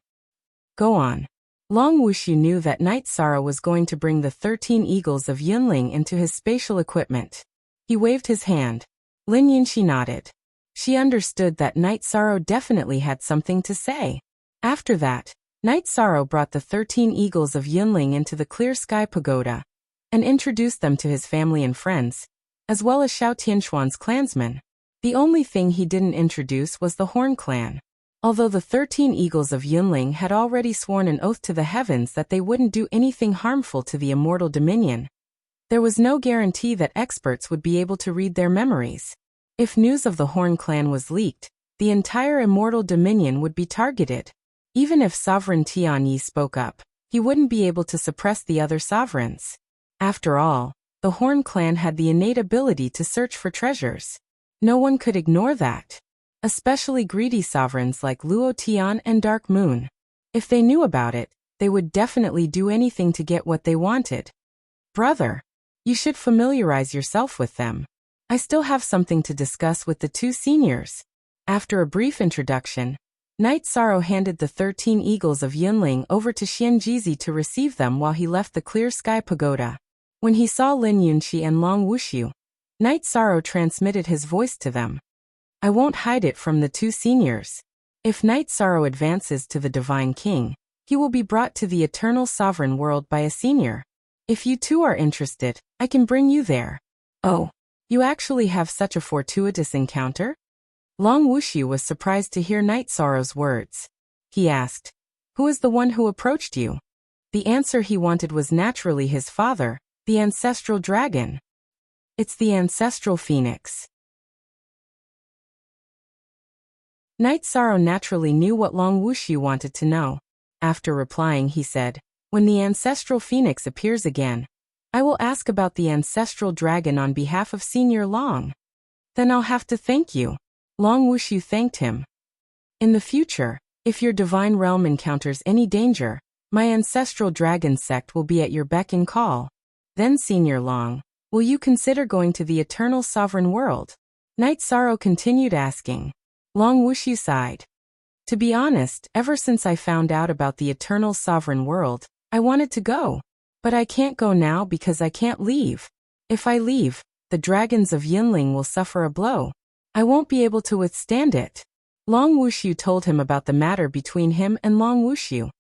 Speaker 1: Go on. Long Wuxiu knew that Night Sorrow was going to bring the 13 Eagles of Yunling into his spatial equipment. He waved his hand. Lin Yunxi nodded. She understood that Night Sorrow definitely had something to say. After that, Night Sorrow brought the 13 Eagles of Yunling into the Clear Sky Pagoda and introduced them to his family and friends, as well as Xiao Tianxuan's clansmen. The only thing he didn't introduce was the Horn Clan. Although the 13 Eagles of Yunling had already sworn an oath to the heavens that they wouldn't do anything harmful to the Immortal Dominion, there was no guarantee that experts would be able to read their memories. If news of the Horn Clan was leaked, the entire Immortal Dominion would be targeted. Even if Sovereign Tianyi spoke up, he wouldn't be able to suppress the other sovereigns. After all, the Horn Clan had the innate ability to search for treasures. No one could ignore that. Especially greedy sovereigns like Luo Tian and Dark Moon. If they knew about it, they would definitely do anything to get what they wanted. Brother, you should familiarize yourself with them. I still have something to discuss with the two seniors. After a brief introduction, Night Sorrow handed the 13 Eagles of Yunling over to Xianjizi to receive them while he left the Clear Sky Pagoda. When he saw Lin Yunxi and Long Wuxiu, Night Sorrow transmitted his voice to them. I won't hide it from the two seniors. If Night Sorrow advances to the Divine King, he will be brought to the Eternal Sovereign World by a senior. If you two are interested, I can bring you there. Oh, you actually have such a fortuitous encounter? Long Wuxiu was surprised to hear Night Sorrow's words. He asked, "Who is the one who approached you?" The answer he wanted was naturally his father, the ancestral dragon. It's the ancestral phoenix. Night Sorrow naturally knew what Long Wuxiu wanted to know. After replying, he said, "When the ancestral phoenix appears again, I will ask about the ancestral dragon on behalf of Senior Long. Then I'll have to thank you." Long Wuxiu thanked him. "In the future, if your divine realm encounters any danger, my ancestral dragon sect will be at your beck and call. Then Senior Long, will you consider going to the Eternal Sovereign World?" Night Sorrow continued asking. Long Wuxiu sighed. "To be honest, ever since I found out about the Eternal Sovereign World, I wanted to go. But I can't go now because I can't leave. If I leave, the dragons of Yunling will suffer a blow. I won't be able to withstand it." Long Wuxiu told him about the matter between him and Long Wuxiu.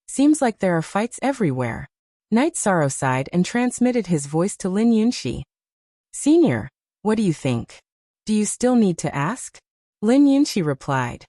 Speaker 1: "Seems like there are fights everywhere." Night Sorrow sighed and transmitted his voice to Lin Yunxi. "Senior, what do you think? Do you still need to ask?" Lin Yunxi replied,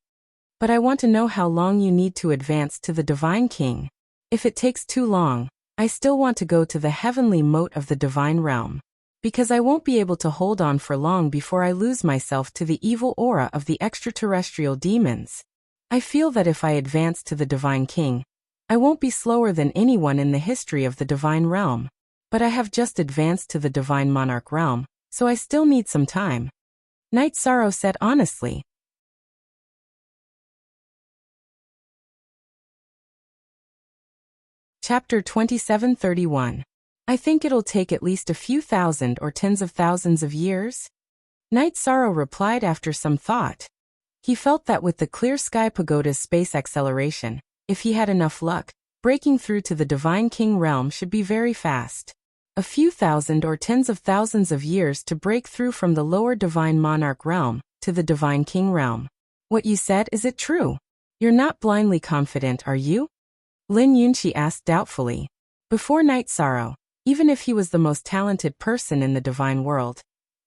Speaker 1: "But I want to know how long you need to advance to the Divine King. If it takes too long, I still want to go to the heavenly moat of the Divine Realm, because I won't be able to hold on for long before I lose myself to the evil aura of the extraterrestrial demons. I feel that if I advance to the Divine King, I won't be slower than anyone in the history of the Divine Realm. But I have just advanced to the Divine Monarch Realm, so I still need some time." Night Sorrow said honestly. Chapter 2731. I think it'll take at least a few thousand or tens of thousands of years. Night Sorrow replied after some thought. He felt that with the Clear Sky Pagoda's space acceleration, if he had enough luck, breaking through to the Divine King realm should be very fast. a few thousand or tens of thousands of years to break through from the lower divine monarch realm to the divine king realm. What you said, is it true? You're not blindly confident, are you? Lin Yunqi asked doubtfully. Before Night Sorrow, even if he was the most talented person in the divine world,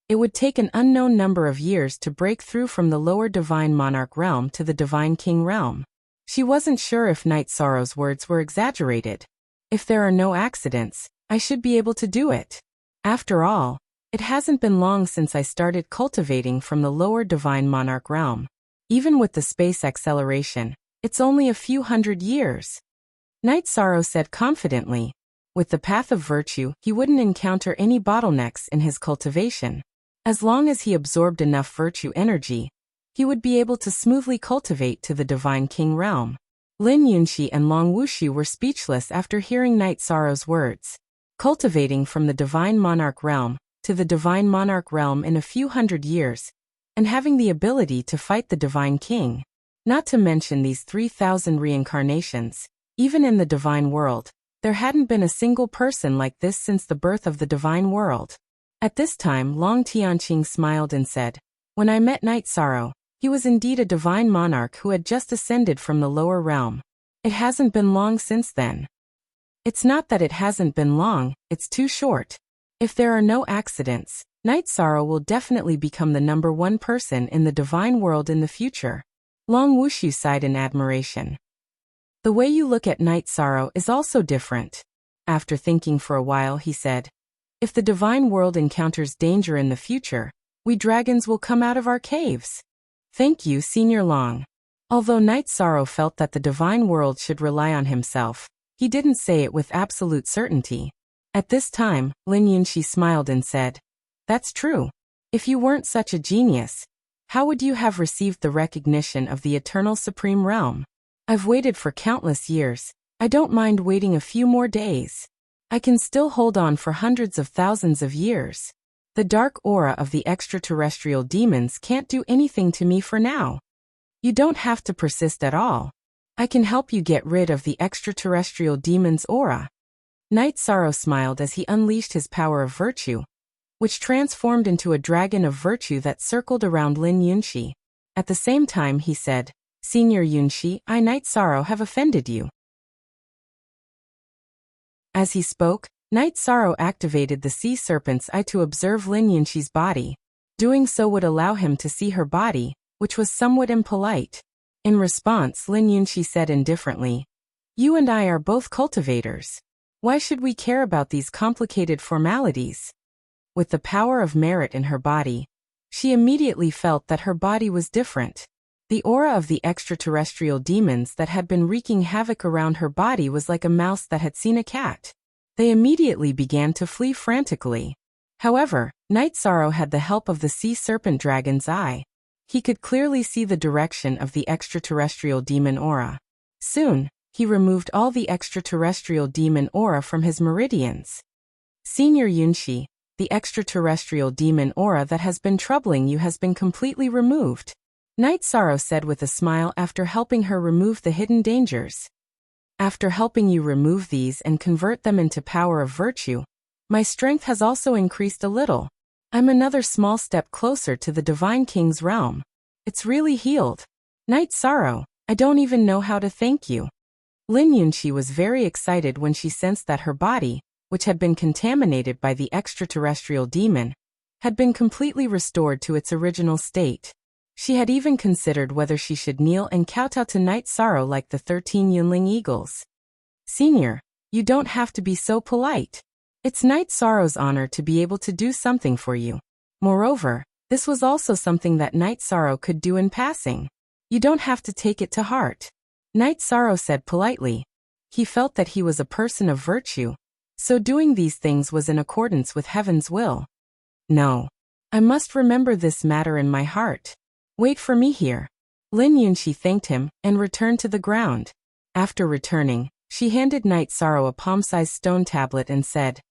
Speaker 1: it would take an unknown number of years to break through from the lower divine monarch realm to the divine king realm. She wasn't sure if Night Sorrow's words were exaggerated. If there are no accidents, I should be able to do it. After all, it hasn't been long since I started cultivating from the lower divine monarch realm. Even with the space acceleration, it's only a few hundred years. Night Sorrow said confidently. With the path of virtue, he wouldn't encounter any bottlenecks in his cultivation. As long as he absorbed enough virtue energy, he would be able to smoothly cultivate to the divine king realm. Lin Yunqi and Long Wuxu were speechless after hearing Night Sorrow's words. Cultivating from the divine monarch realm to the divine monarch realm in a few hundred years, and having the ability to fight the divine king. Not to mention these 3,000 reincarnations. Even in the divine world, there hadn't been a single person like this since the birth of the divine world. At this time, Long Tianqing smiled and said, "When I met Night Sorrow, he was indeed a divine monarch who had just ascended from the lower realm. It hasn't been long since then." It's not that it hasn't been long, it's too short. If there are no accidents, Night Sorrow will definitely become the #1 person in the divine world in the future. Long Wuxu sighed in admiration. The way you look at Night Sorrow is also different. After thinking for a while, he said, "If the divine world encounters danger in the future, we dragons will come out of our caves." Thank you, Senior Long. Although Night Sorrow felt that the divine world should rely on himself, he didn't say it with absolute certainty. At this time, Lin Yunqi smiled and said, "That's true. If you weren't such a genius, how would you have received the recognition of the eternal supreme realm? I've waited for countless years. I don't mind waiting a few more days. I can still hold on for hundreds of thousands of years. The dark aura of the extraterrestrial demons can't do anything to me for now. You don't have to persist at all. I can help you get rid of the extraterrestrial demon's aura." Night Sorrow smiled as he unleashed his power of virtue, which transformed into a dragon of virtue that circled around Lin Yunqi. At the same time, he said, "Senior Yunqi, I, Night Sorrow, have offended you." As he spoke, Night Sorrow activated the sea serpent's eye to observe Lin Yunqi's body. Doing so would allow him to see her body, which was somewhat impolite. In response, Lin Yunqi said indifferently, "You and I are both cultivators. Why should we care about these complicated formalities?" With the power of merit in her body, she immediately felt that her body was different. The aura of the extraterrestrial demons that had been wreaking havoc around her body was like a mouse that had seen a cat. They immediately began to flee frantically. However, Night Sorrow had the help of the sea serpent dragon's eye. He could clearly see the direction of the extraterrestrial demon aura. Soon, he removed all the extraterrestrial demon aura from his meridians. "Senior Yunqi, the extraterrestrial demon aura that has been troubling you has been completely removed," Night Sorrow said with a smile after helping her remove the hidden dangers. "After helping you remove these and convert them into power of virtue, my strength has also increased a little. I'm another small step closer to the Divine King's realm. It's really healed. Night Sorrow, I don't even know how to thank you." Lin Yunqi was very excited when she sensed that her body, which had been contaminated by the extraterrestrial demon, had been completely restored to its original state. She had even considered whether she should kneel and kowtow to Night Sorrow like the 13 Yunling eagles. "Senior, you don't have to be so polite. It's Night Sorrow's honor to be able to do something for you. Moreover, this was also something that Night Sorrow could do in passing. You don't have to take it to heart," Night Sorrow said politely. He felt that he was a person of virtue, so doing these things was in accordance with heaven's will. "No. I must remember this matter in my heart. Wait for me here." Lin Yunqi thanked him and returned to the ground. After returning, she handed Night Sorrow a palm-sized stone tablet and said,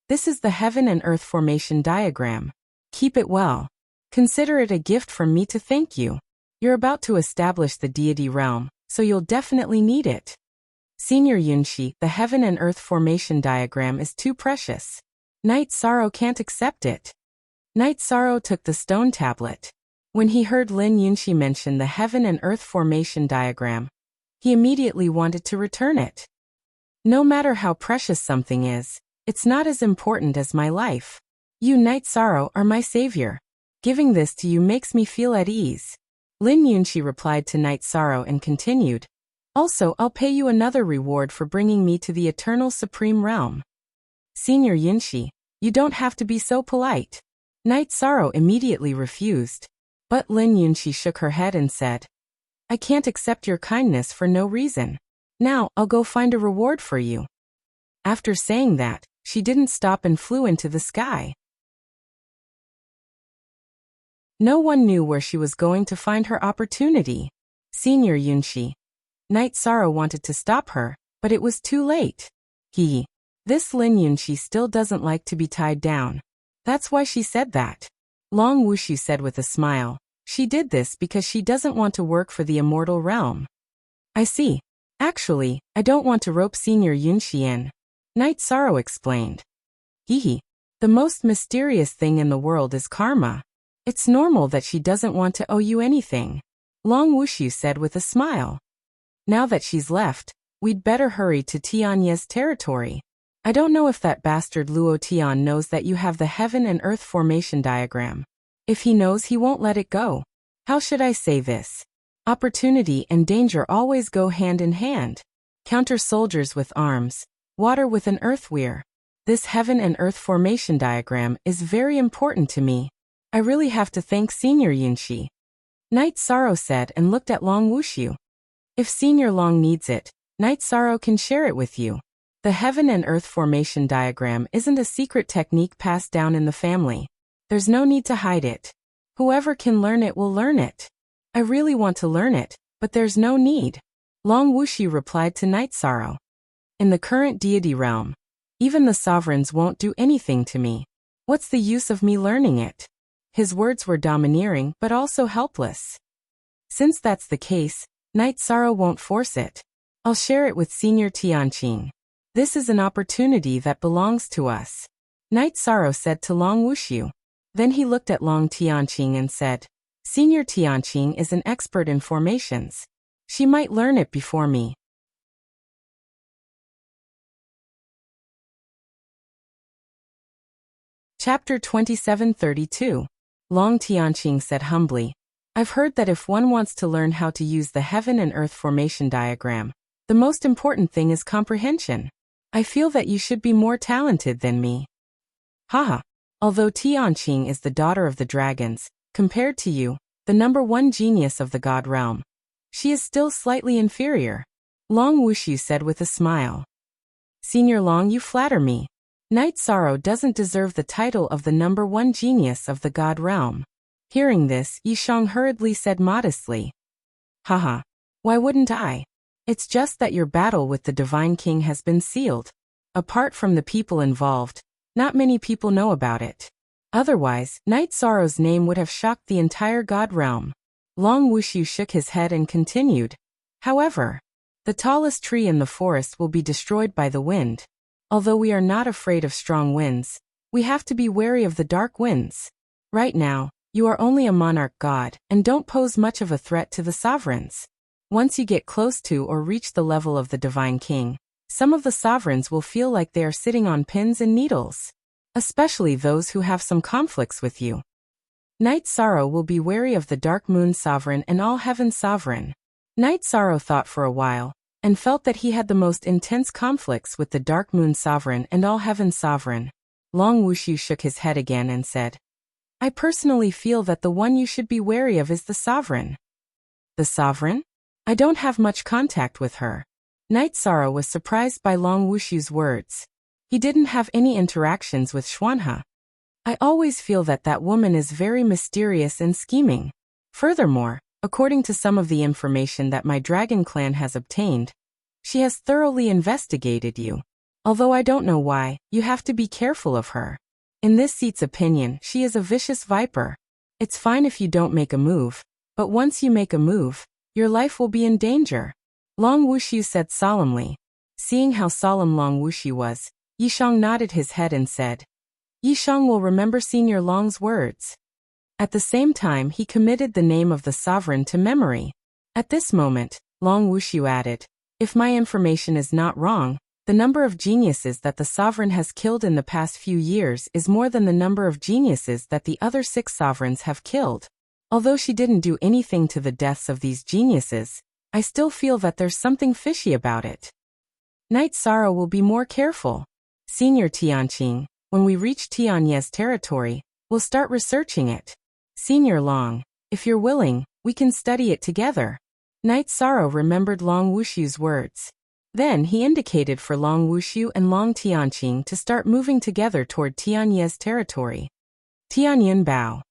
Speaker 1: "This is the heaven and earth formation diagram. Keep it well. Consider it a gift from me to thank you. You're about to establish the deity realm, so you'll definitely need it." "Senior Yunqi, the heaven and earth formation diagram is too precious. Night Sorrow can't accept it. Night Sorrow took the stone tablet. When he heard Lin Yunxi mention the heaven and earth formation diagram, he immediately wanted to return it. No matter how precious something is, it's not as important as my life. You, Night Sorrow, are my savior. Giving this to you makes me feel at ease. Lin Yunxi replied to Night Sorrow and continued, also, I'll pay you another reward for bringing me to the eternal supreme realm. Senior Yunxi, you don't have to be so polite. Night Sorrow immediately refused. But Lin Yunxi shook her head and said, I can't accept your kindness for no reason. Now, I'll go find a reward for you. After saying that, she didn't stop and flew into the sky. No one knew where she was going to find her opportunity. Senior Yunxi. Night Sorrow wanted to stop her, but it was too late. This Lin Yunxi still doesn't like to be tied down. That's why she said that. Long Wushu said with a smile. She did this because she doesn't want to work for the immortal realm. I see. Actually, I don't want to rope Senior Yunxi in. Night Sorrow explained. The most mysterious thing in the world is karma. It's normal that she doesn't want to owe you anything. Long Wushu said with a smile. Now that she's left, we'd better hurry to Tianye's territory. I don't know if that bastard Luo Tian knows that you have the heaven and earth formation diagram. If he knows, he won't let it go. How should I say this? Opportunity and danger always go hand in hand. Counter soldiers with arms, water with an earthweir. This heaven and earth formation diagram is very important to me. I really have to thank Senior Yunxi. Night Sorrow said and looked at Long Wushu. If Senior Long needs it, Night Sorrow can share it with you. The heaven and earth formation diagram isn't a secret technique passed down in the family. There's no need to hide it. Whoever can learn it will learn it. I really want to learn it, but there's no need. Long Wushu replied to Night Sorrow. In the current deity realm, even the sovereigns won't do anything to me. What's the use of me learning it? His words were domineering but also helpless. Since that's the case, Night Sorrow won't force it. I'll share it with Senior Tianqing. This is an opportunity that belongs to us. Night Sorrow said to Long Wushu. Then he looked at Long Tianqing and said, Senior Tianqing is an expert in formations. She might learn it before me. Chapter 2732. Long Tianqing said humbly, I've heard that if one wants to learn how to use the heaven and earth formation diagram, the most important thing is comprehension. I feel that you should be more talented than me. Haha. Although Tianqing is the daughter of the dragons, compared to you, the #1 genius of the god realm, she is still slightly inferior. Long Wushu said with a smile. Senior Long, you flatter me. Night Sorrow doesn't deserve the title of the #1 genius of the god realm. Hearing this, Yishang hurriedly said modestly. Haha. Why wouldn't I? It's just that your battle with the Divine King has been sealed. Apart from the people involved, not many people know about it. Otherwise, Night Sorrow's name would have shocked the entire god realm. Long Wushu shook his head and continued. However, the tallest tree in the forest will be destroyed by the wind. Although we are not afraid of strong winds, we have to be wary of the dark winds. Right now, you are only a monarch god and don't pose much of a threat to the sovereigns. Once you get close to or reach the level of the Divine King, some of the sovereigns will feel like they are sitting on pins and needles. Especially those who have some conflicts with you. Night Sorrow will be wary of the Dark Moon Sovereign and All Heaven Sovereign. Night Sorrow thought for a while, and felt that he had the most intense conflicts with the Dark Moon Sovereign and All Heaven Sovereign. Long Wushu shook his head again and said, I personally feel that the one you should be wary of is the Sovereign. The Sovereign? I don't have much contact with her. Night Sorrow was surprised by Long Wushu's words. He didn't have any interactions with Xuanhe. I always feel that that woman is very mysterious and scheming. Furthermore, according to some of the information that my dragon clan has obtained, she has thoroughly investigated you. Although I don't know why, you have to be careful of her. In this seat's opinion, she is a vicious viper. It's fine if you don't make a move, but once you make a move, your life will be in danger. Long Wushu said solemnly. Seeing how solemn Long Wushu was, Yishang nodded his head and said, Yishang will remember Senior Long's words. At the same time, he committed the name of the sovereign to memory. At this moment, Long Wushu added, "If my information is not wrong, the number of geniuses that the sovereign has killed in the past few years is more than the number of geniuses that the other 6 sovereigns have killed. Although she didn't do anything to the deaths of these geniuses, I still feel that there's something fishy about it. Knight Sorrow will be more careful. Senior Tianqing, when we reach Tianye's territory, we'll start researching it. Senior Long, if you're willing, we can study it together." Knight Sorrow remembered Long Wushu's words. Then he indicated for Long Wushu and Long Tianqing to start moving together toward Tianye's territory. Tianyin Bao.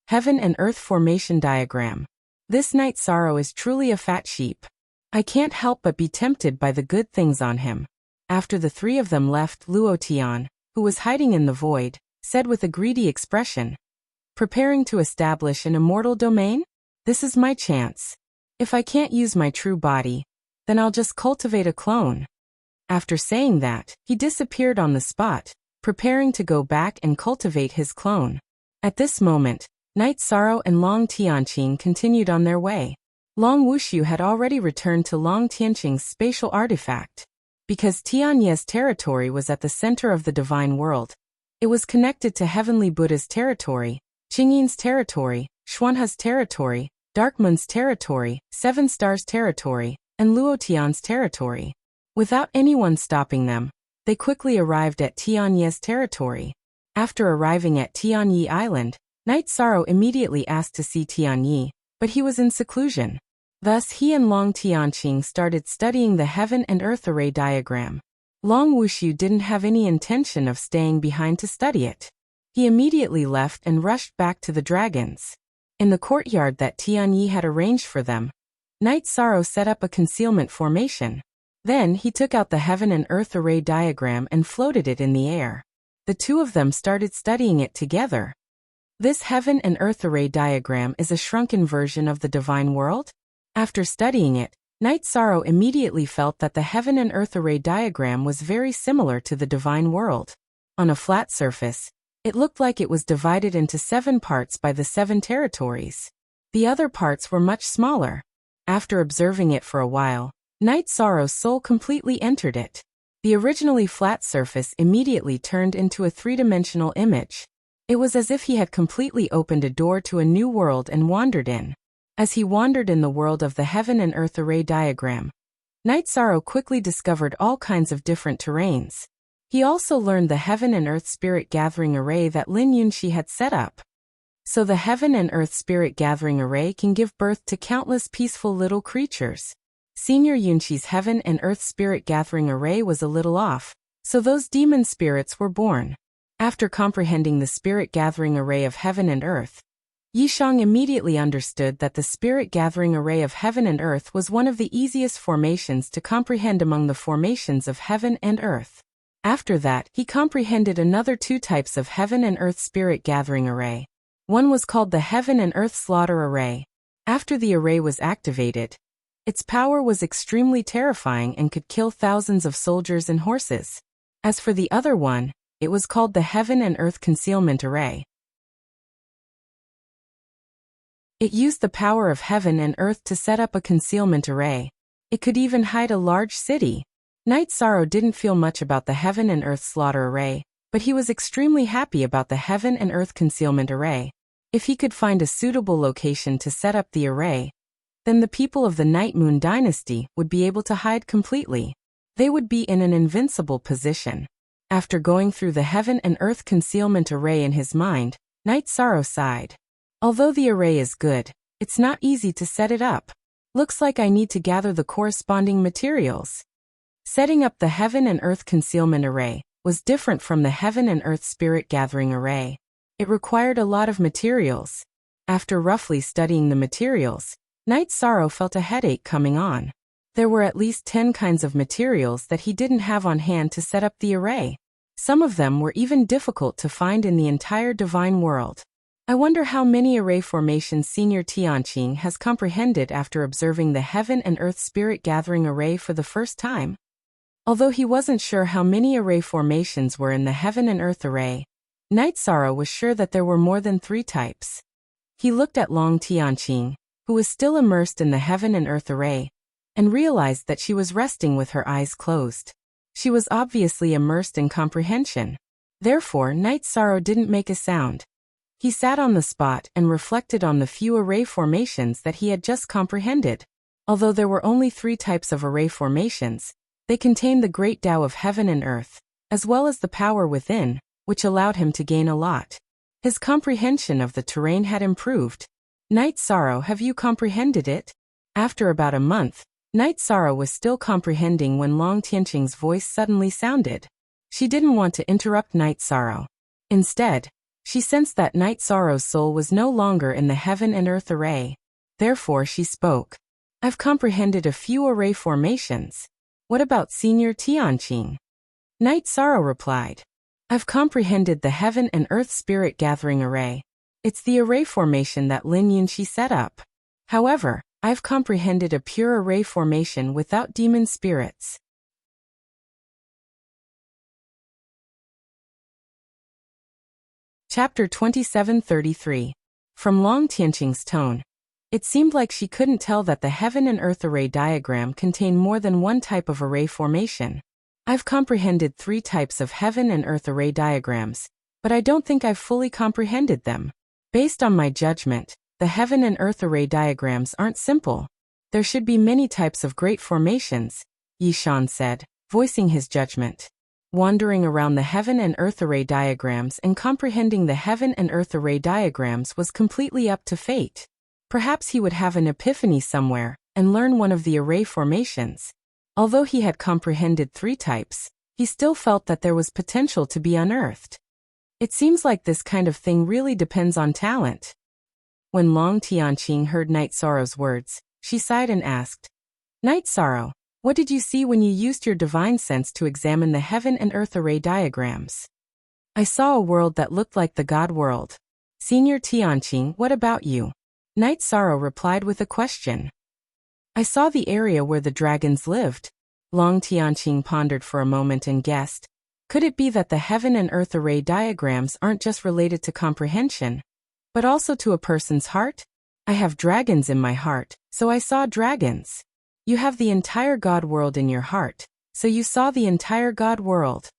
Speaker 1: Heaven and Earth Formation Diagram. This Knight Sorrow is truly a fat sheep. I can't help but be tempted by the good things on him. After the 3 of them left, Luo Tian, who was hiding in the void, said with a greedy expression, "Preparing to establish an immortal domain? This is my chance. If I can't use my true body, then I'll just cultivate a clone." After saying that, he disappeared on the spot, preparing to go back and cultivate his clone. At this moment, Knight Sorrow and Long Tianqing continued on their way. Long Wushu had already returned to Long Tianqing's spatial artifact. Because Tianye's territory was at the center of the divine world, it was connected to Heavenly Buddha's territory, Qingyin's territory, Xuanhe's territory, Darkmoon's territory, Seven Stars' territory, and Luotian's territory. Without anyone stopping them, they quickly arrived at Tianye's territory. After arriving at Tianyi Island, Knight Sorrow immediately asked to see Tianyi, but he was in seclusion. Thus he and Long Tianqing started studying the Heaven and Earth Array diagram. Long Wushu didn't have any intention of staying behind to study it. He immediately left and rushed back to the dragons. In the courtyard that Tianyi had arranged for them, Knight Sorrow set up a concealment formation. Then he took out the Heaven and Earth Array diagram and floated it in the air. The 2 of them started studying it together. This Heaven and Earth Array diagram is a shrunken version of the divine world. After studying it, Knight Sorrow immediately felt that the Heaven and Earth Array diagram was very similar to the divine world. On a flat surface, it looked like it was divided into 7 parts by the 7 territories. The other parts were much smaller. After observing it for a while, Knight Sorrow's soul completely entered it. The originally flat surface immediately turned into a 3-dimensional image. It was as if he had completely opened a door to a new world and wandered in. As he wandered in the world of the Heaven and Earth Array diagram, Knight Sorrow quickly discovered all kinds of different terrains. He also learned the Heaven and Earth Spirit Gathering Array that Lin Yunxi had set up. So the Heaven and Earth Spirit Gathering Array can give birth to countless peaceful little creatures. Senior Yunxi's Heaven and Earth Spirit Gathering Array was a little off, so those demon spirits were born. After comprehending the Spirit Gathering Array of Heaven and Earth, Yishang immediately understood that the Spirit Gathering Array of Heaven and Earth was one of the easiest formations to comprehend among the formations of Heaven and Earth. After that, he comprehended another 2 types of Heaven and Earth Spirit Gathering Array. One was called the Heaven and Earth Slaughter Array. After the array was activated, its power was extremely terrifying and could kill thousands of soldiers and horses. As for the other one, it was called the Heaven and Earth Concealment Array. It used the power of Heaven and Earth to set up a concealment array. It could even hide a large city. Knight Sorrow didn't feel much about the Heaven and Earth Slaughter Array, but he was extremely happy about the Heaven and Earth Concealment Array. If he could find a suitable location to set up the array, then the people of the Night Moon Dynasty would be able to hide completely. They would be in an invincible position. After going through the Heaven and Earth Concealment Array in his mind, Knight Sorrow sighed. Although the array is good, it's not easy to set it up. Looks like I need to gather the corresponding materials. Setting up the Heaven and Earth Concealment Array was different from the Heaven and Earth Spirit Gathering Array. It required a lot of materials. After roughly studying the materials, Knight Sorrow felt a headache coming on. There were at least 10 kinds of materials that he didn't have on hand to set up the array. Some of them were even difficult to find in the entire divine world. I wonder how many array formations Senior Tianqing has comprehended after observing the Heaven and Earth Spirit Gathering Array for the first time. Although he wasn't sure how many array formations were in the heaven and earth array, Night Sorrow was sure that there were more than 3 types. He looked at Long Tianqing, who was still immersed in the heaven and earth array, and realized that she was resting with her eyes closed. She was obviously immersed in comprehension. Therefore, Night Sorrow didn't make a sound. He sat on the spot and reflected on the few array formations that he had just comprehended. Although there were only 3 types of array formations, they contained the great Tao of heaven and earth, as well as the power within, which allowed him to gain a lot. His comprehension of the terrain had improved. Night Sorrow, have you comprehended it? After about a month, Night Sorrow was still comprehending when Long Tianqing's voice suddenly sounded. She didn't want to interrupt Night Sorrow. Instead, she sensed that Night Sorrow's soul was no longer in the heaven and earth array. Therefore she spoke. I've comprehended a few array formations. What about Senior Tianqing? Night Sorrow replied. I've comprehended the heaven and earth spirit gathering array. It's the array formation that Lin Yunxi set up. However, I've comprehended a pure array formation without demon spirits. Chapter 2733. From Long Tianqing's tone, it seemed like she couldn't tell that the heaven and earth array diagram contained more than 1 type of array formation. I've comprehended 3 types of heaven and earth array diagrams, but I don't think I've fully comprehended them. Based on my judgment, the heaven and earth array diagrams aren't simple. There should be many types of great formations, Yishan said, voicing his judgment. Wandering around the heaven and earth array diagrams and comprehending the heaven and earth array diagrams was completely up to fate. Perhaps he would have an epiphany somewhere and learn one of the array formations. Although he had comprehended 3 types, he still felt that there was potential to be unearthed. It seems like this kind of thing really depends on talent. When Long Tianqing heard Night Sorrow's words, she sighed and asked, Night Sorrow, what did you see when you used your divine sense to examine the heaven and earth array diagrams? I saw a world that looked like the God world. Senior Tianqing, what about you? Night Sorrow replied with a question. I saw the area where the dragons lived. Long Tianqing pondered for a moment and guessed. Could it be that the heaven and earth array diagrams aren't just related to comprehension, but also to a person's heart? I have dragons in my heart, so I saw dragons. You have the entire God world in your heart, so you saw the entire God world.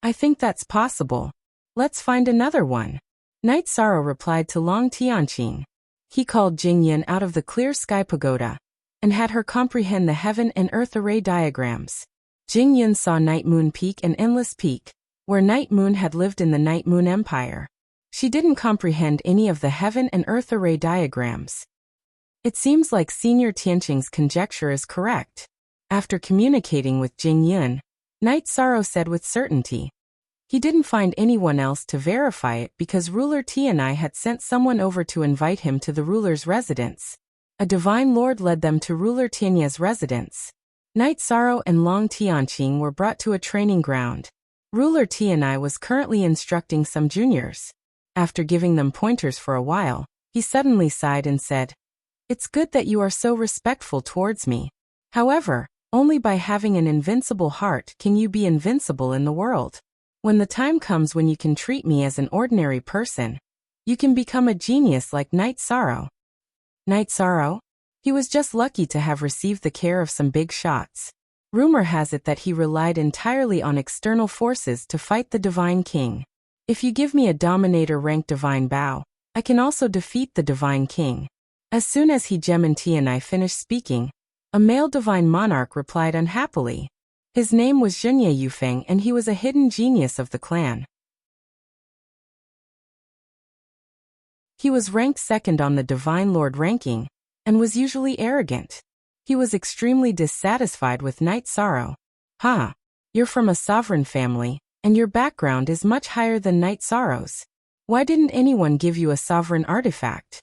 Speaker 1: I think that's possible. Let's find another one. Night Sorrow replied to Long Tianqing. He called Jingyan out of the clear sky pagoda and had her comprehend the heaven and earth array diagrams. Jingyan saw Night Moon Peak and Endless Peak, where Night Moon had lived in the Night Moon Empire. She didn't comprehend any of the heaven and earth array diagrams. It seems like Senior Tianqing's conjecture is correct. After communicating with Jingyan, Night Sorrow said with certainty. He didn't find anyone else to verify it because Ruler Tianai had sent someone over to invite him to the ruler's residence. A divine lord led them to Ruler Tianya's residence. Night Sorrow and Long Tianqing were brought to a training ground. Ruler Tianai was currently instructing some juniors. After giving them pointers for a while, he suddenly sighed and said, It's good that you are so respectful towards me. However, only by having an invincible heart can you be invincible in the world. When the time comes when you can treat me as an ordinary person, you can become a genius like Night Sorrow. Night Sorrow? He was just lucky to have received the care of some big shots. Rumor has it that he relied entirely on external forces to fight the Divine King. If you give me a Dominator-ranked Divine Bow, I can also defeat the Divine King. As soon as he Gem and Tianai finished speaking, a male Divine Monarch replied unhappily. His name was Zhenye Yufeng and he was a hidden genius of the clan. He was ranked 2nd on the Divine Lord ranking, and was usually arrogant. He was extremely dissatisfied with Night Sorrow. You're from a sovereign family, and your background is much higher than Night Sorrow's. Why didn't anyone give you a sovereign artifact?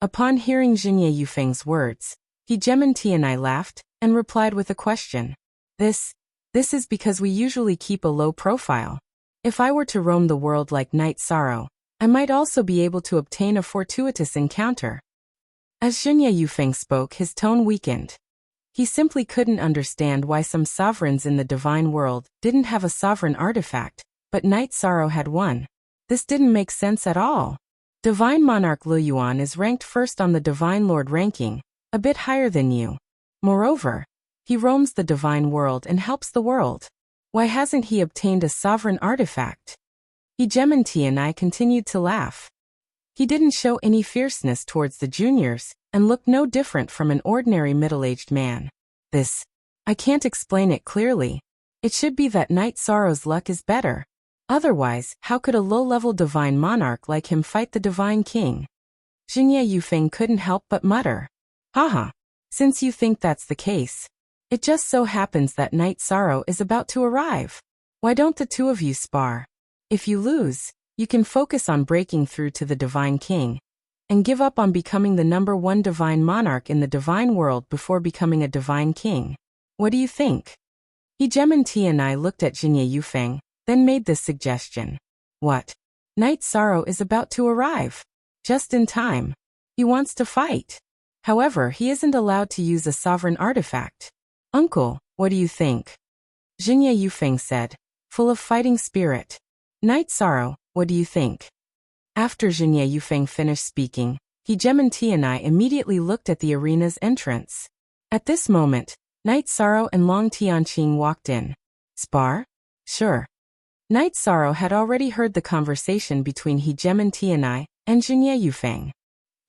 Speaker 1: Upon hearing Zhenye Yufeng's words, he Gem and Tianai laughed, and replied with a question. This is because we usually keep a low profile. If I were to roam the world like Night Sorrow, I might also be able to obtain a fortuitous encounter. As Zhenye Yufeng spoke, his tone weakened. He simply couldn't understand why some sovereigns in the divine world didn't have a sovereign artifact, but Knight Sorrow had one. This didn't make sense at all. Divine Monarch Liyuan is ranked first on the Divine Lord ranking, a bit higher than you. Moreover, he roams the divine world and helps the world. Why hasn't he obtained a sovereign artifact? Hegemony and I continued to laugh. He didn't show any fierceness towards the juniors, and looked no different from an ordinary middle-aged man. I can't explain it clearly. It should be that Knight Sorrow's luck is better. Otherwise, how could a low-level divine monarch like him fight the divine king? Xingye Yufeng couldn't help but mutter. Haha. Since you think that's the case, it just so happens that Knight Sorrow is about to arrive. Why don't the two of you spar? If you lose, you can focus on breaking through to the divine king, and give up on becoming the #1 divine monarch in the divine world before becoming a divine king. What do you think? Hegemony and I looked at Xingye Yufeng, then made this suggestion. What? Knight Sorrow is about to arrive. Just in time. He wants to fight. However, he isn't allowed to use a sovereign artifact. Uncle, what do you think? Xingye Yufeng said, full of fighting spirit. Knight Sorrow, what do you think? After Xingye Yufeng finished speaking, Hegemony and I immediately looked at the arena's entrance. At this moment, Knight Sorrow and Long Tianqing walked in. Spar? Sure. Knight Sorrow had already heard the conversation between Hegemony and I, and Xingye Yufeng.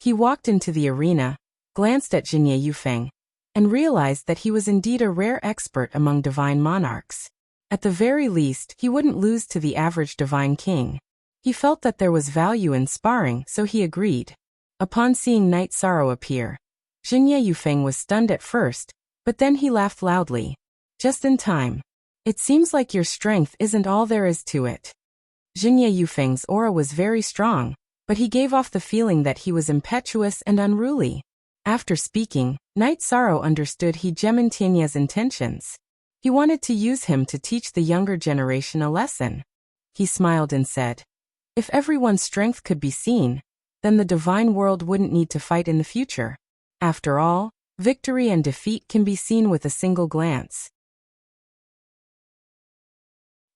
Speaker 1: He walked into the arena, glanced at Xingye Yufeng, and realized that he was indeed a rare expert among divine monarchs. At the very least, he wouldn't lose to the average divine king. He felt that there was value in sparring, so he agreed. Upon seeing Knight Sorrow appear, Xingye Yufeng was stunned at first, but then he laughed loudly. Just in time. It seems like your strength isn't all there is to it. Xingye Yufeng's aura was very strong, but he gave off the feeling that he was impetuous and unruly. After speaking, Knight Sorrow understood Hegemonya's intentions. He wanted to use him to teach the younger generation a lesson. He smiled and said, if everyone's strength could be seen, then the divine world wouldn't need to fight in the future. After all, victory and defeat can be seen with a single glance.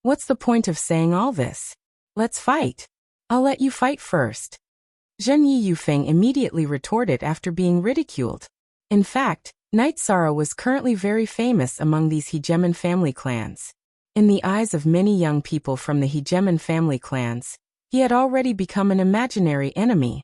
Speaker 1: What's the point of saying all this? Let's fight. I'll let you fight first. Xingye Yufeng immediately retorted after being ridiculed. In fact, Knight Sorrow was currently very famous among these Hegemon family clans. In the eyes of many young people from the Hegemon family clans, he had already become an imaginary enemy.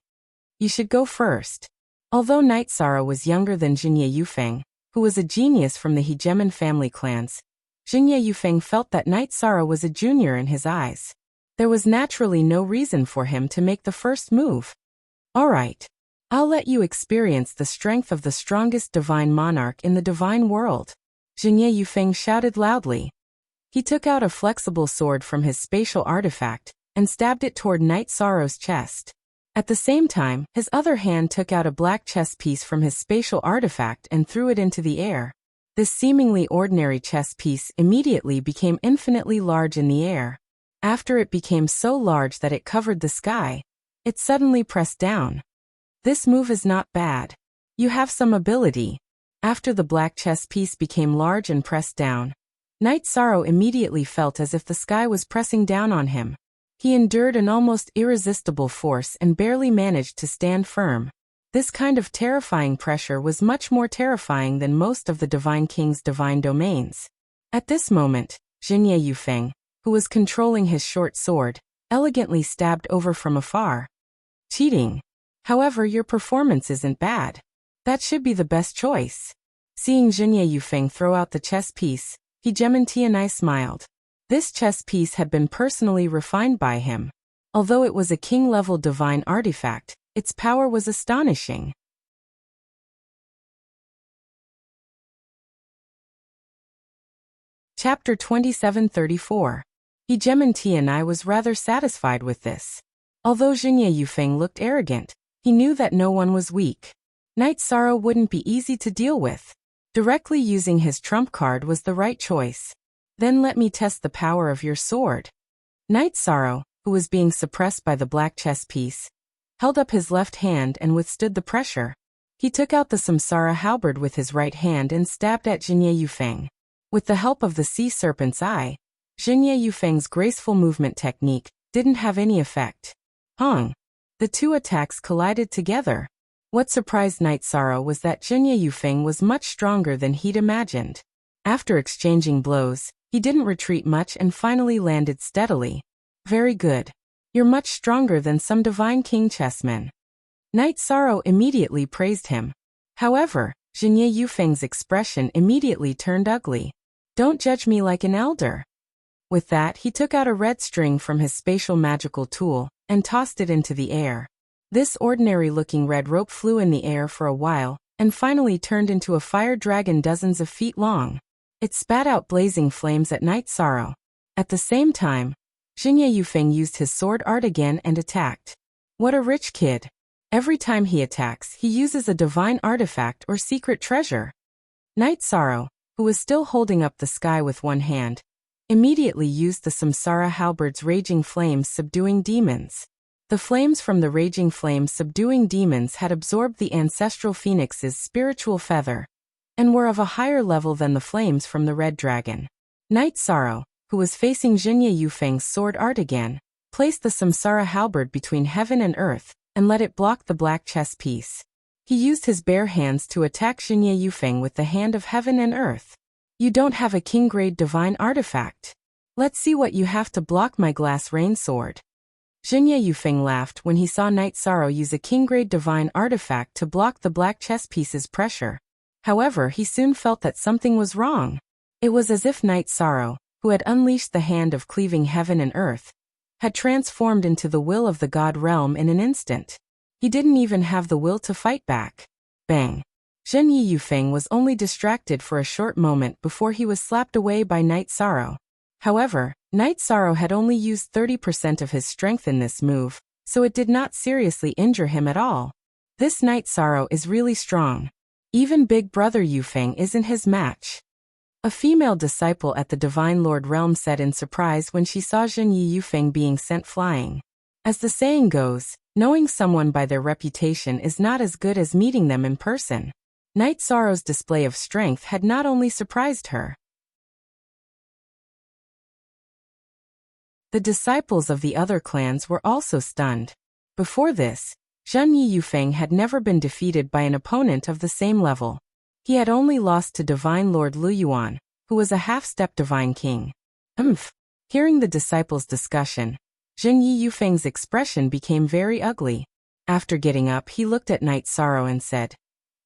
Speaker 1: You should go first. Although Knight Sorrow was younger than Xingye Yufeng, who was a genius from the Hegemon family clans, Xingye Yufeng felt that Knight Sorrow was a junior in his eyes. There was naturally no reason for him to make the first move. All right. I'll let you experience the strength of the strongest divine monarch in the divine world. Xingye Yufeng shouted loudly. He took out a flexible sword from his spatial artifact and stabbed it toward Knight Sorrow's chest. At the same time, his other hand took out a black chess piece from his spatial artifact and threw it into the air. This seemingly ordinary chess piece immediately became infinitely large in the air. After it became so large that it covered the sky, it suddenly pressed down. This move is not bad. You have some ability. After the black chess piece became large and pressed down, Knight Sorrow immediately felt as if the sky was pressing down on him. He endured an almost irresistible force and barely managed to stand firm. This kind of terrifying pressure was much more terrifying than most of the Divine King's divine domains. At this moment, Xingye Yufeng, who was controlling his short sword, elegantly stabbed over from afar. Cheating. However, your performance isn't bad. That should be the best choice. Seeing Xingye Yufeng throw out the chess piece, Hegemony and I smiled. This chess piece had been personally refined by him. Although it was a king-level divine artifact, its power was astonishing. Chapter 2734. Hegemony and I was rather satisfied with this. Although Xingye Yufeng looked arrogant, he knew that no one was weak. Knight Sorrow wouldn't be easy to deal with. Directly using his trump card was the right choice. Then let me test the power of your sword. Knight Sorrow, who was being suppressed by the black chess piece, held up his left hand and withstood the pressure. He took out the samsara halberd with his right hand and stabbed at Jinye Yufeng. With the help of the sea serpent's eye, Jinye Yufeng's graceful movement technique didn't have any effect. Hong! The two attacks collided together. What surprised Night Sorrow was that Jinye Yufeng was much stronger than he'd imagined. After exchanging blows, he didn't retreat much and finally landed steadily. Very good. You're much stronger than some Divine King chessmen. Night Sorrow immediately praised him. However, Jinye Yufeng's expression immediately turned ugly. Don't judge me like an elder. With that, he took out a red string from his spatial magical tool and tossed it into the air. This ordinary-looking red rope flew in the air for a while and finally turned into a fire dragon dozens of feet long. It spat out blazing flames at Night Sorrow. At the same time, Jinye Yufeng used his sword art again and attacked. What a rich kid. Every time he attacks, he uses a divine artifact or secret treasure. Night Sorrow, who was still holding up the sky with one hand, immediately used the samsara halberd's raging flames subduing demons. The flames from the raging flames subduing demons had absorbed the ancestral phoenix's spiritual feather and were of a higher level than the flames from the red dragon. Night Sorrow, who was facing Jinye Yufeng's sword art again, placed the samsara halberd between heaven and earth and let it block the black chess piece. He used his bare hands to attack Jinye Yufeng with the hand of heaven and earth. You don't have a king-grade divine artifact. Let's see what you have to block my glass rain sword. Jinye Yufeng laughed when he saw Night Sorrow use a king-grade divine artifact to block the black chess piece's pressure. However, he soon felt that something was wrong. It was as if Night Sorrow, who had unleashed the hand of cleaving heaven and earth, had transformed into the will of the god realm in an instant. He didn't even have the will to fight back. Bang! Jinye Yufeng was only distracted for a short moment before he was slapped away by Night Sorrow. However, Night Sorrow had only used 30% of his strength in this move, so it did not seriously injure him at all. This Night Sorrow is really strong. Even Big Brother Yufeng isn't his match. A female disciple at the Divine Lord Realm said in surprise when she saw Jinye Yufeng being sent flying. As the saying goes, knowing someone by their reputation is not as good as meeting them in person. Night Sorrow's display of strength had not only surprised her. The disciples of the other clans were also stunned. Before this, Jinye Yufeng had never been defeated by an opponent of the same level. He had only lost to Divine Lord Luyuan, who was a half-step Divine King. Hearing the disciples' discussion, Jinye Yufeng's expression became very ugly. After getting up, he looked at Night Sorrow and said,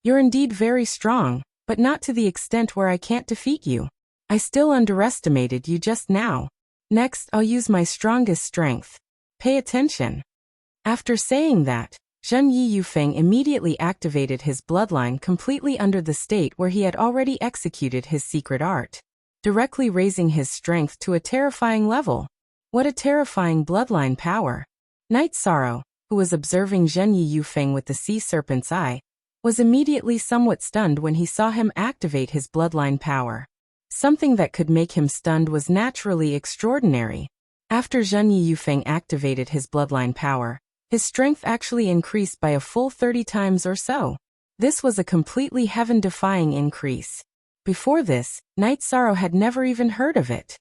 Speaker 1: "You're indeed very strong, but not to the extent where I can't defeat you. I still underestimated you just now. Next, I'll use my strongest strength. Pay attention." After saying that, Jinye Yufeng immediately activated his bloodline completely under the state where he had already executed his secret art, directly raising his strength to a terrifying level. What a terrifying bloodline power! Night Sorrow, who was observing Jinye Yufeng with the sea serpent's eye, was immediately somewhat stunned when he saw him activate his bloodline power. Something that could make him stunned was naturally extraordinary. After Jinye Yufeng activated his bloodline power, his strength actually increased by a full 30 times or so. This was a completely heaven-defying increase. Before this, Night Sorrow had never even heard of it.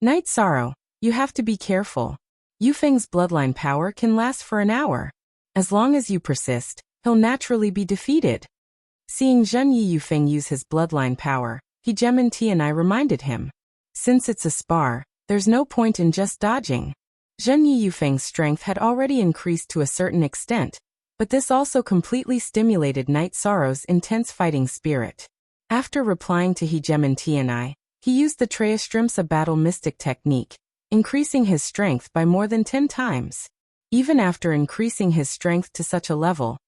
Speaker 1: Night Sorrow, you have to be careful. Yufeng's bloodline power can last for an hour. As long as you persist, he'll naturally be defeated. Seeing Jinye Yufeng use his bloodline power, Hegementi and I reminded him. Since it's a spar, there's no point in just dodging. Jinye Yufeng's strength had already increased to a certain extent, but this also completely stimulated Night Sorrow's intense fighting spirit. After replying to Hegementi and I, he used the Treastrimsa battle mystic technique, increasing his strength by more than 10 times. Even after increasing his strength to such a level,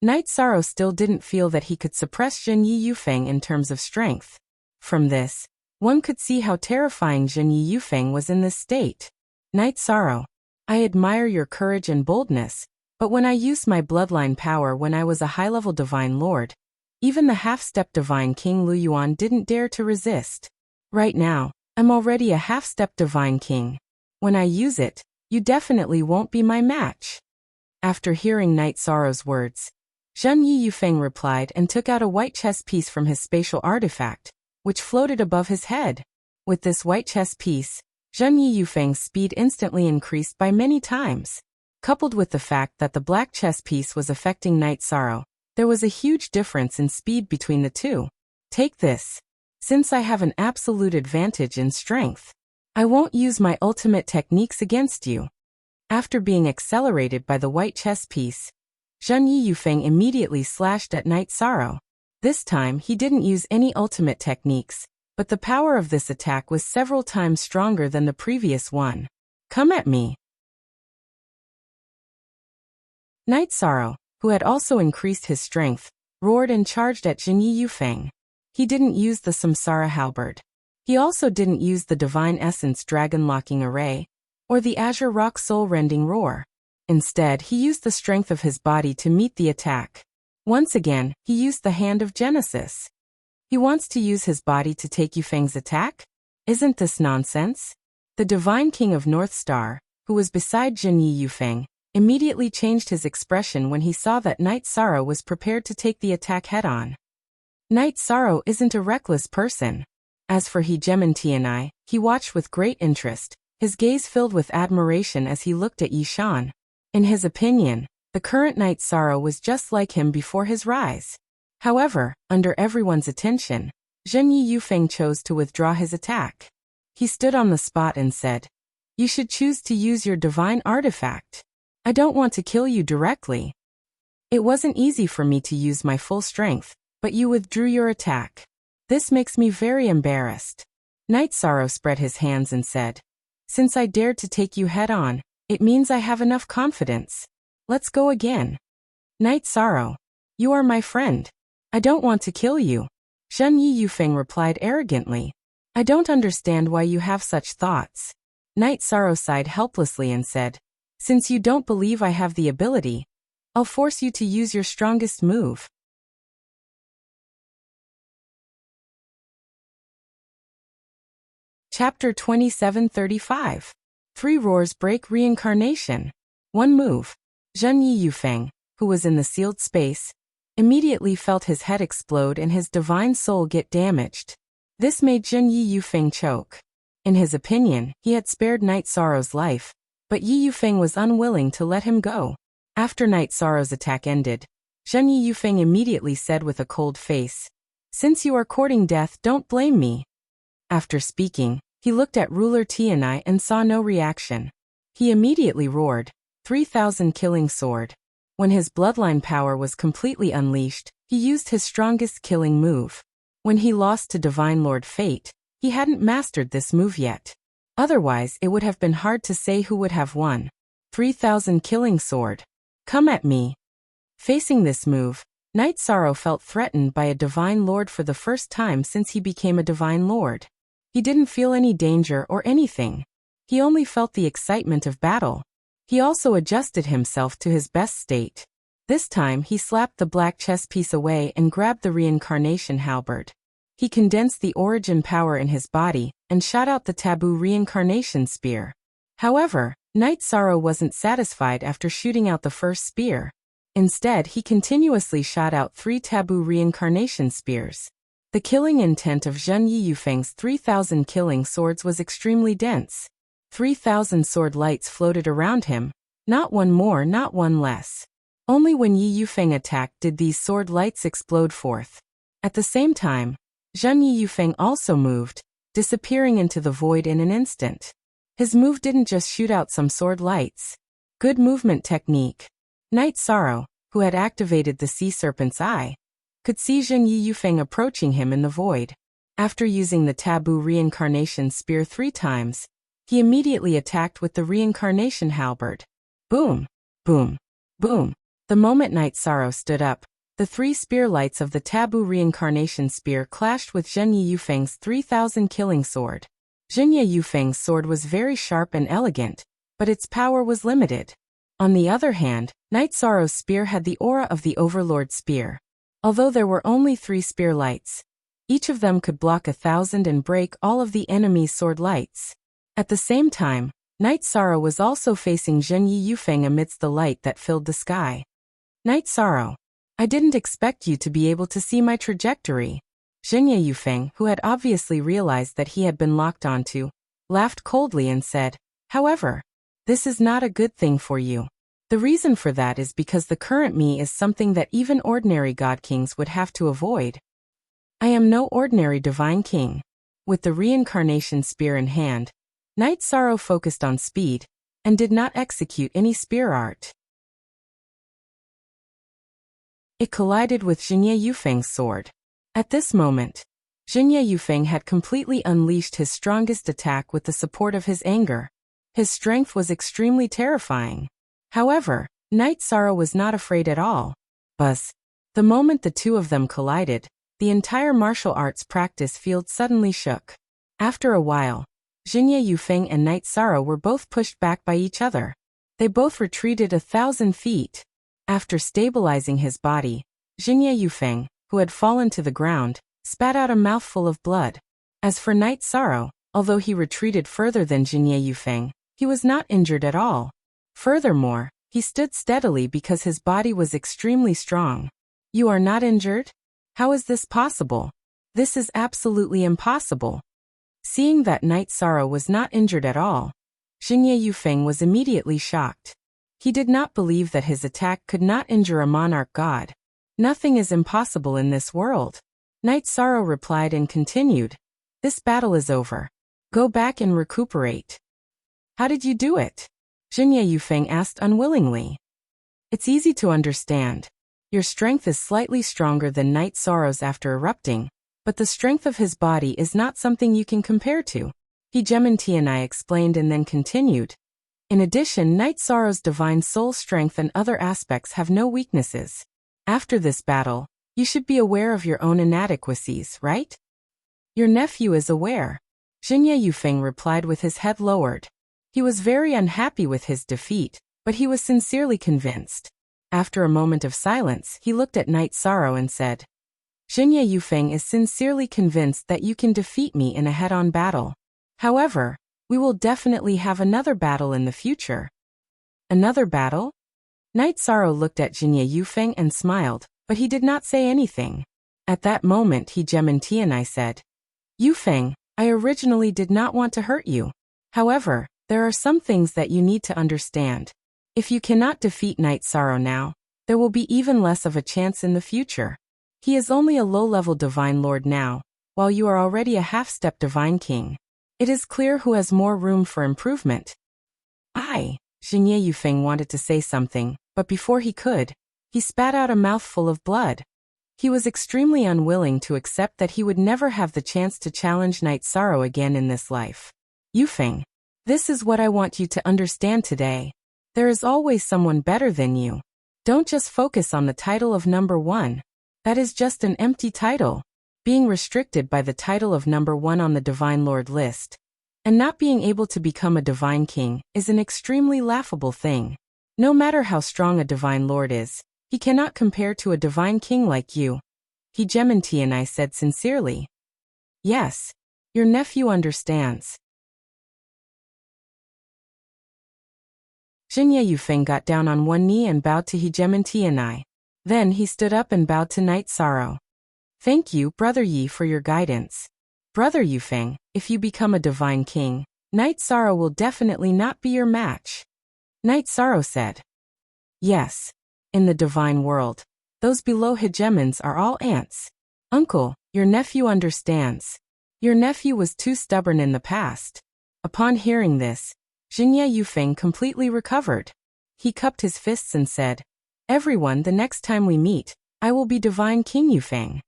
Speaker 1: Night Sorrow still didn't feel that he could suppress Jinye Yufeng in terms of strength. From this, one could see how terrifying Jinye Yufeng was in this state. Night Sorrow, I admire your courage and boldness, but when I used my bloodline power when I was a high-level Divine Lord, even the half-step Divine King Luyuan didn't dare to resist. Right now, I'm already a half-step Divine King. When I use it, you definitely won't be my match. After hearing Night Sorrow's words, Zhen Yi Yufeng replied and took out a white chess piece from his spatial artifact, which floated above his head. With this white chess piece, Zhen Yi Yufeng's speed instantly increased by many times. Coupled with the fact that the black chess piece was affecting Night Sorrow, there was a huge difference in speed between the two. Take this. Since I have an absolute advantage in strength, I won't use my ultimate techniques against you. After being accelerated by the white chess piece, Zhen Yi Yufeng immediately slashed at Night Sorrow. This time he didn't use any ultimate techniques, but the power of this attack was several times stronger than the previous one. Come at me. Night Sorrow, who had also increased his strength, roared and charged at Zhen Yi Yufeng. He didn't use the Samsara Halberd. He also didn't use the Divine Essence Dragon Locking Array, or the Azure Rock Soul Rending Roar. Instead, he used the strength of his body to meet the attack. Once again, he used the Hand of Genesis. He wants to use his body to take Yufeng's attack? Isn't this nonsense? The Divine King of North Star, who was beside Zhen Yi Yufeng, immediately changed his expression when he saw that Night Sorrow was prepared to take the attack head-on. Night Sorrow isn't a reckless person. As for Hegemon Tianai, he watched with great interest, his gaze filled with admiration as he looked at Yi Shan. In his opinion, the current Night Sorrow was just like him before his rise. However, under everyone's attention, Zhen Yi Yufeng chose to withdraw his attack. He stood on the spot and said, "You should choose to use your divine artifact. I don't want to kill you directly. It wasn't easy for me to use my full strength, but you withdrew your attack. This makes me very embarrassed." Night Sorrow spread his hands and said, "Since I dared to take you head-on, it means I have enough confidence. Let's go again." Night Sorrow, you are my friend. I don't want to kill you. Zhen Yi Yufeng replied arrogantly. I don't understand why you have such thoughts. Night Sorrow sighed helplessly and said, "Since you don't believe I have the ability, I'll force you to use your strongest move." Chapter 2735. 3 Roars Break Reincarnation. 1 Move. Zhen Yi Yufeng, who was in the sealed space, immediately felt his head explode and his divine soul get damaged. This made Zhen Yi Yufeng choke. In his opinion, he had spared Night Sorrow's life, but Yi Yufeng was unwilling to let him go. After Night Sorrow's attack ended, Zhen Yi Yufeng immediately said with a cold face, "Since you are courting death, don't blame me." After speaking, he looked at ruler Tianai and saw no reaction. He immediately roared, 3,000 Killing Sword. When his bloodline power was completely unleashed, he used his strongest killing move. When he lost to Divine Lord Fate, he hadn't mastered this move yet. Otherwise, it would have been hard to say who would have won. 3,000 Killing Sword. Come at me. Facing this move, Night Sorrow felt threatened by a Divine Lord for the first time since he became a Divine Lord. He didn't feel any danger or anything. He only felt the excitement of battle. He also adjusted himself to his best state. This time he slapped the black chess piece away and grabbed the reincarnation halberd. He condensed the origin power in his body and shot out the taboo reincarnation spear. However, Night Sorrow wasn't satisfied after shooting out the first spear. Instead, he continuously shot out 3 taboo reincarnation spears. The killing intent of Zhen Yi Yufeng's 3,000 killing swords was extremely dense. 3,000 sword lights floated around him, not one more, not one less. Only when Yi Yufeng attacked did these sword lights explode forth. At the same time, Zhen Yi Yufeng also moved, disappearing into the void in an instant. His move didn't just shoot out some sword lights. Good movement technique. Night Sorrow, who had activated the Sea Serpent's Eye, could see Zhen Yi Yufeng approaching him in the void. After using the taboo reincarnation spear 3 times, he immediately attacked with the reincarnation halberd. Boom! Boom! Boom! The moment Night Sorrow stood up, the 3 spear lights of the taboo reincarnation spear clashed with Zhen Yi Yufeng's 3,000 killing sword. Zhen Yi Yufeng's sword was very sharp and elegant, but its power was limited. On the other hand, Night Sorrow's spear had the aura of the Overlord spear. Although there were only 3 spear lights, each of them could block 1,000 and break all of the enemy's sword lights. At the same time, Night Sorrow was also facing Zhen Yi Yufeng amidst the light that filled the sky. Night Sorrow, I didn't expect you to be able to see my trajectory. Zhenya Yufeng, who had obviously realized that he had been locked onto, laughed coldly and said, however, this is not a good thing for you. The reason for that is because the current me is something that even ordinary God Kings would have to avoid. I am no ordinary Divine King. With the reincarnation spear in hand, Knight Sorrow focused on speed, and did not execute any spear art. It collided with Zhenya Yufeng's sword. At this moment, Zhenya Yufeng had completely unleashed his strongest attack with the support of his anger. His strength was extremely terrifying. However, Knight Sorrow was not afraid at all. Buzz. The moment the two of them collided, the entire martial arts practice field suddenly shook. After a while, Zhenya Yufeng and Knight Sorrow were both pushed back by each other. They both retreated 1,000 feet. After stabilizing his body, Zhenya Yufeng, who had fallen to the ground, spat out a mouthful of blood. As for Knight Sorrow, although he retreated further than Zhenya Yufeng, he was not injured at all. Furthermore, he stood steadily because his body was extremely strong. You are not injured? How is this possible? This is absolutely impossible. Seeing that Knight Sorrow was not injured at all, Zhenya Yufeng was immediately shocked. He did not believe that his attack could not injure a monarch god. Nothing is impossible in this world. Knight Sorrow replied and continued, this battle is over. Go back and recuperate. How did you do it? Zhenya Yufeng asked unwillingly. It's easy to understand. Your strength is slightly stronger than Knight Sorrow's after erupting, but the strength of his body is not something you can compare to. Hegemony explained and then continued. In addition, Knight Sorrow's divine soul strength and other aspects have no weaknesses. After this battle, you should be aware of your own inadequacies, right? Your nephew is aware. Zhenya Yufeng replied with his head lowered. He was very unhappy with his defeat, but he was sincerely convinced. After a moment of silence, he looked at Knight Sorrow and said, Zhenya Yufeng is sincerely convinced that you can defeat me in a head-on battle. However, we will definitely have another battle in the future. Another battle? Knight Sorrow looked at Zhenya Yufeng and smiled, but he did not say anything. At that moment Hegemony said, Yufeng, I originally did not want to hurt you. However, there are some things that you need to understand. If you cannot defeat Knight Sorrow now, there will be even less of a chance in the future. He is only a low-level Divine Lord now, while you are already a half-step Divine King. It is clear who has more room for improvement. Zhenya Yufeng wanted to say something, but before he could, he spat out a mouthful of blood. He was extremely unwilling to accept that he would never have the chance to challenge Knight Sorrow again in this life. Yufeng, this is what I want you to understand today. There is always someone better than you. Don't just focus on the title of number 1. That is just an empty title. Being restricted by the title of number 1 on the Divine Lord list, and not being able to become a Divine King, is an extremely laughable thing. No matter how strong a Divine Lord is, he cannot compare to a Divine King like you. Hegemony said sincerely. Yes, your nephew understands. Zhenya Yufeng got down on one knee and bowed to Hegemony. Then he stood up and bowed to Knight Sorrow. Thank you, Brother Yi, for your guidance. Brother Yufeng, if you become a Divine King, Knight Sorrow will definitely not be your match. Knight Sorrow said. Yes. In the Divine World, those below hegemons are all ants. Uncle, your nephew understands. Your nephew was too stubborn in the past. Upon hearing this, Zhenya Yufeng completely recovered. He cupped his fists and said, Everyone, the next time we meet, I will be Divine King Yufeng.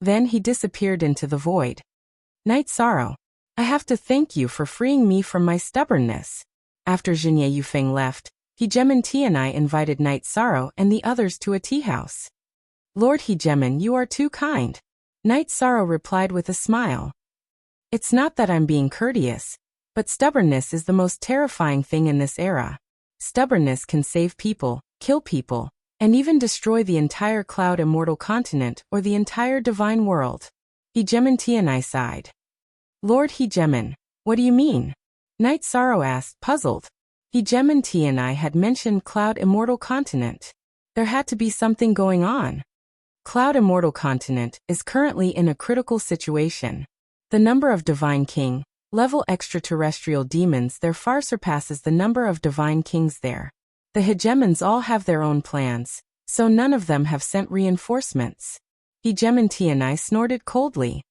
Speaker 1: Then he disappeared into the void. Knight Sorrow, I have to thank you for freeing me from my stubbornness. After Zhenya Yufeng left, Hegemony invited Knight Sorrow and the others to a tea house. Lord Hegemon, you are too kind. Knight Sorrow replied with a smile. It's not that I'm being courteous, but stubbornness is the most terrifying thing in this era. Stubbornness can save people, kill people, and even destroy the entire Cloud Immortal continent or the entire Divine World. Hegemony sighed. Lord Hegemon, what do you mean? Knight Sorrow asked, puzzled. Hegemony had mentioned Cloud Immortal continent. There had to be something going on. Cloud Immortal Continent is currently in a critical situation. The number of Divine King level extraterrestrial demons there far surpasses the number of Divine Kings there. The hegemons all have their own plans, so none of them have sent reinforcements. Hegemon Tianai snorted coldly.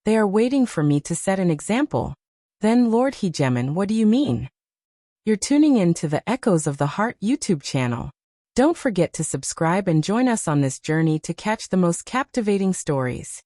Speaker 1: They are waiting for me to set an example. Then Lord Hegemon, what do you mean? You're tuning in to the Echoes of the Heart YouTube channel. Don't forget to subscribe and join us on this journey to catch the most captivating stories.